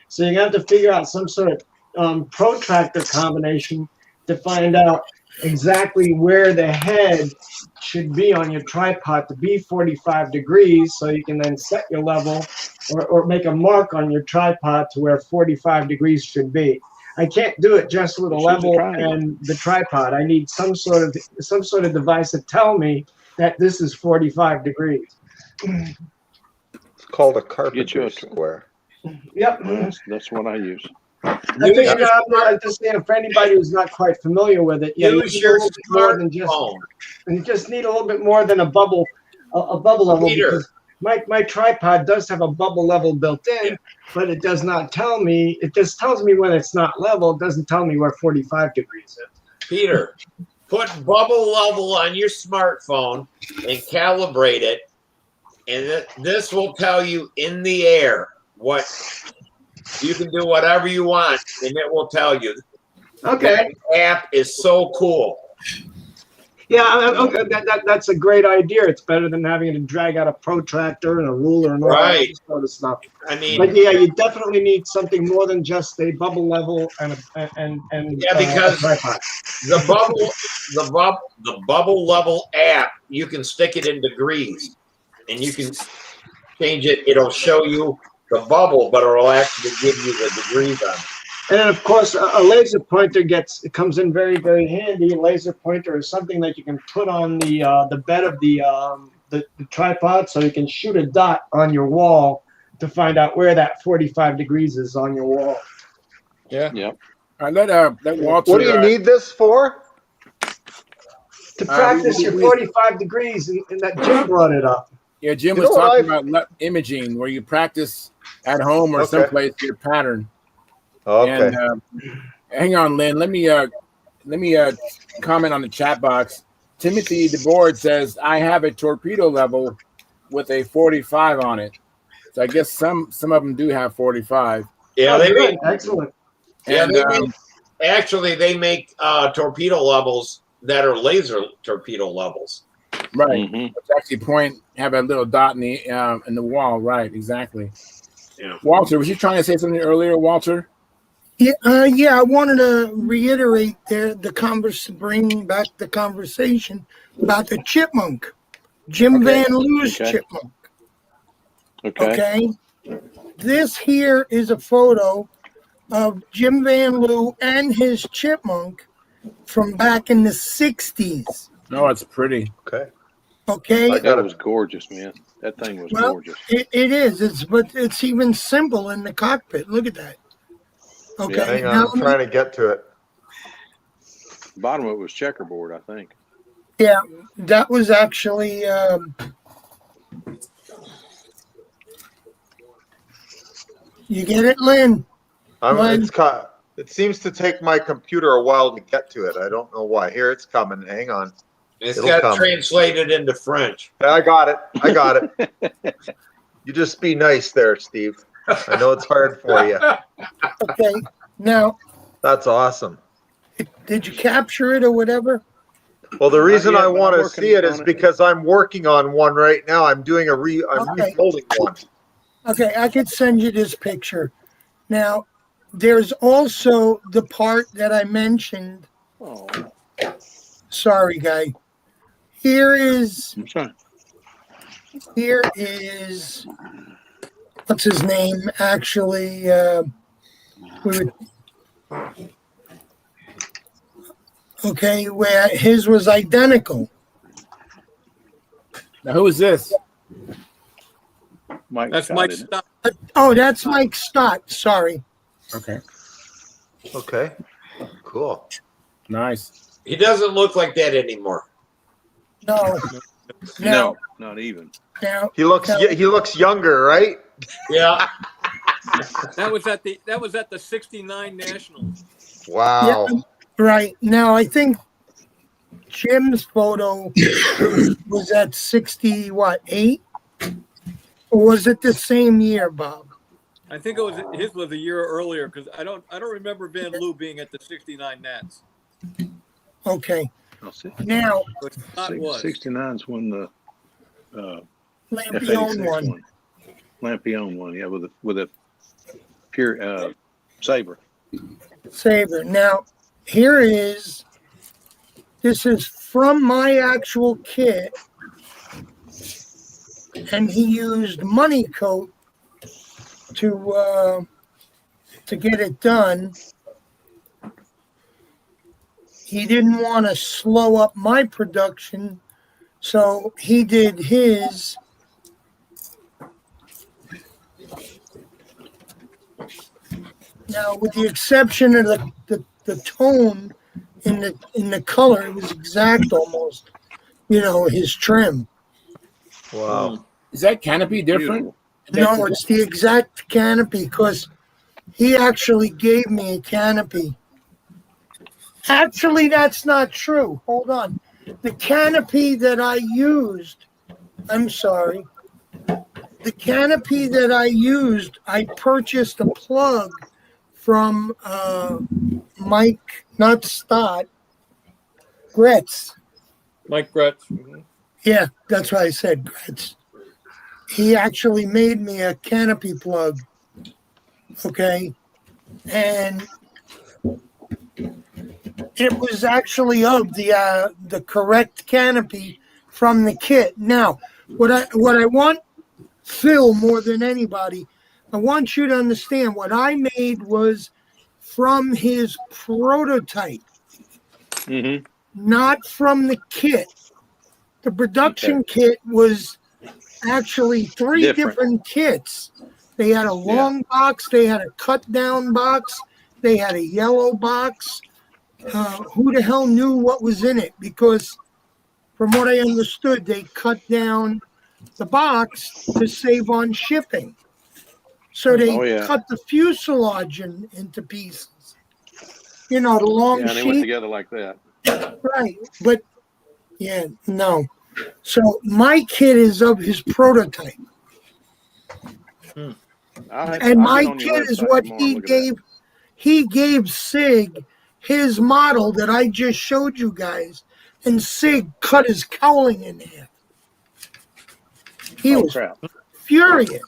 So you have to figure out some sort of protractor combination to find out exactly where the head should be on your tripod to be 45 degrees, so you can then set your level or make a mark on your tripod to where 45 degrees should be. I can't do it just with a level and the tripod. I need some sort of device to tell me that this is 45 degrees. It's called a carpenter square. Yep. That's what I use. I think I'm just saying for anybody who's not quite familiar with it, yeah, Use your more than just smartphone. you just need a little bit more than a bubble level Peter. because my tripod does have a bubble level built in, but it does not tell me. It just tells me when it's not level. It doesn't tell me where 45 degrees is. Peter, put bubble level on your smartphone and calibrate it, and this will tell you in the air what you can do, whatever you want, and it will tell you. Okay. That app is so cool. Yeah, okay, that's a great idea. It's better than having to drag out a protractor and a ruler and all that sort of stuff. I mean, but yeah, you definitely need something more than just a bubble level and because a tripod. the bubble level app, you can stick it in degrees, and you can change it. It'll show you the bubble, but it'll actually give you the degrees on it. And then, of course, a laser pointer comes in very, very handy. A laser pointer is something that you can put on the bed of the tripod, so you can shoot a dot on your wall to find out where that 45 degrees is on your wall. Yeah. Yep. Let Walter. What do you need this for? To practice your 45 degrees, and that Jim brought it up. Yeah, Jim was talking about imaging, where you practice at home or someplace your pattern. Okay. And, hang on, Lynn. Let me comment on the chat box. Timothy DeBoard says, I have a torpedo level with a 45 on it. So I guess some of them do have 45. Yeah, they make excellent. Yeah, And, they make torpedo levels that are laser torpedo levels. Right. It's actually have a little dot in the wall. Right. Exactly. Yeah. Walter, was you trying to say something earlier, Walter? Yeah, I wanted to reiterate bring back the conversation about the chipmunk, Jim Van Loo's chipmunk. Okay. This here is a photo of Jim Van Loo and his chipmunk from back in the 60s. No, it's pretty. Okay. That was gorgeous, man. That thing was gorgeous. It is. But it's even simple in the cockpit. Look at that. Okay. Yeah, hang on, I'm trying to get to it. Bottom of it was checkerboard, I think. Yeah, that was actually you get it, Lynn? It seems to take my computer a while to get to it. I don't know why. Here, it's coming. Hang on. It'll got translated into French. I got it. You just be nice there, Steve. I know it's hard for you. Okay. Now, that's awesome. Did you capture it or whatever? Well, the reason I want to see it is because I'm working on one right now. I'm doing I'm rebuilding one. Okay, I could send you this picture. Now, there's also the part that I mentioned. Oh. Sorry, guy. Here is what's his name? Actually, where his was identical. Now, who is this? That's Mike Stott. Oh, that's Mike Stott. Sorry. Okay. Cool. Nice. He doesn't look like that anymore. No, not even. Now, he looks younger, right? Yeah. That was at the '69 Nationals. Wow. Yeah, right. Now, I think Jim's photo was at 8? Or was it the same year, Bob? I think his was a year earlier because I don't remember Van Loo being at the '69 Nats. Okay. I'll see. Now, 69's when the Lampione one. Lampione one, yeah, with a pure Sabre. Now, this is from my actual kit, and he used Money Coat to get it done. He didn't want to slow up my production, so he did his Now, with the exception of the tone in the color, it was exact almost. His trim. Wow. Is that canopy different? No, it's the exact canopy because he actually gave me a canopy. Actually, that's not true. Hold on. The canopy that I used, I'm sorry. The canopy that I used, I purchased a plug from Mike, not Stott, Gretz. Mike Gretz. Mm-hmm. Yeah, that's why I said Gretz. He actually made me a canopy plug. Okay. And it was actually of the correct canopy from the kit. Now, what I want Phil more than anybody, I want you to understand what I made was from his prototype, not from the kit. The production kit was actually three different kits. They had a long box, they had a cut down box, they had a yellow box. Who the hell knew what was in it? Because from what I understood, they cut down the box to save on shipping. So they cut the fuselage into pieces. The long and sheet. they went together like that. Right. But, no. So my kit is of his prototype. And my kit is what he gave. He gave Sig his model that I just showed you guys, and Sig cut his cowling in half. He was furious.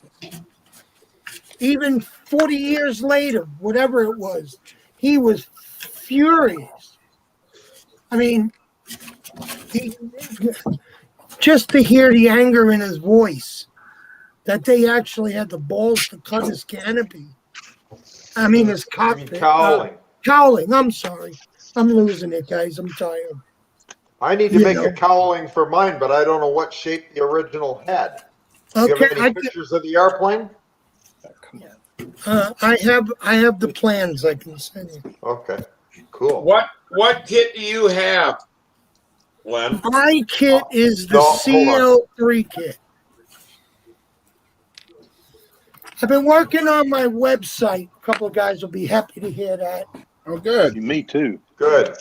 Even 40 years later, whatever it was, he was furious. I mean, just to hear the anger in his voice, that they actually had the balls to cut his canopy. I mean, his cockpit. Cowling. Cowling. I'm sorry. I'm losing it, guys. I'm tired. I need to make a cowling for mine, but I don't know what shape the original had. Do you have any pictures of the airplane? I have the plans I can send you. Okay, cool. What kit do you have, Glenn? My kit is the CL3 kit. I've been working on my website. A couple of guys will be happy to hear that. Oh, good. Me too. Good.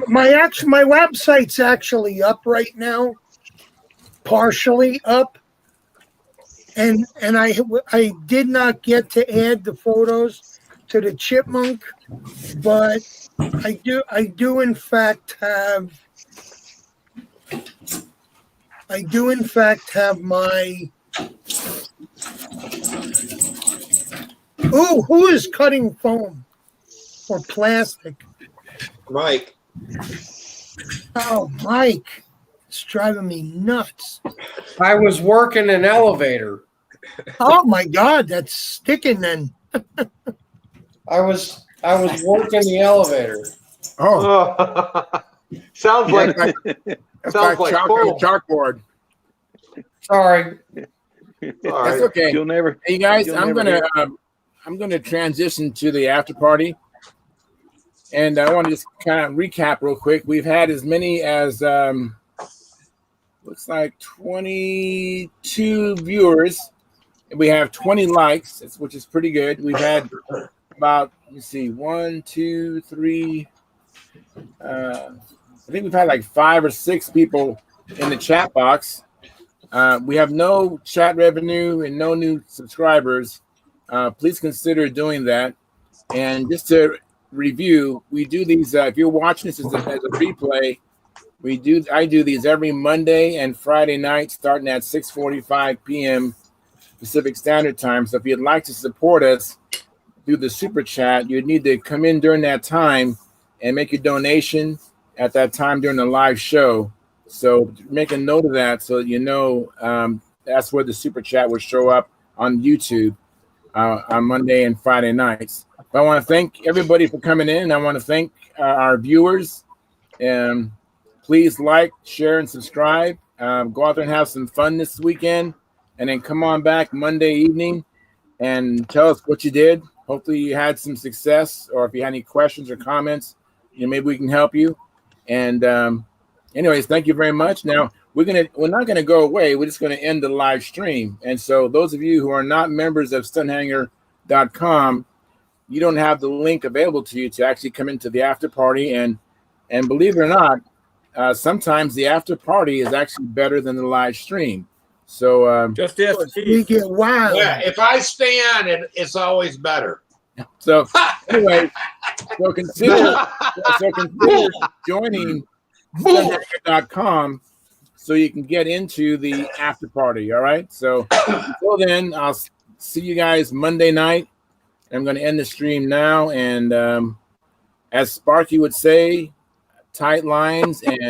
My website's actually up right now, partially up, and I did not get to add the photos to the chipmunk, but I do in fact have my. Who is cutting foam or plastic? Mike. Oh, Mike. It's driving me nuts. I was working an elevator. Oh my God, that's sticking then. I was working the elevator. Oh. Sounds like chalkboard. Sorry. That's okay. You'll never. Hey guys, I'm gonna transition to the after party, and I want to just kind of recap real quick. We've had as many as looks like 22 viewers, and we have 20 likes, which is pretty good. We've had about I think we've had like 5 or 6 people in the chat box. We have no chat revenue and no new subscribers. Please consider doing that. And just to review, we do these. If you're watching this as a replay, I do these every Monday and Friday night, starting at 6:45 p.m. Pacific Standard Time. So if you'd like to support us through the super chat, you'd need to come in during that time and make your donation at that time during the live show. So make a note of that so you know that's where the super chat will show up on YouTube on Monday and Friday nights. But I want to thank everybody for coming in. I want to thank our viewers. Please like, share, and subscribe. Go out there and have some fun this weekend. And then come on back Monday evening and tell us what you did. hopefully you had some success, or if you had any questions or comments, maybe we can help you. And anyways, thank you very much. Now we're not gonna go away. We're just gonna end the live stream. And so those of you who are not members of Stunthangar.com, you don't have the link available to you to actually come into the after party. And believe it or not, sometimes the after party is actually better than the live stream. So just ask we get wild. Yeah, if I stay on it, it's always better. So anyway, so consider joining Stunthangar.com so you can get into the after party. All right. So until then, I'll see you guys Monday night. I'm going to end the stream now, and as Sparky would say, tight lines and